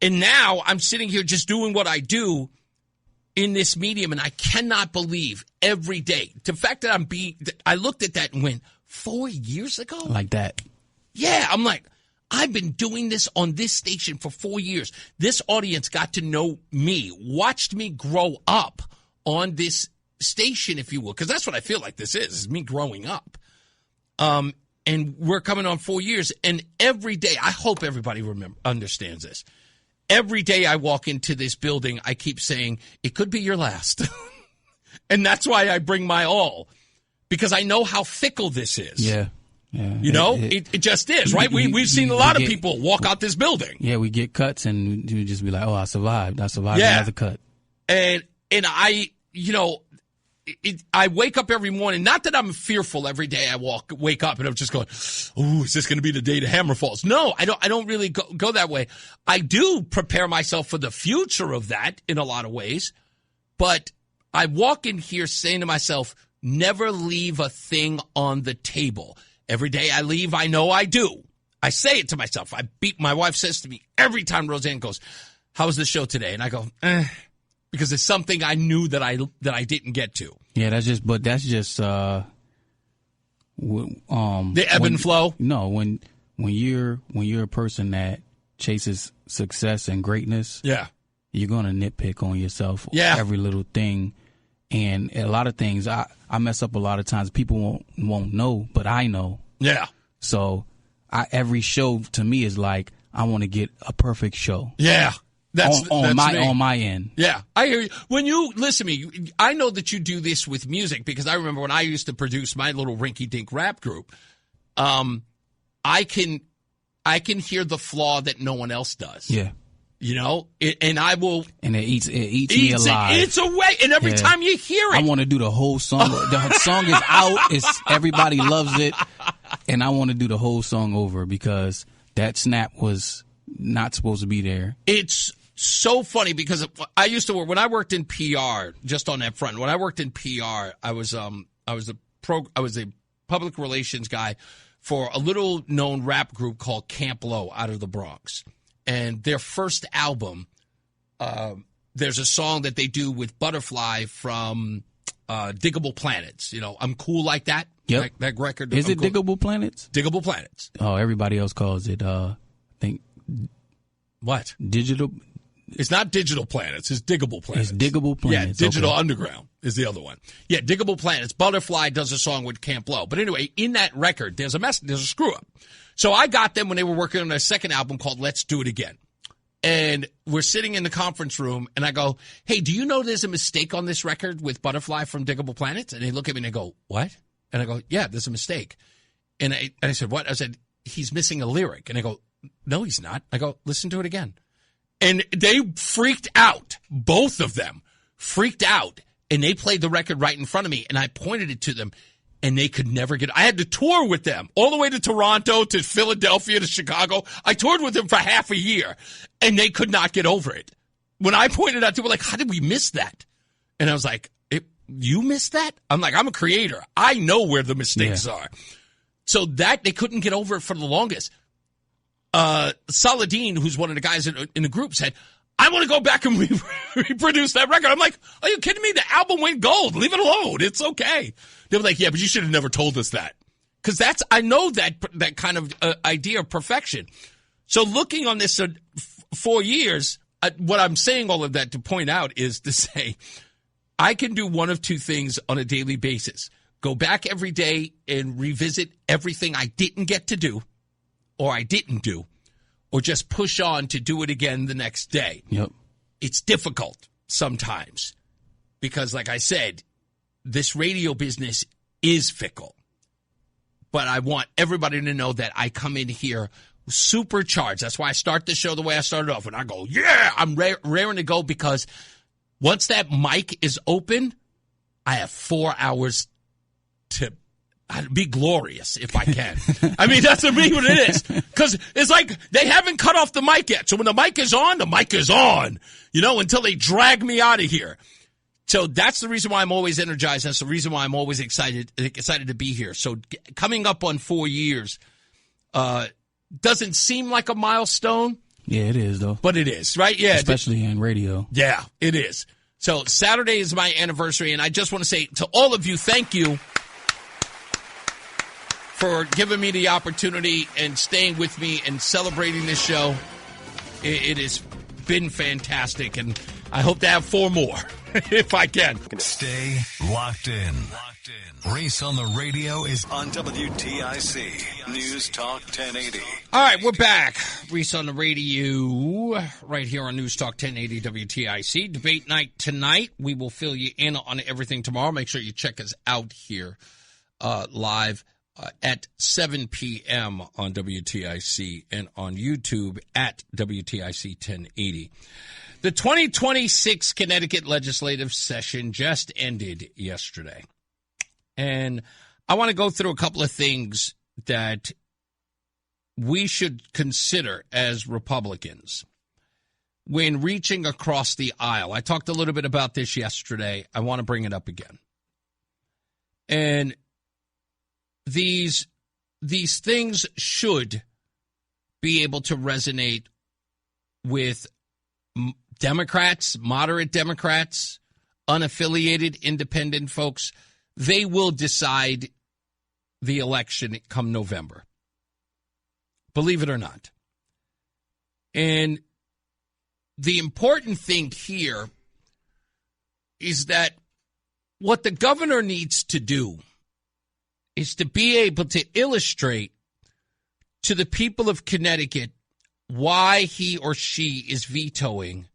And now I'm sitting here just doing what I do in this medium, and I cannot believe every day the fact that I looked at that and went, 4 years ago? Like that. Yeah, I'm like, I've been doing this on this station for 4 years. This audience got to know me, watched me grow up on this station, if you will, because that's what I feel like this is me growing up. And we're coming on 4 years, and every day, I hope everybody understands this. Every day I walk into this building, I keep saying, it could be your last. And that's why I bring my all, because I know how fickle this is. Yeah. You know, it just is, right? We've seen a lot of people walk out this building. Yeah, we get cuts, and we just be like, oh, I survived another cut. And I, you know, I wake up every morning, not that I'm fearful every day I wake up and I'm just going, oh, is this going to be the day the hammer falls? No, I don't really go that way. I do prepare myself for the future of that in a lot of ways, but I walk in here saying to myself, never leave a thing on the table. Every day I leave, I know I do. I say it to myself. My wife says to me every time Roseanne goes, how was the show today? And I go, because it's something I knew that I didn't get to. Yeah, that's just the ebb and flow. No, when you're a person that chases success and greatness, yeah, you're gonna nitpick on yourself. Yeah, every little thing, and a lot of things I mess up a lot of times. People won't know, but I know. Yeah. So every show to me is like I want to get a perfect show. Yeah. That's on my end. Yeah, I hear you. When you listen to me, I know that you do this with music because I remember when I used to produce my little rinky-dink rap group. I can hear the flaw that no one else does. Yeah, you know, and I will. And it eats me alive. It's away, and every time you hear it, I want to do the whole song. The song is out. Everybody loves it, and I want to do the whole song over because that snap was not supposed to be there. It's so funny because I used to work when I worked in PR. Just on that front, when I worked in PR, I was a public relations guy for a little known rap group called Camp Low out of the Bronx, and their first album, there's a song that they do with Butterfly from Diggable Planets. You know, I'm cool like that. Yep. That record. Is it cool. Diggable Planets? Diggable Planets. Oh, everybody else calls it. What? Digital. It's not Digital Planets. It's Diggable Planets. It's Diggable Planets. Yeah, Digital Underground is the other one. Yeah, Diggable Planets. Butterfly does a song with Camp Low. But anyway, in that record, there's a screw up. So I got them when they were working on their second album called Let's Do It Again. And we're sitting in the conference room, and I go, hey, do you know there's a mistake on this record with Butterfly from Diggable Planets? And they look at me and they go, what? And I go, yeah, there's a mistake. And I said, what? I said, he's missing a lyric. And they go, no, he's not. I go, listen to it again. And they freaked out. Both of them freaked out. And they played the record right in front of me. And I pointed it to them. And they could never get it. I had to tour with them all the way to Toronto, to Philadelphia, to Chicago. I toured with them for half a year. And they could not get over it. When I pointed out, they were like, how did we miss that? And I was like, you missed that? I'm like, I'm a creator. I know where the mistakes are. So that, they couldn't get over it for the longest. Saladin, who's one of the guys in the group, said, I want to go back and reproduce that record. I'm like, are you kidding me? The album went gold. Leave it alone. It's okay. They were like, yeah, but you should have never told us that. Because I know that kind of idea of perfection. So looking on this 4 years, what I'm saying all of that to point out is to say, I can do one of two things on a daily basis. Go back every day and revisit everything I didn't get to do, or I didn't do, or just push on to do it again the next day. Yep. It's difficult sometimes because, like I said, this radio business is fickle. But I want everybody to know that I come in here supercharged. That's why I start the show the way I started off. And I go, yeah, I'm raring to go because once that mic is open, I have 4 hours to be glorious if I can. I mean, that's what it is. Because it's like they haven't cut off the mic yet. So when the mic is on, you know, until they drag me out of here. So that's the reason why I'm always energized. That's the reason why I'm always excited to be here. So coming up on 4 years doesn't seem like a milestone. Yeah, it is, though. But it is, right? Yeah. Especially in radio. Yeah, it is. So Saturday is my anniversary, and I just want to say to all of you, thank you for giving me the opportunity and staying with me and celebrating this show. It has been fantastic, and I hope to have 4 more if I can. Stay locked in. Reese on the radio is on WTIC News Talk 1080. All right, we're back. Reese on the radio right here on News Talk 1080 WTIC. Debate night tonight. We will fill you in on everything tomorrow. Make sure you check us out here live at 7 p.m. on WTIC and on YouTube at WTIC 1080. The 2026 Connecticut legislative session just ended yesterday. And I want to go through a couple of things that we should consider as Republicans when reaching across the aisle. I talked a little bit about this yesterday. I want to bring it up again. And these things should be able to resonate with Democrats, moderate Democrats, unaffiliated independent folks. They will decide the election come November. Believe it or not. And the important thing here is that what the governor needs to do is to be able to illustrate to the people of Connecticut why he or she is vetoing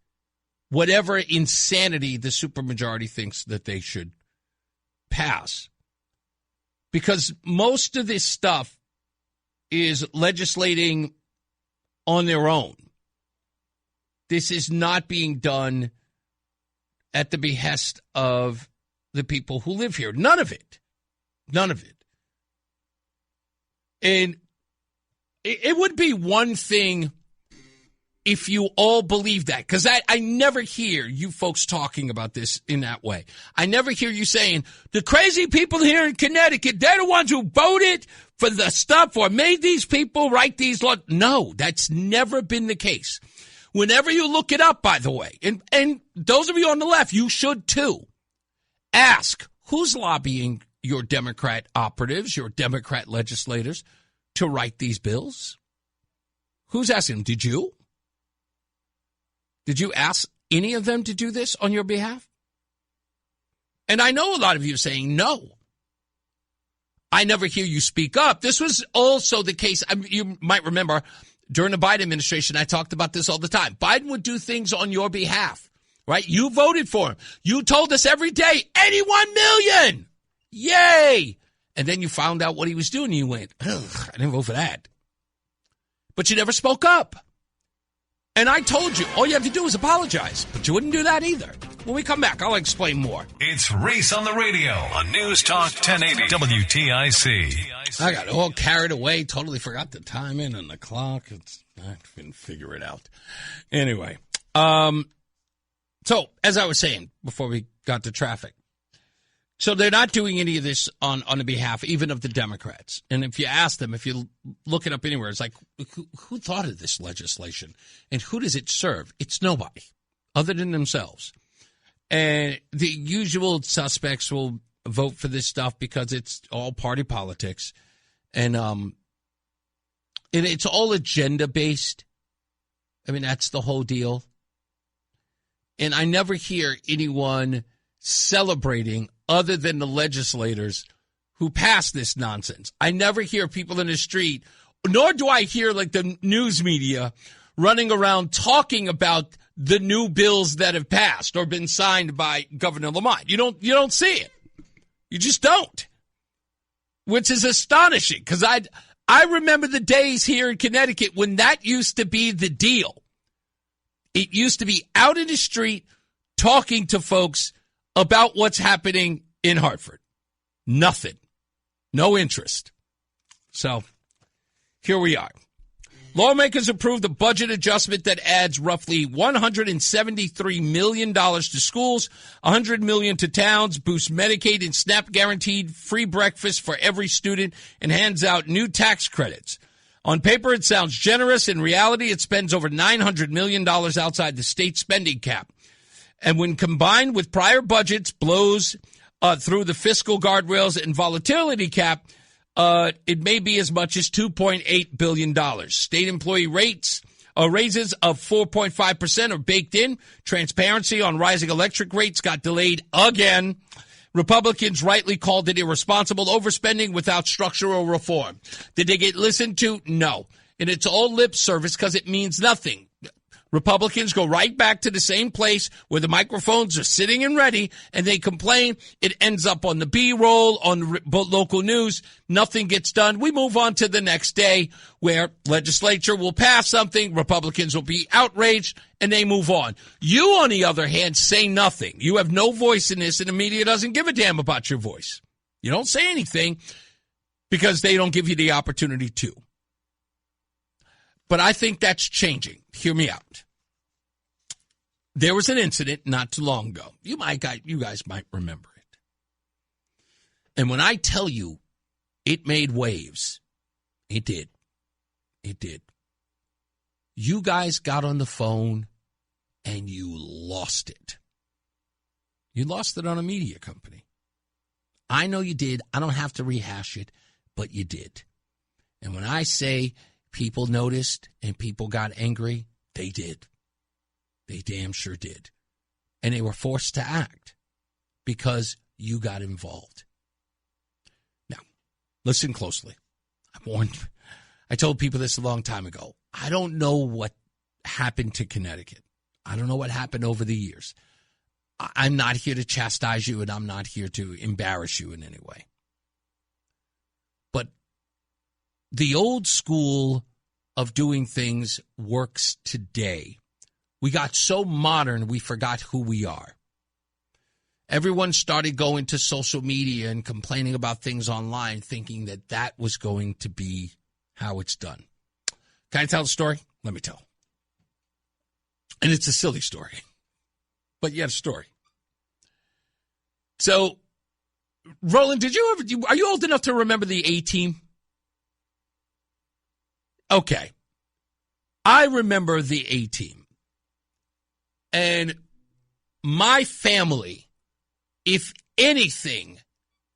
whatever insanity the supermajority thinks that they should pass. Because most of this stuff is legislating on their own. This is not being done at the behest of the people who live here. None of it. None of it. And it would be one thing if you all believe that, because I never hear you folks talking about this in that way. I never hear you saying, the crazy people here in Connecticut, they're the ones who voted for the stuff or made these people write these laws. No, that's never been the case. Whenever you look it up, by the way, and those of you on the left, you should too, ask, who's lobbying your Democrat operatives, your Democrat legislators to write these bills? Who's asking them? Did you? Did you ask any of them to do this on your behalf? And I know a lot of you are saying no. I never hear you speak up. This was also the case. You might remember during the Biden administration, I talked about this all the time. Biden would do things on your behalf, right? You voted for him. You told us every day, 81 million. Yay. And then you found out what he was doing and you went, ugh, I didn't vote for that. But you never spoke up. And I told you, all you have to do is apologize. But you wouldn't do that either. When we come back, I'll explain more. It's Reese on the radio on News Talk 1080 WTIC. I got all carried away, totally forgot the timing and the clock. I couldn't figure it out. Anyway, so as I was saying before we got to traffic, so they're not doing any of this on the behalf even of the Democrats. And if you ask them, if you look it up anywhere, it's like, who thought of this legislation? And who does it serve? It's nobody other than themselves. And the usual suspects will vote for this stuff because it's all party politics. And it's all agenda-based. I mean, that's the whole deal. And I never hear anyone celebrating other than the legislators who passed this nonsense. I never hear people in the street, nor do I hear like the news media running around talking about the new bills that have passed or been signed by Governor Lamont. You don't see it. You just don't. Which is astonishing because I remember the days here in Connecticut when that used to be the deal. It used to be out in the street talking to folks about what's happening in Hartford. Nothing. No interest. So here we are. Lawmakers approved a budget adjustment that adds roughly $173 million to schools, $100 million to towns, boosts Medicaid and SNAP guaranteed free breakfast for every student, and hands out new tax credits. On paper, it sounds generous. In reality, it spends over $900 million outside the state spending cap. And when combined with prior budgets, blows through the fiscal guardrails and volatility cap, it may be as much as $2.8 billion. State employee rates raises of 4.5% are baked in. Transparency on rising electric rates got delayed again. Republicans rightly called it irresponsible overspending without structural reform. Did they get listened to? No. And it's all lip service because it means nothing. Republicans go right back to the same place where the microphones are sitting and ready, and they complain. It ends up on the B-roll, on local news. Nothing gets done. We move on to the next day where legislature will pass something, Republicans will be outraged, and they move on. You, on the other hand, say nothing. You have no voice in this, and the media doesn't give a damn about your voice. You don't say anything because they don't give you the opportunity to. But I think that's changing. Hear me out. There was an incident not too long ago. You guys might remember it. And when I tell you it made waves, it did. It did. You guys got on the phone and you lost it. You lost it on a media company. I know you did. I don't have to rehash it, but you did. And when I say people noticed and people got angry, they did. They damn sure did. And they were forced to act because you got involved. Now, listen closely. I told people this a long time ago. I don't know what happened to Connecticut. I don't know what happened over the years. I'm not here to chastise you, and I'm not here to embarrass you in any way. But the old school of doing things works today. We got so modern, we forgot who we are. Everyone started going to social media and complaining about things online, thinking that that was going to be how it's done. Can I tell the story? Let me tell. And it's a silly story, but yet a story. So, Roland, are you old enough to remember the A-Team? Okay. I remember the A-Team. And my family, if anything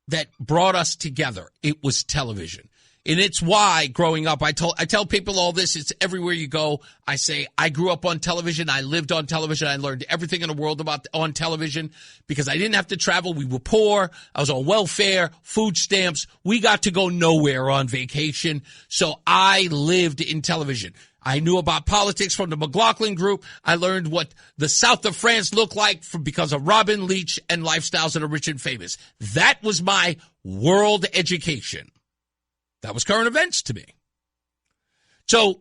that brought us together, it was television. And it's why, growing up, I tell people all this. It's everywhere you go. I say, I grew up on television. I lived on television. I learned everything in the world on television because I didn't have to travel. We were poor. I was on welfare, food stamps. We got to go nowhere on vacation. So I lived in television. I knew about politics from the McLaughlin Group. I learned what the south of France looked like because of Robin Leach and Lifestyles of the Rich and Famous. That was my world education. That was current events to me. So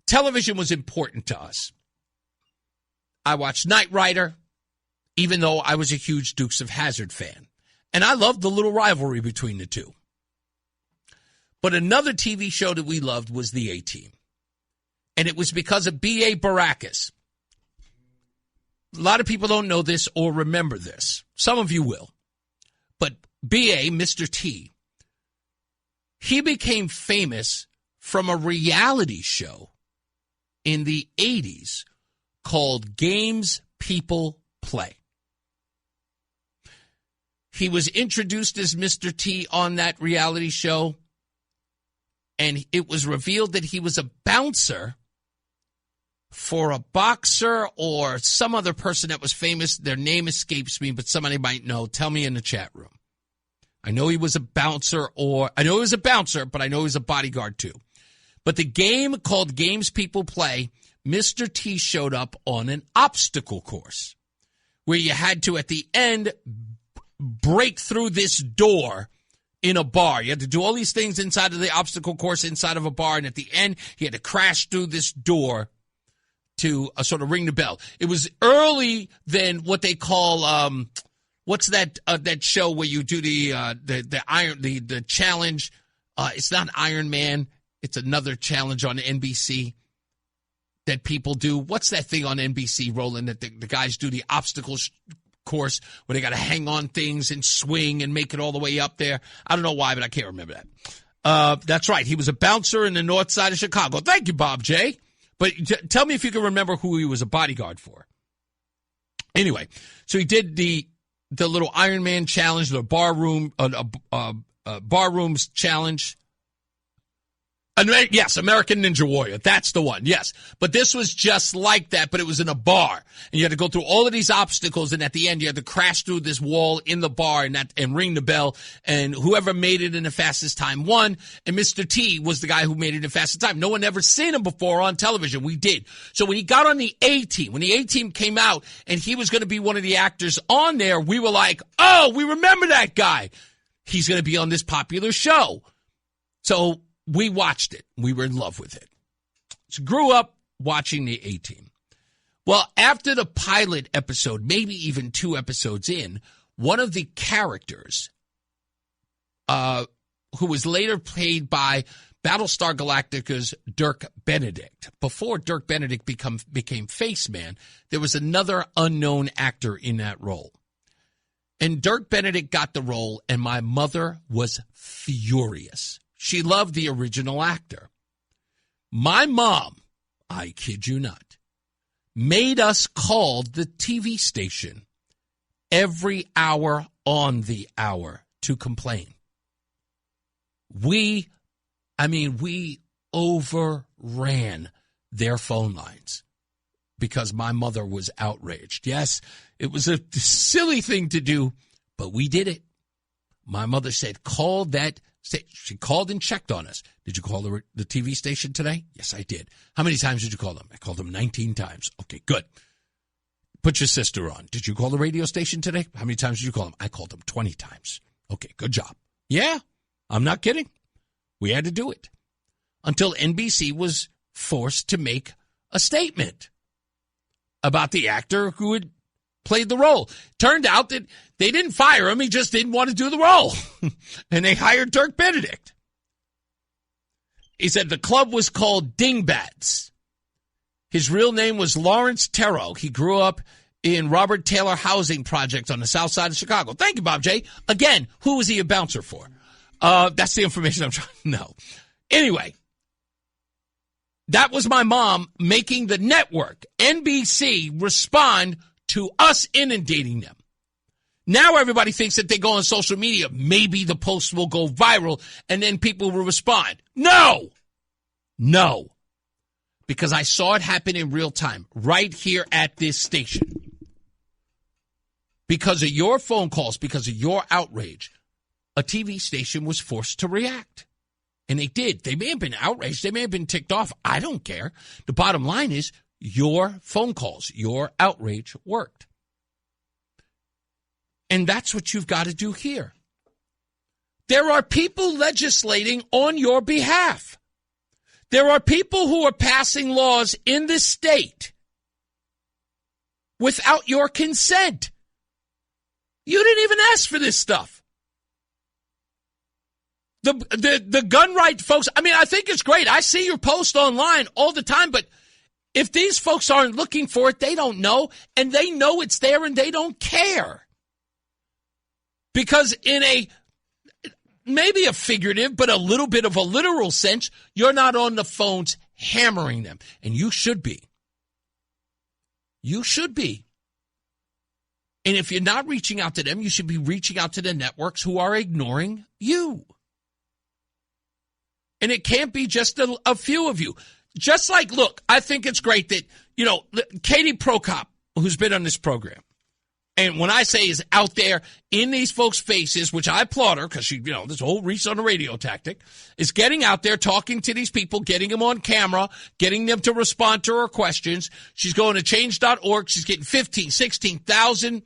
television was important to us. I watched Knight Rider, even though I was a huge Dukes of Hazzard fan. And I loved the little rivalry between the two. But another TV show that we loved was The A-Team. And it was because of B.A. Baracus. A lot of people don't know this or remember this. Some of you will. But B.A., Mr. T, he became famous from a reality show in the 80s called Games People Play. He was introduced as Mr. T on that reality show, and it was revealed that he was a bouncer for a boxer or some other person that was famous. Their name escapes me, but somebody might know. Tell me in the chat room. I know he was a bouncer, but I know he was a bodyguard too. But the game called Games People Play, Mr. T showed up on an obstacle course where you had to, at the end, break through this door in a bar. You had to do all these things inside of the obstacle course, inside of a bar, and at the end, he had to crash through this door to sort of ring the bell. It was early than what they call what's that show where you do the challenge? It's not Iron Man. It's another challenge on NBC that people do. What's that thing on NBC, Roland, that the guys do the obstacles course where they got to hang on things and swing and make it all the way up there? I don't know why, but I can't remember that. That's right. He was a bouncer in the north side of Chicago. Thank you, Bob J. But tell me if you can remember who he was a bodyguard for. Anyway, so he did the little Iron Man challenge, the bar room, Barrooms Challenge. Yes, American Ninja Warrior. That's the one. Yes. But this was just like that, but it was in a bar. And you had to go through all of these obstacles, and at the end you had to crash through this wall in the bar and ring the bell, and whoever made it in the fastest time won. And Mr. T was the guy who made it in the fastest time. No one ever seen him before on television. We did. So when he got on the A-Team, when the A-Team came out and he was going to be one of the actors on there, we were like, oh, we remember that guy. He's going to be on this popular show. So we watched it. We were in love with it. So grew up watching the A-Team. Well, after the pilot episode, maybe even 2 episodes in, one of the characters, who was later played by Battlestar Galactica's Dirk Benedict. Before Dirk Benedict became Face Man, there was another unknown actor in that role. And Dirk Benedict got the role, and my mother was furious. She loved the original actor. My mom, I kid you not, made us call the TV station every hour on the hour to complain. We overran their phone lines because my mother was outraged. Yes, it was a silly thing to do, but we did it. My mother said, call that. She called and checked on us. Did you call the TV station today? Yes, I did. How many times did you call them? I called them 19 times. Okay, good. Put your sister on. Did you call the radio station today? How many times did you call them? I called them 20 times. Okay, good job. Yeah, I'm not kidding. We had to do it until NBC was forced to make a statement about the actor who had played the role. Turned out that they didn't fire him. He just didn't want to do the role. And they hired Dirk Benedict. He said the club was called Dingbats. His real name was Lawrence Terrell. He grew up in Robert Taylor Housing Project on the south side of Chicago. Thank you, Bob J. Again, who was he a bouncer for? That's the information I'm trying to know. Anyway, that was my mom making the network, NBC, respond to us inundating them. Now everybody thinks that they go on social media. Maybe the post will go viral and then people will respond. No. Because I saw it happen in real time right here at this station. Because of your phone calls, because of your outrage, a TV station was forced to react. And they did. They may have been outraged. They may have been ticked off. I don't care. The bottom line is your phone calls, your outrage worked. And that's what you've got to do here. There are people legislating on your behalf. There are people who are passing laws in this state without your consent. You didn't even ask for this stuff. The gun right folks, I think it's great. I see your post online all the time, but if these folks aren't looking for it, they don't know, and they know it's there and they don't care. Because in maybe a figurative, but a little bit of a literal sense, you're not on the phones hammering them. And you should be. You should be. And if you're not reaching out to them, you should be reaching out to the networks who are ignoring you. And it can't be just a few of you. Just like, look, I think it's great that, Katie Prokop, who's been on this program, and when I say is out there in these folks' faces, which I applaud her because she, this whole Reese on the radio tactic, is getting out there, talking to these people, getting them on camera, getting them to respond to her questions. She's going to change.org. She's getting 16,000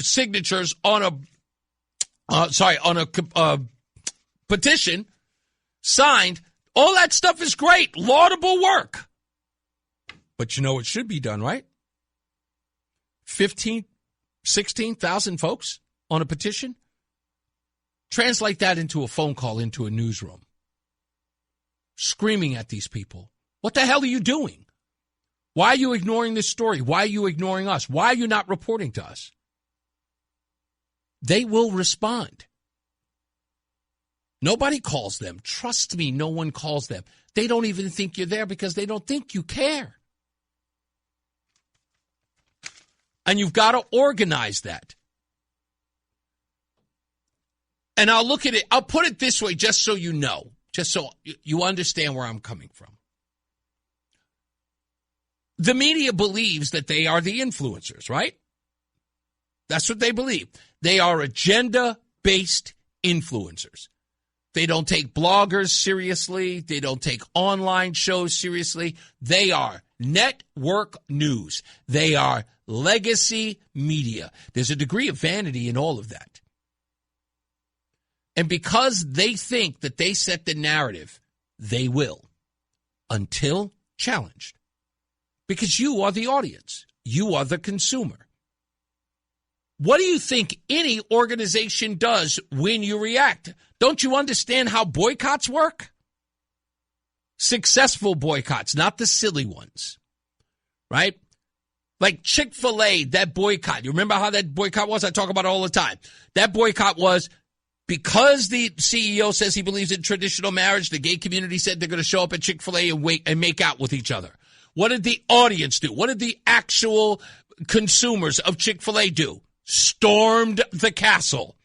signatures on a petition signed. All that stuff is great. Laudable work. But it should be done, right? 16,000 folks on a petition? Translate that into a phone call into a newsroom. Screaming at these people. What the hell are you doing? Why are you ignoring this story? Why are you ignoring us? Why are you not reporting to us? They will respond. Nobody calls them. Trust me, no one calls them. They don't even think you're there because they don't think you care. And you've got to organize that. And I'll look at it. I'll put it this way just so you know, just so you understand where I'm coming from. The media believes that they are the influencers, right? That's what they believe. They are agenda-based influencers. They don't take bloggers seriously. They don't take online shows seriously. They are network news. They are legacy media. There's a degree of vanity in all of that. And because they think that they set the narrative, they will, until challenged. Because you are the audience. You are the consumer. What do you think any organization does when you react? Don't you understand how boycotts work? Successful boycotts, not the silly ones, right? Like Chick-fil-A, that boycott. You remember how that boycott was? I talk about it all the time. That boycott was because the CEO says he believes in traditional marriage, the gay community said they're going to show up at Chick-fil-A and make out with each other. What did the audience do? What did the actual consumers of Chick-fil-A do? Stormed the castle.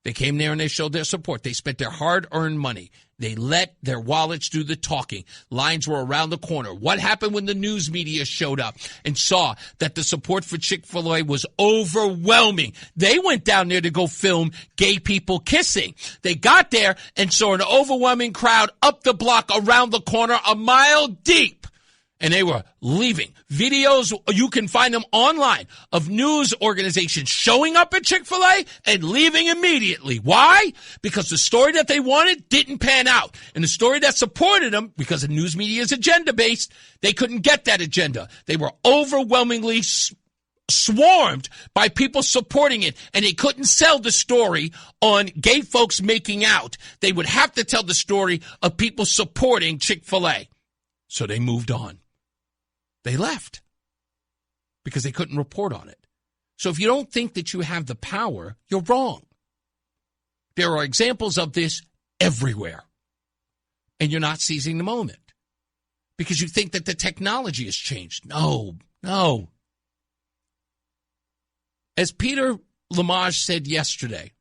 They came there and they showed their support. They spent their hard-earned money. They let their wallets do the talking. Lines were around the corner. What happened when the news media showed up and saw that the support for Chick-fil-A was overwhelming? They went down there to go film gay people kissing. They got there and saw an overwhelming crowd up the block, around the corner, a mile deep. And they were leaving. Videos, you can find them online, of news organizations showing up at Chick-fil-A and leaving immediately. Why? Because the story that they wanted didn't pan out. And the story that supported them, because the news media is agenda-based, they couldn't get that agenda. They were overwhelmingly swarmed by people supporting it, and they couldn't sell the story on gay folks making out. They would have to tell the story of people supporting Chick-fil-A. So they moved on. They left because they couldn't report on it. So if you don't think that you have the power, you're wrong. There are examples of this everywhere, and you're not seizing the moment because you think that the technology has changed. No. As Peter Lamont said yesterday,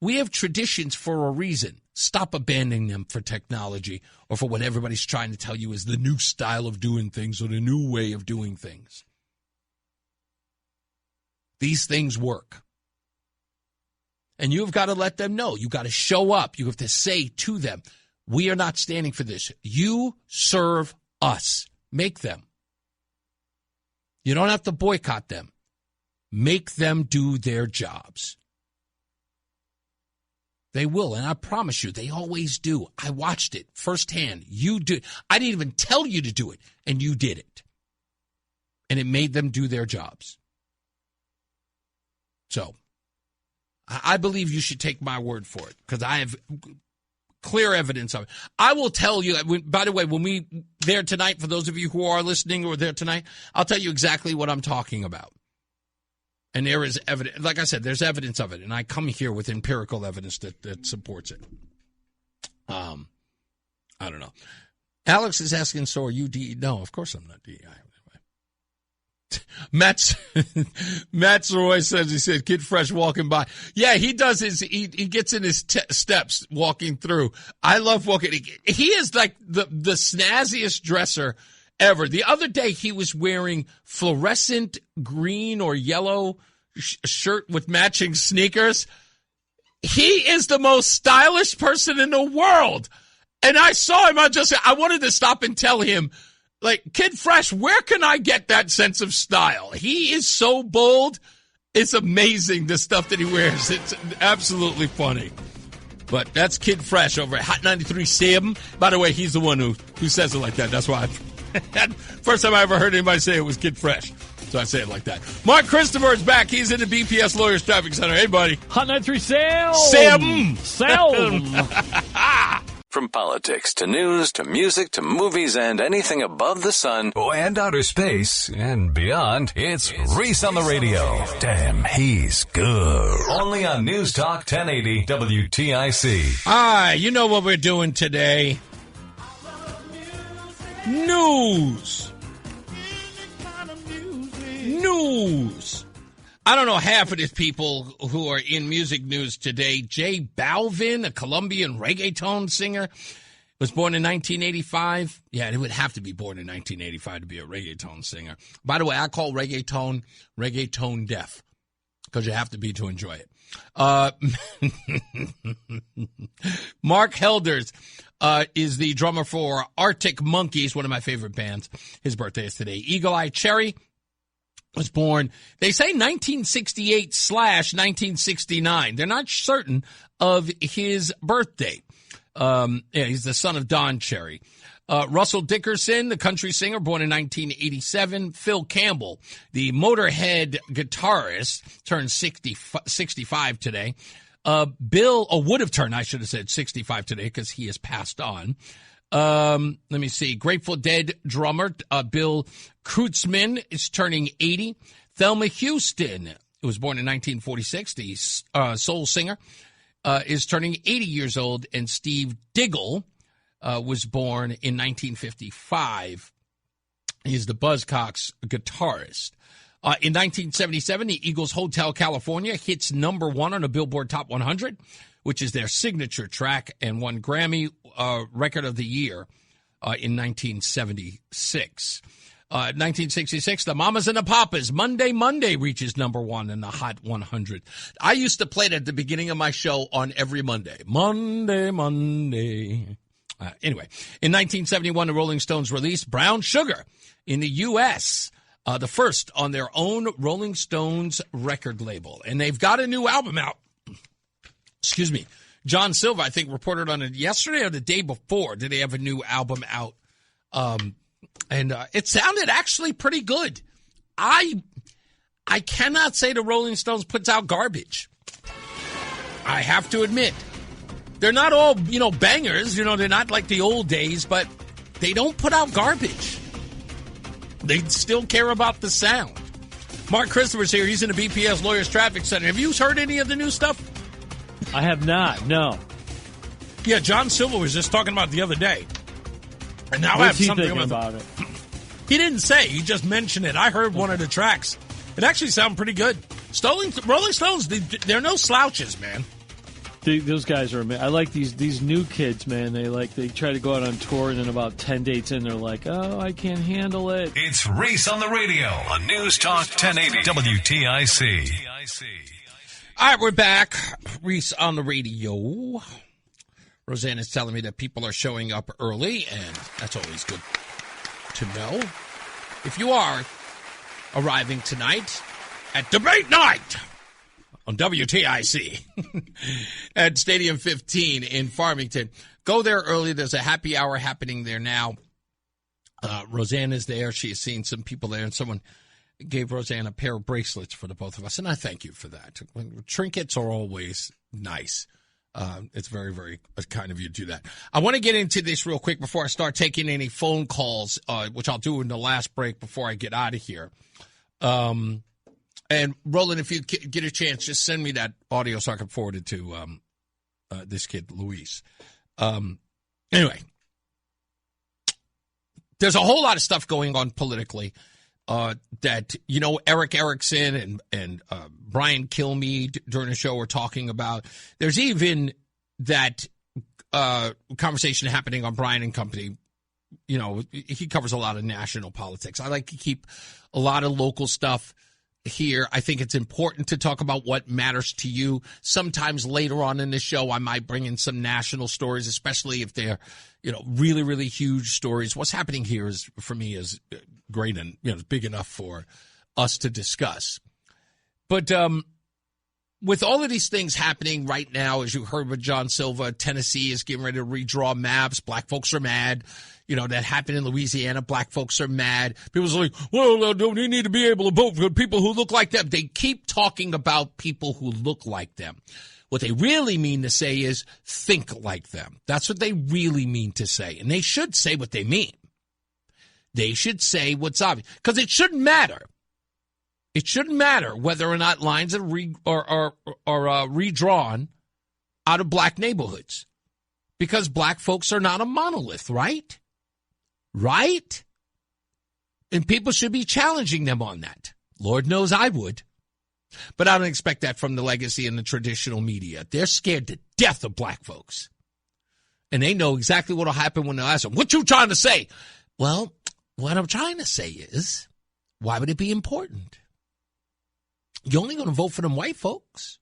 we have traditions for a reason. Stop abandoning them for technology or for what everybody's trying to tell you is the new style of doing things or the new way of doing things. These things work. And you've got to let them know. You've got to show up. You have to say to them, we are not standing for this. You serve us. Make them. You don't have to boycott them. Make them do their jobs. They will, and I promise you, they always do. I watched it firsthand. You do. I didn't even tell you to do it, and you did it. And it made them do their jobs. So, I believe you should take my word for it, because I have clear evidence of it. I will tell you, by the way, when we there tonight, for those of you who are listening or there tonight, I'll tell you exactly what I'm talking about. And there is evidence, like I said, there's evidence of it. And I come here with empirical evidence that supports it. I don't know. Alex is asking, so are you DEI? No, of course I'm not DEI. Matt Roy says, he said, Kid Fresh walking by. Yeah, he does he gets in his steps walking through. I love walking. He is like the snazziest dresser ever. The other day, he was wearing fluorescent green or yellow shirt with matching sneakers. He is the most stylish person in the world. And I saw him. I wanted to stop and tell him, like, Kid Fresh, where can I get that sense of style? He is so bold. It's amazing, the stuff that he wears. It's absolutely funny. But that's Kid Fresh over at Hot 93.7. By the way, he's the one who says it like that. That's why first time I ever heard anybody say it was Kid Fresh. So I say it like that. Mark Christopher is back. He's in the BPS Lawyers Traffic Center. Hey, buddy. Hot 93.7. Sam. From politics to news to music to movies and anything above the sun and outer space and beyond, it's Reese on the radio. Damn, he's good. Only on NewsTalk 1080 WTIC. You know what we're doing today. News. I don't know half of these people who are in music news today. J Balvin, a Colombian reggaeton singer, was born in 1985. Yeah, he would have to be born in 1985 to be a reggaeton singer. By the way, I call reggaeton deaf because you have to be to enjoy it. Mark Helders is the drummer for Arctic Monkeys, one of my favorite bands. His birthday is today. Eagle Eye Cherry was born, they say 1968/1969. They're not certain of his birthday. He's the son of Don Cherry. Russell Dickerson, the country singer, born in 1987. Phil Campbell, the Motorhead guitarist, turned 65 today. Would have turned, I should have said 65 today because he has passed on. Let me see. Grateful Dead drummer, Bill Kreutzmann, is turning 80. Thelma Houston, who was born in 1946, the soul singer, is turning 80 years old. And Steve Diggle was born in 1955. He's the Buzzcocks guitarist. In 1977, the Eagles' Hotel California hits number 1 on the Billboard Top 100, which is their signature track, and won Grammy Record of the Year in 1976. 1966, the Mamas and the Papas, Monday reaches number 1 in the Hot 100. I used to play it at the beginning of my show on every Monday. Monday. Anyway, in 1971, the Rolling Stones released Brown Sugar in the U.S., the first on their own Rolling Stones record label. And they've got a new album out. Excuse me. John Silver, I think, reported on it yesterday or the day before. Did they have a new album out? And it sounded actually pretty good. I cannot say the Rolling Stones puts out garbage. I have to admit. They're not all, bangers. They're not like the old days, but they don't put out garbage. They still care about the sound. Mark Christopher's here. He's in the BPS Lawyers Traffic Center. Have you heard any of the new stuff? I have not, no. Yeah, John Silver was just talking about it the other day. And now What's I have something about it. He didn't say. He just mentioned it. I heard one of the tracks. It actually sounded pretty good. Rolling Stones, they're no slouches, man. Those guys are amazing. I like these new kids, man. They try to go out on tour, and then about 10 dates in, they're like, oh, I can't handle it. It's Reese on the radio on NewsTalk 1080 WTIC. All right, we're back. Reese on the radio. Roseanne is telling me that people are showing up early, and that's always good to know. If you are arriving tonight at Debate Night on WTIC at Stadium 15 in Farmington, go there early. There's a happy hour happening there now. Roseanne is there. She has seen some people there, and someone gave Roseanne a pair of bracelets for the both of us, and I thank you for that. Trinkets are always nice. It's very, very kind of you to do that. I want to get into this real quick before I start taking any phone calls, which I'll do in the last break before I get out of here. And Roland, if you get a chance, just send me that audio so I can forward it to this kid, Luis. Anyway, there's a whole lot of stuff going on politically that, Eric Erickson and Brian Kilmeade during the show were talking about. There's even that conversation happening on Brian and Company. He covers a lot of national politics. I like to keep a lot of local stuff here. I think it's important to talk about what matters to you. Sometimes later on in the show, I might bring in some national stories, especially if they're, really, really huge stories. What's happening here is, for me, is great and, big enough for us to discuss. But with all of these things happening right now, as you heard with John Silva, Tennessee is getting ready to redraw maps. Black folks are mad. That happened in Louisiana. Black folks are mad. People's like, well, they need to be able to vote for people who look like them. They keep talking about people who look like them. What they really mean to say is think like them. That's what they really mean to say. And they should say what they mean. They should say what's obvious. Because it shouldn't matter. It shouldn't matter whether or not lines are redrawn out of black neighborhoods. Because black folks are not a monolith, right? Right? And people should be challenging them on that. Lord knows I would. But I don't expect that from the legacy and the traditional media. They're scared to death of black folks. And they know exactly what will happen when they ask them, what you trying to say? Well, what I'm trying to say is, why would it be important? You're only going to vote for them white folks.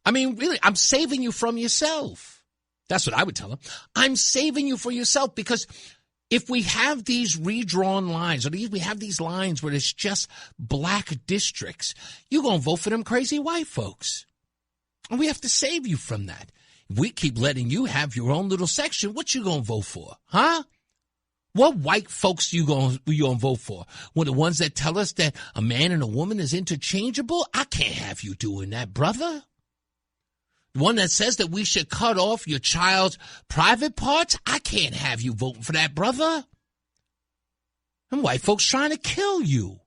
I mean, really, I'm saving you from yourself. That's what I would tell them. I'm saving you for yourself, because if we have these redrawn lines, or we have these lines where it's just black districts, you're going to vote for them crazy white folks. And we have to save you from that. If we keep letting you have your own little section, what you going to vote for? Huh? What white folks you going to vote for? Well, the ones that tell us that a man and a woman is interchangeable? I can't have you doing that, brother. The one that says that we should cut off your child's private parts? I can't have you voting for that, brother. And white folks trying to kill you.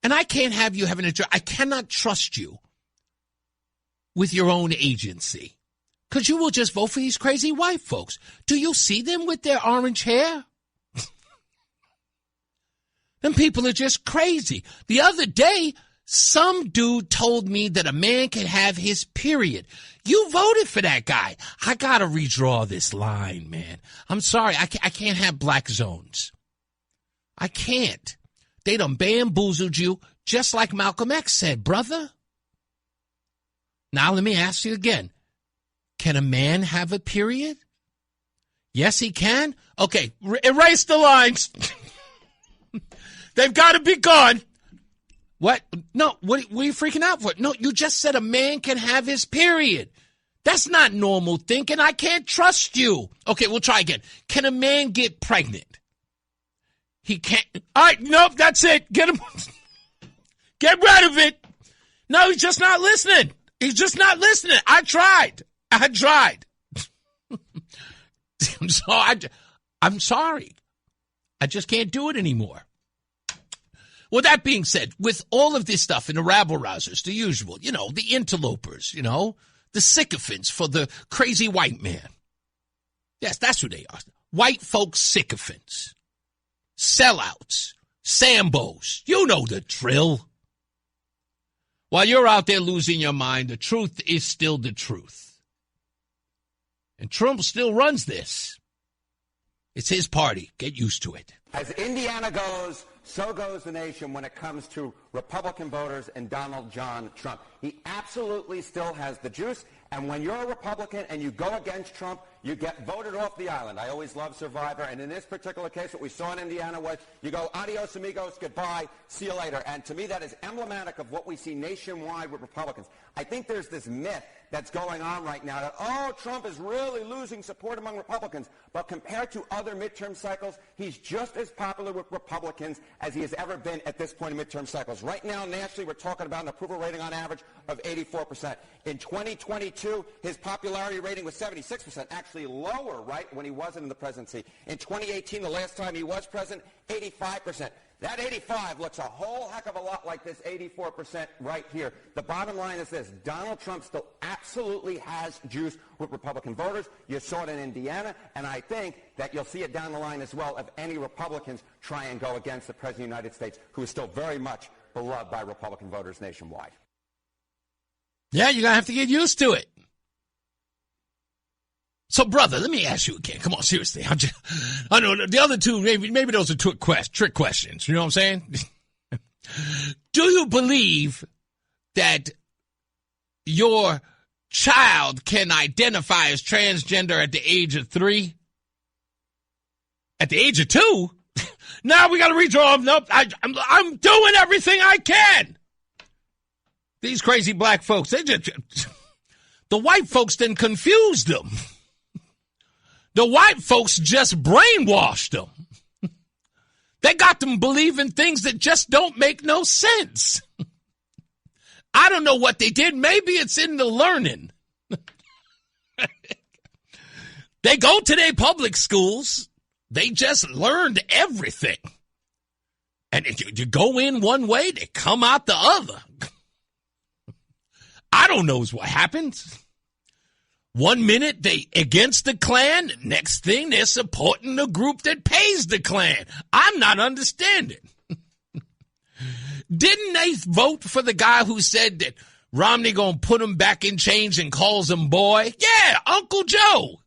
And I can't have you having I cannot trust you with your own agency. Because you will just vote for these crazy white folks. Do you see them with their orange hair? Them people are just crazy. The other day, some dude told me that a man can have his period. You voted for that guy. I got to redraw this line, man. I'm sorry. I can't have black zones. I can't. They done bamboozled you, just like Malcolm X said, brother. Now let me ask you again. Can a man have a period? Yes, he can. Okay, erase the lines. They've got to be gone. What? No, what are you freaking out for? No, you just said a man can have his period. That's not normal thinking. I can't trust you. Okay, we'll try again. Can a man get pregnant? He can't. All right, nope, that's it. Get him. Get rid of it. No, he's just not listening. He's just not listening. I tried. I'm sorry. I just can't do it anymore. Well, that being said, with all of this stuff and the rabble-rousers, the usual, the interlopers, the sycophants for the crazy white man. Yes, that's who they are. White folks sycophants. Sellouts. Sambos. You know the drill. While you're out there losing your mind, the truth is still the truth. And Trump still runs this. It's his party. Get used to it. As Indiana goes, so goes the nation when it comes to Republican voters and Donald John Trump. He absolutely still has the juice. And when you're a Republican and you go against Trump, you get voted off the island. I always love Survivor. And in this particular case, what we saw in Indiana was you go, adios, amigos, goodbye, see you later. And to me, that is emblematic of what we see nationwide with Republicans. I think there's this myth that's going on right now that, Trump is really losing support among Republicans. But compared to other midterm cycles, he's just as popular with Republicans as he has ever been at this point in midterm cycles. Right now, nationally, we're talking about an approval rating on average of 84%. In 2022, his popularity rating was 76%, actually lower, right, when he wasn't in the presidency. In 2018, the last time he was president, 85%. That 85 looks a whole heck of a lot like this 84% right here. The bottom line is this. Donald Trump still absolutely has juice with Republican voters. You saw it in Indiana, and I think that you'll see it down the line as well if any Republicans try and go against the President of the United States, who is still very much beloved by Republican voters nationwide. Yeah, you're going to have to get used to it. So, brother, let me ask you again. Come on, seriously. I know the other two, maybe those are trick questions. You know what I'm saying? Do you believe that your child can identify as transgender at the age of 3? At the age of 2? Now we got to redraw. Nope, I'm doing everything I can. These crazy black folks, the white folks didn't confuse them. The white folks just brainwashed them. They got them believing things that just don't make no sense. I don't know what they did. Maybe it's in the learning. They go to their public schools. They just learned everything. And you go in one way, they come out the other. I don't know what happens. 1 minute they against the Klan, next thing they're supporting the group that pays the Klan. I'm not understanding. Didn't they vote for the guy who said that Romney gonna put him back in chains and calls him boy? Yeah, Uncle Joe.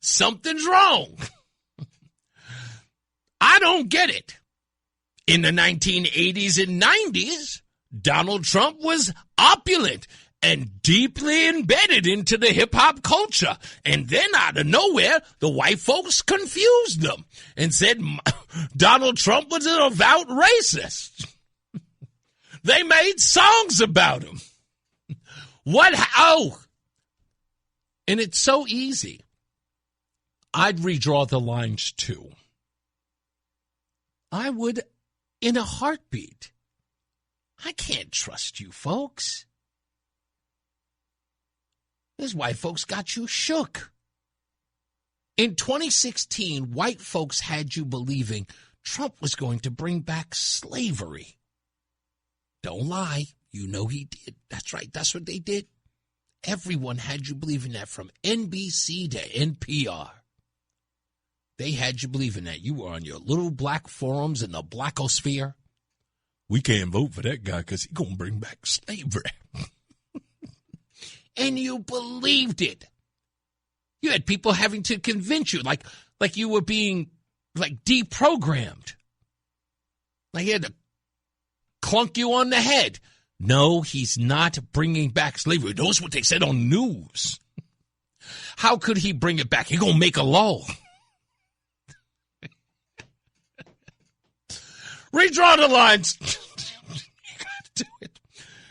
Something's wrong. I don't get it. In the 1980s and 90s, Donald Trump was opulent and deeply embedded into the hip-hop culture. And then out of nowhere, the white folks confused them and said Donald Trump was an avowed racist. They made songs about him. Oh, and it's so easy. I'd redraw the lines too. I would in a heartbeat. I can't trust you folks. These white folks got you shook. In 2016, white folks had you believing Trump was going to bring back slavery. Don't lie. You know he did. That's right. That's what they did. Everyone had you believing that, from NBC to NPR. They had you believing that. You were on your little black forums in the blackosphere. We can't vote for that guy because he's going to bring back slavery. And you believed it. You had people having to convince you, like you were being deprogrammed. Like he had to clunk you on the head. No, he's not bringing back slavery. That's what they said on news. How could he bring it back? He's going to make a law. Redraw the lines. You got to do it.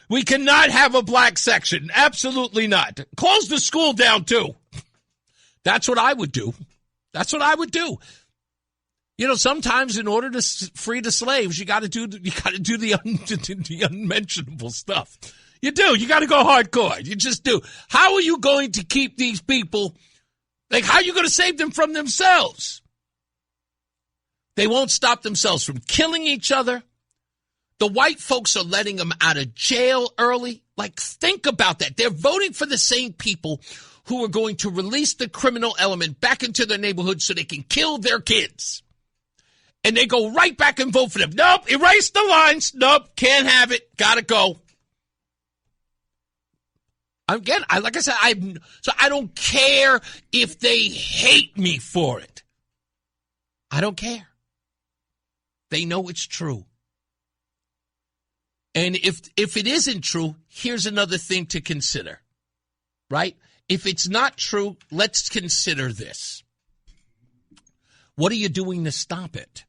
We cannot have a black section. Absolutely not. Close the school down, too. That's what I would do. That's what I would do. You know, sometimes in order to free the slaves, you got to do the unmentionable stuff. You do. You got to go hardcore. You just do. How are you going to keep these people? How are you going to save them from themselves? They won't stop themselves from killing each other. The white folks are letting them out of jail early. Think about that. They're voting for the same people who are going to release the criminal element back into their neighborhood so they can kill their kids. And they go right back and vote for them. Nope, erase the lines. Nope, can't have it. Gotta go. Again, like I said, I don't care if they hate me for it. I don't care. They know it's true. And if it isn't true, here's another thing to consider, right? If it's not true, let's consider this. What are you doing to stop it?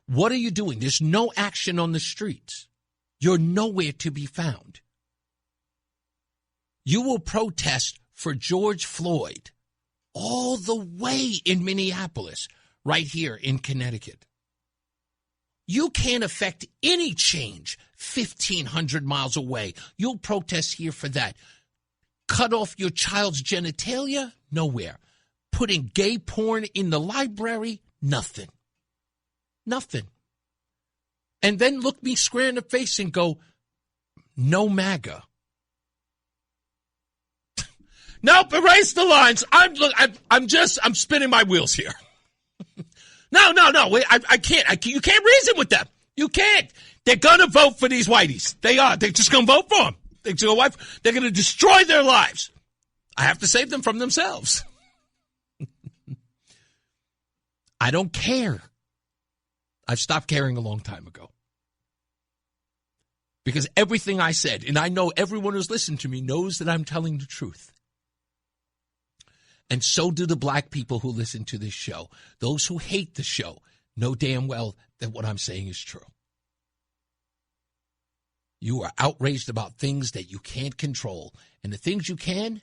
What are you doing? There's no action on the streets. You're nowhere to be found. You will protest for George Floyd all the way in Minneapolis, right here in Connecticut. You can't affect any change 1,500 miles away. You'll protest here for that. Cut off your child's genitalia? Nowhere. Putting gay porn in the library? Nothing. Nothing. And then look me square in the face and go, no MAGA. Nope, erase the lines. I'm spinning my wheels here. No. Wait, I can't. You can't reason with them. You can't. They're going to vote for these whiteys. They are. They're just going to vote for them. They're going to destroy their lives. I have to save them from themselves. I don't care. I've stopped caring a long time ago. Because everything I said, and I know everyone who's listened to me knows that I'm telling the truth. And so do the black people who listen to this show. Those who hate the show know damn well that what I'm saying is true. You are outraged about things that you can't control. And the things you can,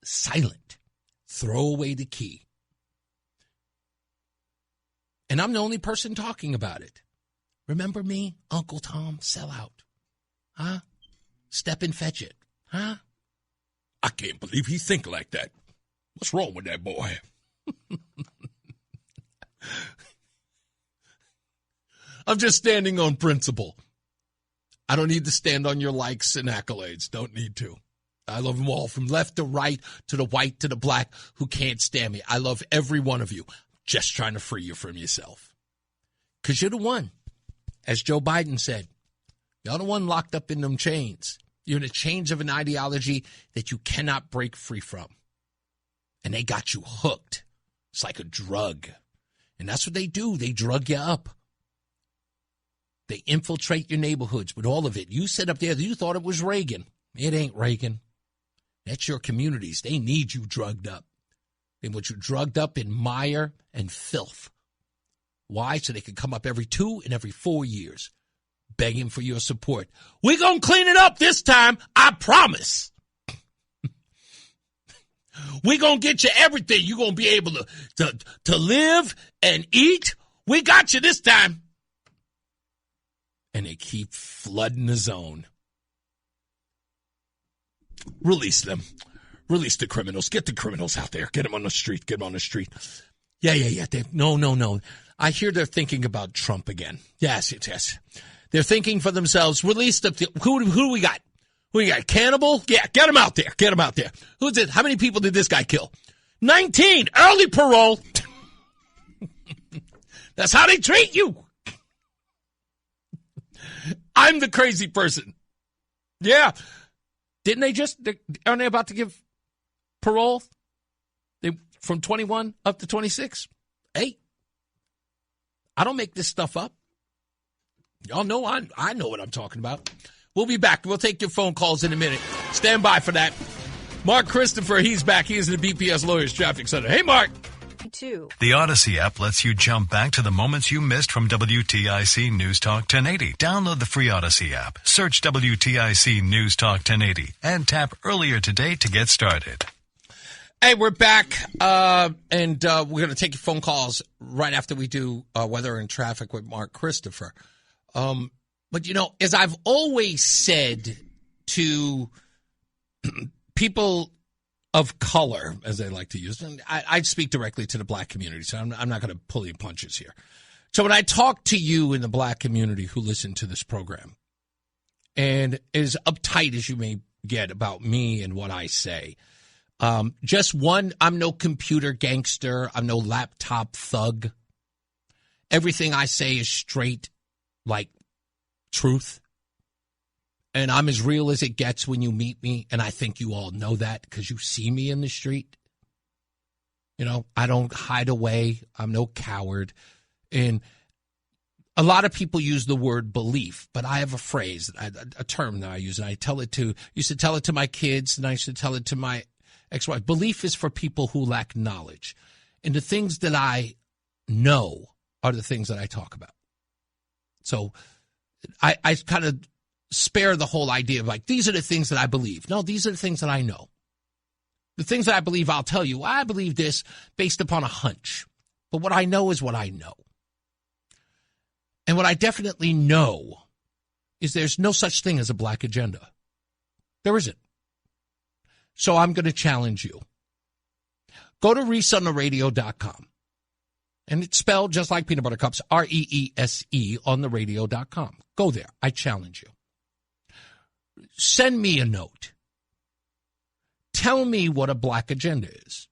silent. Throw away the key. And I'm the only person talking about it. Remember me, Uncle Tom, sell out. Huh? Step and fetch it. Huh? I can't believe he think like that. What's wrong with that boy? I'm just standing on principle. I don't need to stand on your likes and accolades. Don't need to. I love them all, from left to right, to the white, to the black, who can't stand me. I love every one of you. Just trying to free you from yourself. Because you're the one, as Joe Biden said, you're the one locked up in them chains. You're in the chains of an ideology that you cannot break free from. And they got you hooked. It's like a drug. And that's what they do. They drug you up. They infiltrate your neighborhoods with all of it. You sit up there, you thought it was Reagan. It ain't Reagan. That's your communities. They need you drugged up. They want you drugged up in mire and filth. Why? So they can come up every 2 and every 4 years begging for your support. We're going to clean it up this time. I promise. We're going to get you everything. You're going to be able to live and eat. We got you this time. And they keep flooding the zone. Release them. Release the criminals. Get the criminals out there. Get them on the street. Get them on the street. Yeah. No. I hear they're thinking about Trump again. Yes. They're thinking for themselves. Release the... Who do we got? Who we got? Cannibal? Yeah, get him out there. Get him out there. Who's it? How many people did this guy kill? 19. Early parole. That's how they treat you. I'm the crazy person. Yeah. Didn't they aren't they about to give parole? From 21 up to 26? Hey, I don't make this stuff up. Y'all know I know what I'm talking about. We'll be back. We'll take your phone calls in a minute. Stand by for that. Mark Christopher, he's back. He is in the BPS Lawyers Traffic Center. Hey, Mark. The Odyssey app lets you jump back to the moments you missed from WTIC News Talk 1080. Download the free Odyssey app, search WTIC News Talk 1080, and tap earlier today to get started. Hey, we're back, and we're going to take your phone calls right after we do weather and traffic with Mark Christopher. But, you know, as I've always said to people of color, as they like to use, and I speak directly to the black community, so I'm not going to pull any punches here. So when I talk to you in the black community who listen to this program, and as uptight as you may get about me and what I say, just one, I'm no computer gangster. I'm no laptop thug. Everything I say is straight, like truth. And I'm as real as it gets when you meet me. And I think you all know that because you see me in the street. You know, I don't hide away. I'm no coward. And a lot of people use the word belief, but I have a phrase, a term that I use, and I used to tell it to my kids, and I used to tell it to my ex-wife. Belief is for people who lack knowledge. And the things that I know are the things that I talk about. So I kind of spare the whole idea of like, these are the things that I believe. No, these are the things that I know. The things that I believe, I'll tell you. I believe this based upon a hunch. But what I know is what I know. And what I definitely know is there's no such thing as a black agenda. There isn't. So I'm going to challenge you. Go to ReeseOnTheRadio.com. And it's spelled just like peanut butter cups, REESE on the radio.com. Go there. I challenge you. Send me a note. Tell me what a black agenda is.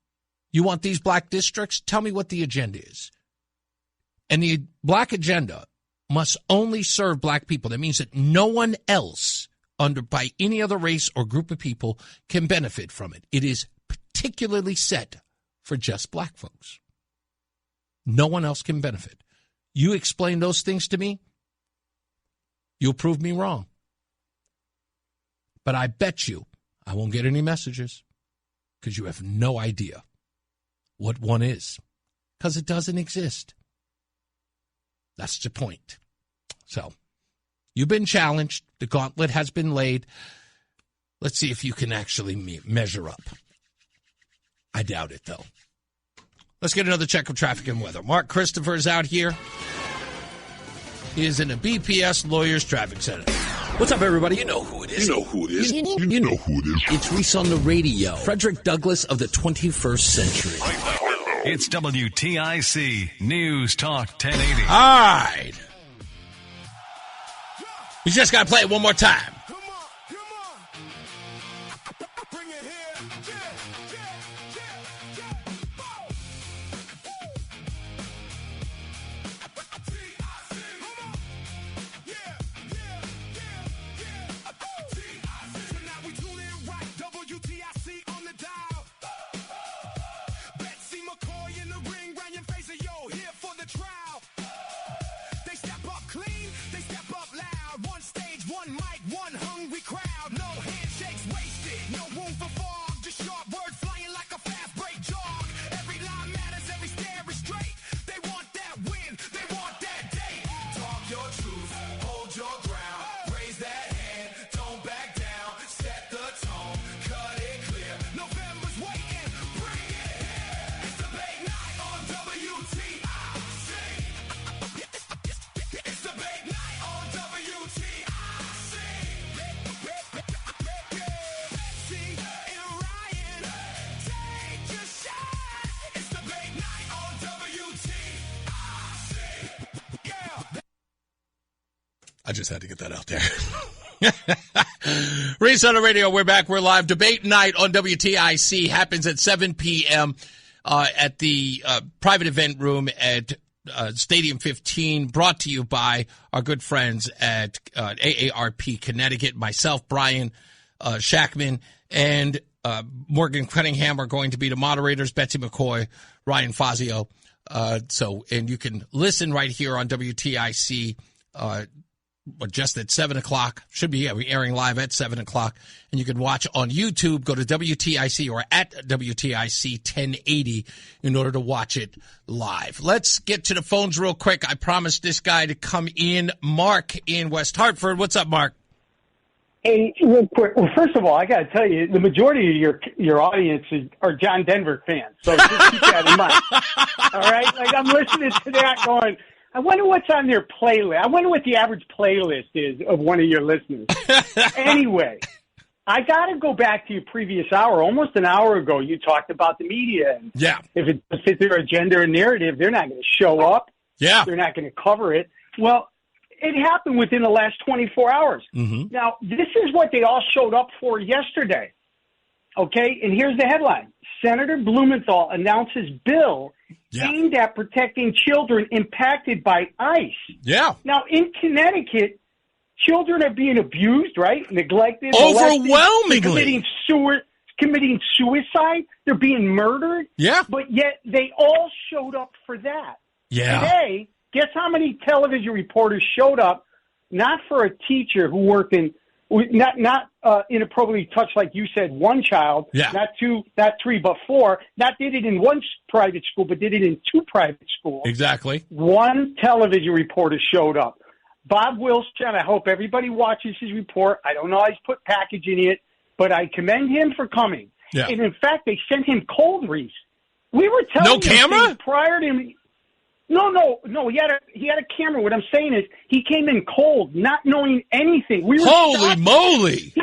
You want these black districts? Tell me what the agenda is. And the black agenda must only serve black people. That means that no one else by any other race or group of people can benefit from it. It is particularly set for just black folks. No one else can benefit. You explain those things to me, you'll prove me wrong. But I bet you I won't get any messages because you have no idea what one is, because it doesn't exist. That's the point. So you've been challenged. The gauntlet has been laid. Let's see if you can actually measure up. I doubt it, though. Let's get another check of traffic and weather. Mark Christopher is out here. He is in the BPS Lawyers Traffic Center. What's up, everybody? You know who it is. You know who it is. You know who it is. It's Reese on the radio. Frederick Douglass of the 21st century. It's WTIC News Talk 1080. All right. We just got to play it one more time. I just had to get that out there. Reese on the radio. We're back. We're live. Debate night on WTIC happens at 7 p.m. At the private event room at Stadium 15, brought to you by our good friends at AARP Connecticut. Myself, Brian Shackman, and Morgan Cunningham are going to be the moderators. Betsy McCoy, Ryan Fazio. And you can listen right here on WTIC just at 7 o'clock. Should be airing live at 7 o'clock. And you can watch on YouTube. Go to WTIC or at WTIC 1080 in order to watch it live. Let's get to the phones real quick. I promised this guy to come in. Mark in West Hartford. What's up, Mark? Hey, real quick. Well, first of all, I got to tell you, the majority of your audience are John Denver fans. So just keep that in mind. All right? Like, I'm listening to that going, I wonder what's on their playlist. I wonder what the average playlist is of one of your listeners. Anyway, I got to go back to your previous hour. Almost an hour ago, you talked about the media. And yeah. If it fits their agenda or narrative, they're not going to show up. Yeah. They're not going to cover it. Well, it happened within the last 24 hours. Mm-hmm. Now, this is what they all showed up for yesterday. Okay? And here's the headline. Senator Blumenthal announces bill aimed at protecting children impacted by ICE. Yeah. Now, in Connecticut, children are being abused, right? Neglected. Overwhelmingly. Committing suicide. They're being murdered. Yeah. But yet they all showed up for that. Yeah. Today, guess how many television reporters showed up, not for a teacher who worked in, not inappropriately touched, like you said, one child, not two, not three, but four, not did it in one private school, but did it in two private schools. Exactly. One television reporter showed up. Bob Wilson, I hope everybody watches his report. I don't know how he's put package in it, but I commend him for coming. Yeah. And in fact, they sent him cold, Reese. We were telling no camera prior to him. No. He had a camera. What I'm saying is he came in cold, not knowing anything. We were Holy shocked. moly!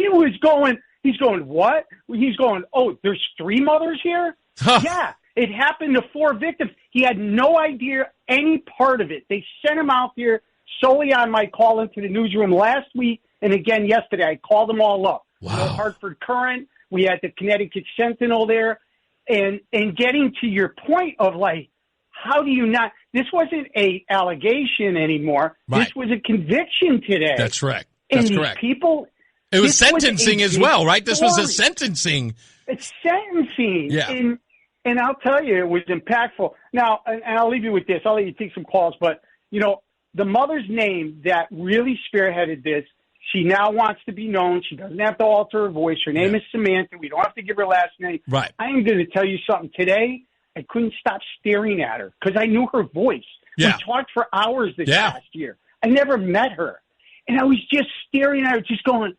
He's going, what? He's going, oh, there's three mothers here? Yeah, it happened to four victims. He had no idea any part of it. They sent him out there solely on my call into the newsroom last week and again yesterday. I called them all up. Wow. Hartford Current. We had the Connecticut Sentinel there. And getting to your point of like, how do you not? This wasn't a allegation anymore. Right. This was a conviction today. That's correct. And That's correct. People. It was sentencing as well, right? This was a sentencing. It's sentencing. Yeah. And I'll tell you, it was impactful. Now, and I'll leave you with this. I'll let you take some calls. But, the mother's name that really spearheaded this, she now wants to be known. She doesn't have to alter her voice. Her name is Samantha. We don't have to give her last name. Right. I am going to tell you something. Today, I couldn't stop staring at her because I knew her voice. Yeah. We talked for hours this past year. I never met her. And I was just staring at her, just going,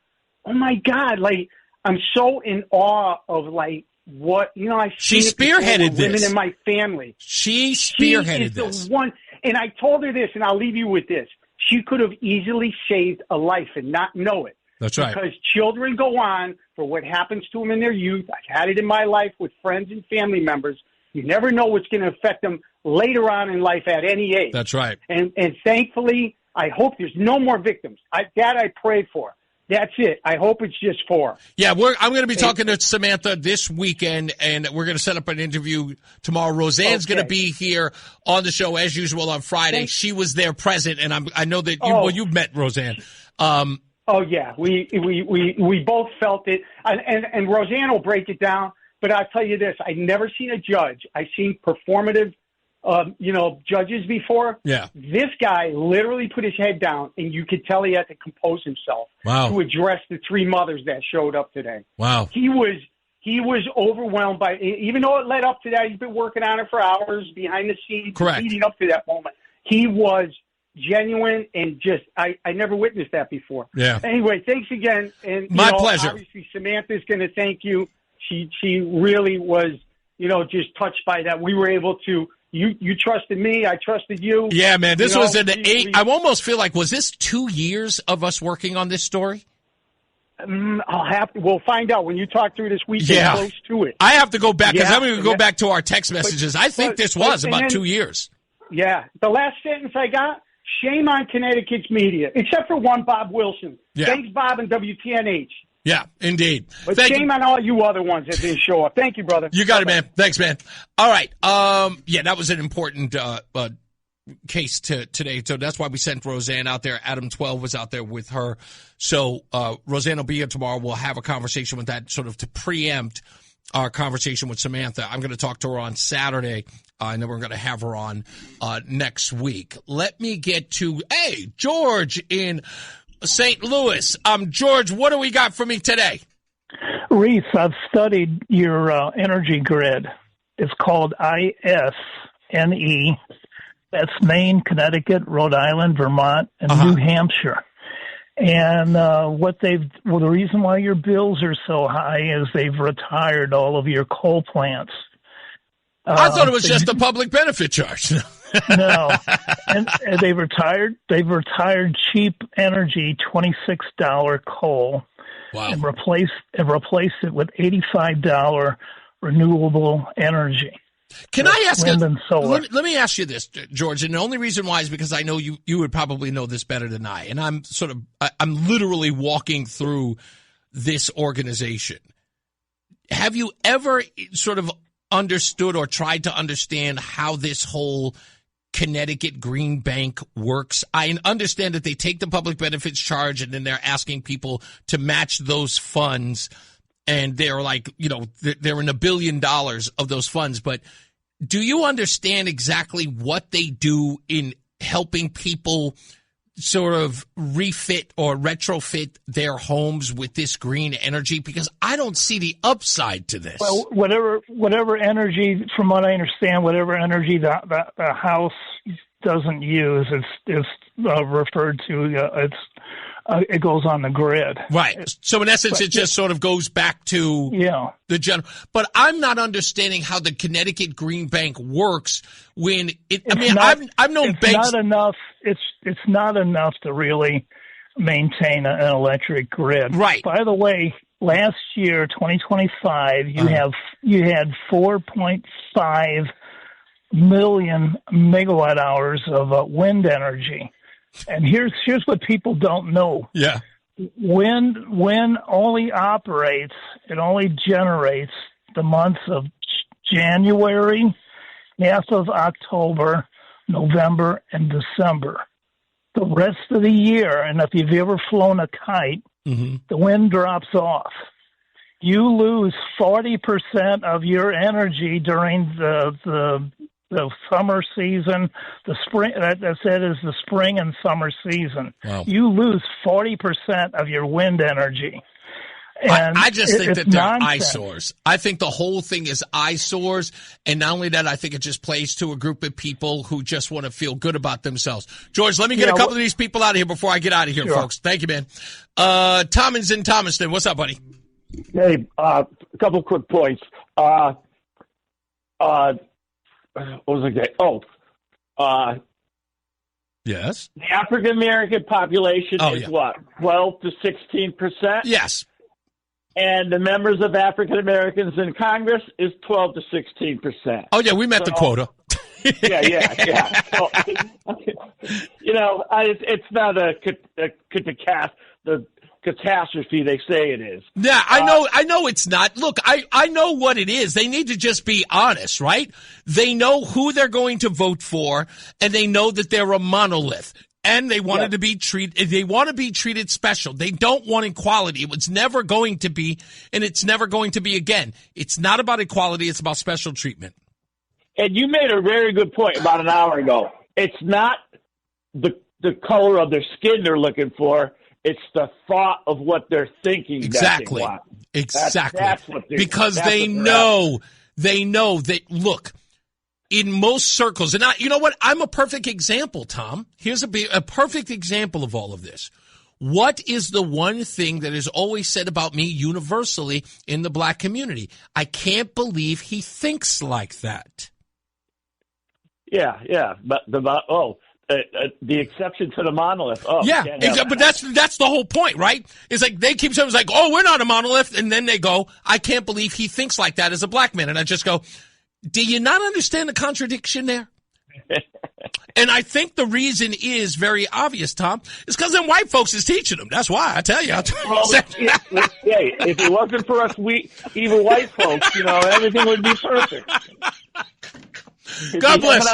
oh, my God. Like, I'm so in awe of, like, what, she spearheaded this. Women in my family. She spearheaded this. The one. And I told her this, and I'll leave you with this. She could have easily saved a life and not know it. That's right. Because children go on for what happens to them in their youth. I've had it in my life with friends and family members. You never know what's going to affect them later on in life at any age. That's right. And thankfully, I hope there's no more victims. That I pray for. That's it. I hope it's just four. Yeah, I'm going to be talking to Samantha this weekend, and we're going to set up an interview tomorrow. Roseanne's going to be here on the show as usual on Friday. She was there present, and I know that you've met Roseanne. Oh yeah, we both felt it, and Roseanne will break it down. But I'll tell you this: I've never seen a judge. I've seen performative, judges before. Yeah. This guy literally put his head down, and you could tell he had to compose himself to address the three mothers that showed up today. Wow. He was overwhelmed by, even though it led up to that, he's been working on it for hours behind the scenes, leading up to that moment. He was genuine and just, I never witnessed that before. Yeah. Anyway, thanks again. And my pleasure. Obviously, Samantha's going to thank you. She really was, just touched by that. We were able to. You trusted me. I trusted you. Yeah, man. This was an 8. I almost feel like, was this 2 years of us working on this story? We'll find out when you talk through this weekend. Close to it. I have to go back because I'm going to go back to our text messages. I think this was about 2 years. Yeah. The last sentence I got, Shame on Connecticut's media, except for one Bob Wilson. Yeah. Thanks, Bob, and WTNH. Yeah, indeed. But shame on all you other ones that didn't show up. Thank you, brother. You got it, man. Thanks, man. All right. Yeah, that was an important case today. So that's why we sent Roseanne out there. Adam 12 was out there with her. So Roseanne will be here tomorrow. We'll have a conversation with that sort of to preempt our conversation with Samantha. I'm going to talk to her on Saturday, and then we're going to have her on next week. Let me get to, George in St. Louis. George, what do we got for me today? Reese, I've studied your energy grid. It's called ISNE. That's Maine, Connecticut, Rhode Island, Vermont, and New Hampshire. And the reason why your bills are so high is they've retired all of your coal plants. I thought it was just a public benefit charge. No, and they've retired cheap energy, $26 coal, and replaced it with $85 renewable energy. Can I ask wind and solar. Let me ask you this, George, and the only reason why is because I know you would probably know this better than I, and I'm literally walking through this organization. Have you ever sort of understood or tried to understand how this whole Connecticut Green Bank works? I understand that they take the public benefits charge and then they're asking people to match those funds, and they're like, they're in $1 billion of those funds. But do you understand exactly what they do in helping people sort of refit or retrofit their homes with this green energy? Because I don't see the upside to this. Well, whatever energy, from what I understand, whatever energy the house doesn't use, it's referred to. It goes on the grid. Right. So in essence, it just sort of goes back to the general. But I'm not understanding how the Connecticut Green Bank works when it. I've known banks. Not enough. It's not enough to really maintain an electric grid. Right. By the way, last year, 2025, you had 4.5 million megawatt hours of wind energy. And here's what people don't know. Yeah. Wind only generates the months of January, half of October, November, and December. The rest of the year, and if you've ever flown a kite, the wind drops off. You lose 40% of your energy during the summer season, the spring. That is the spring and summer season. Wow. You lose 40% of your wind energy. And I just think that they're nonsense. eyesores. I think the whole thing is eyesores, and not only that, I think it just plays to a group of people who just want to feel good about themselves. George, let me get a couple of these people out of here before I get out of here, folks. Thank you, man. Thomas in Thomaston, what's up, buddy? Hey, a couple quick points. What was I getting? Yes. The African American population is what, 12 to 16%? Yes. And the members of African Americans in Congress is 12 to 16%. Oh yeah, we met the quota. Yeah. So, it's not the catastrophe they say it is. Yeah, I know it's not. Look, I know what it is. They need to just be honest, right? They know who they're going to vote for, and they know that they're a monolith. And they wanted to be treated. They want to be treated special. They don't want equality. It was never going to be, and it's never going to be again. It's not about equality. It's about special treatment. And you made a very good point about an hour ago. It's not the color of their skin they're looking for. It's the thought of what they're thinking. Exactly. That they want. Exactly. That's what because they know that. Look. In most circles, and you know what? I'm a perfect example, Tom. Here's a perfect example of all of this. What is the one thing that is always said about me universally in the black community? I can't believe he thinks like that. Yeah. But the exception to the monolith. Oh, yeah, but that's the whole point, right? It's like they keep saying, it's like, oh, we're not a monolith, and then they go, I can't believe he thinks like that as a black man, and I just go, do you not understand the contradiction there? And I think the reason is very obvious, Tom. It's because them white folks is teaching them. That's why I tell you. Well, if it wasn't for us, even white folks, everything would be perfect. God bless.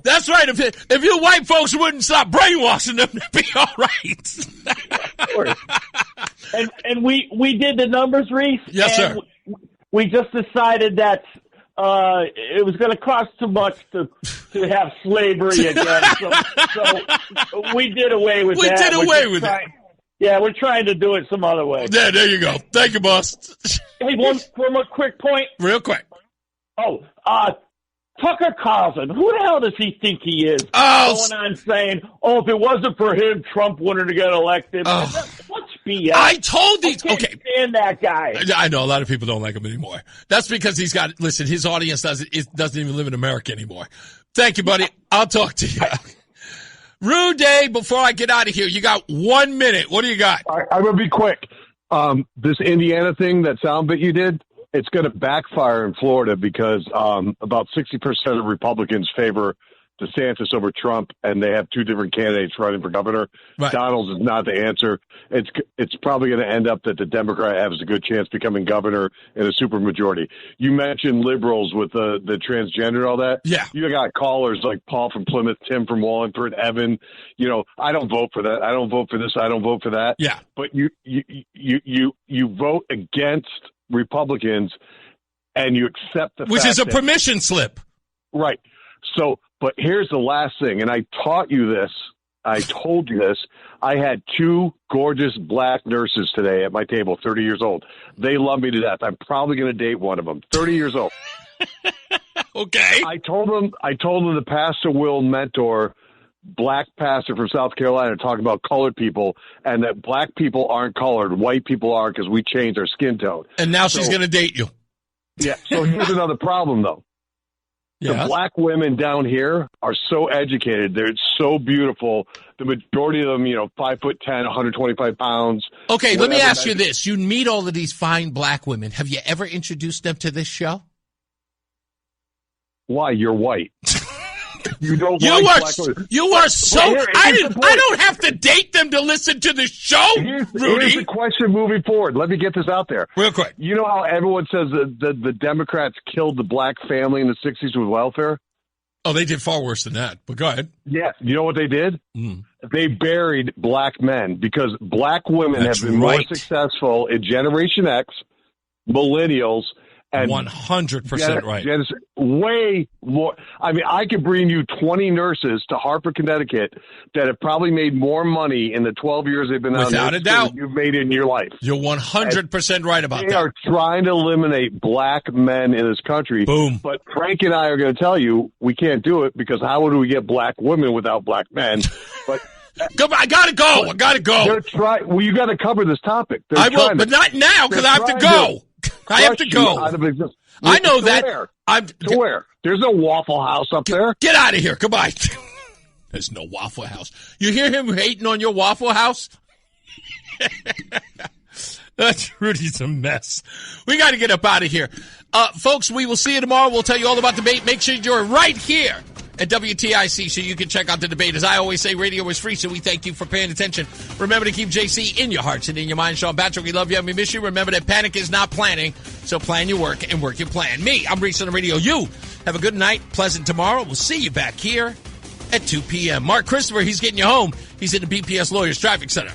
That's right. If you white folks wouldn't stop brainwashing them, it'd be all right. And we did the numbers, Reese. Yes, sir. We just decided that it was going to cost too much to have slavery again, so we did away with that. We did away with it. Yeah, we're trying to do it some other way. Yeah, there you go. Thank you, boss. Hey, one more quick point. Real quick. Tucker Carlson, who the hell does he think he is? Oh, going on saying, if it wasn't for him, Trump wouldn't have got elected. What's BS? I told these. I can't stand that guy. I know a lot of people don't like him anymore. That's because his audience doesn't even live in America anymore. Thank you, buddy. I'll talk to you. Rude, before I get out of here, you got 1 minute. What do you got? I'm going to be quick. This Indiana thing, that sound bit you did, it's going to backfire in Florida because about 60% of Republicans favor DeSantis over Trump, and they have two different candidates running for governor. Right. Donald is not the answer. It's probably going to end up that the Democrat has a good chance becoming governor in a supermajority. You mentioned liberals with the transgender and all that. Yeah. You got callers like Paul from Plymouth, Tim from Wallingford, Evan. I don't vote for that. I don't vote for this. I don't vote for that. Yeah. But you vote against Republicans and you accept the which fact is a that, permission slip. Right. So, but here's the last thing, and I taught you this. I told you this. I had two gorgeous black nurses today at my table, 30 years old. They love me to death. I'm probably going to date one of them, 30 years old. Okay. I told them the pastor will mentor black pastor from South Carolina talking about colored people and that black people aren't colored, white people are because we changed our skin tone. And now she's going to date you. Yeah. So here's another problem, though. Yeah. The black women down here are so educated. They're so beautiful. The majority of them, 5'10", 125 pounds. Okay, whatever. let me ask you this. You meet all of these fine black women. Have you ever introduced them to this show? Why? You're white. You don't You like are black women. you are so I don't have to date them to listen to the show, Here's Rudy. the question moving forward. Let me get this out there. Real quick. You know how everyone says that the Democrats killed the black family in the 60s with welfare? Oh, they did far worse than that, but go ahead. Yeah. You know what they did? They buried black men because black women That's have been right. more successful in Generation X, millennials, and 100% right. Way more. I mean, I could bring you 20 nurses to Hartford, Connecticut that have probably made more money in the 12 years they've been out Without a doubt. than you've made in your life. You're 100% right about They that. are trying to eliminate black men in this country. Boom. But Frank and I are going to tell you we can't do it because how would we get black women without black men? But I gotta go. They're trying. Well, you got to cover this topic. They're I will, trying but to- not now because they're I have to trying go. I have to crush you go. out of existence. I know To that. where? Where? There's no Waffle House up there. Get out of here. Goodbye. There's no Waffle House. You hear him hating on your Waffle House? Rudy's a mess. We got to get up out of here. Folks, we will see you tomorrow. We'll tell you all about the debate. Make sure you're right here at WTIC so you can check out the debate. As I always say, radio is free, so we thank you for paying attention. Remember to keep JC in your hearts and in your mind. Sean Patrick, we love you and we miss you. Remember that panic is not planning, so plan your work and work your plan. Me, I'm Reese on the radio. You have a good night, pleasant tomorrow. We'll see you back here at 2 p.m. Mark Christopher, he's getting you home. He's in the BPS Lawyers Traffic Center.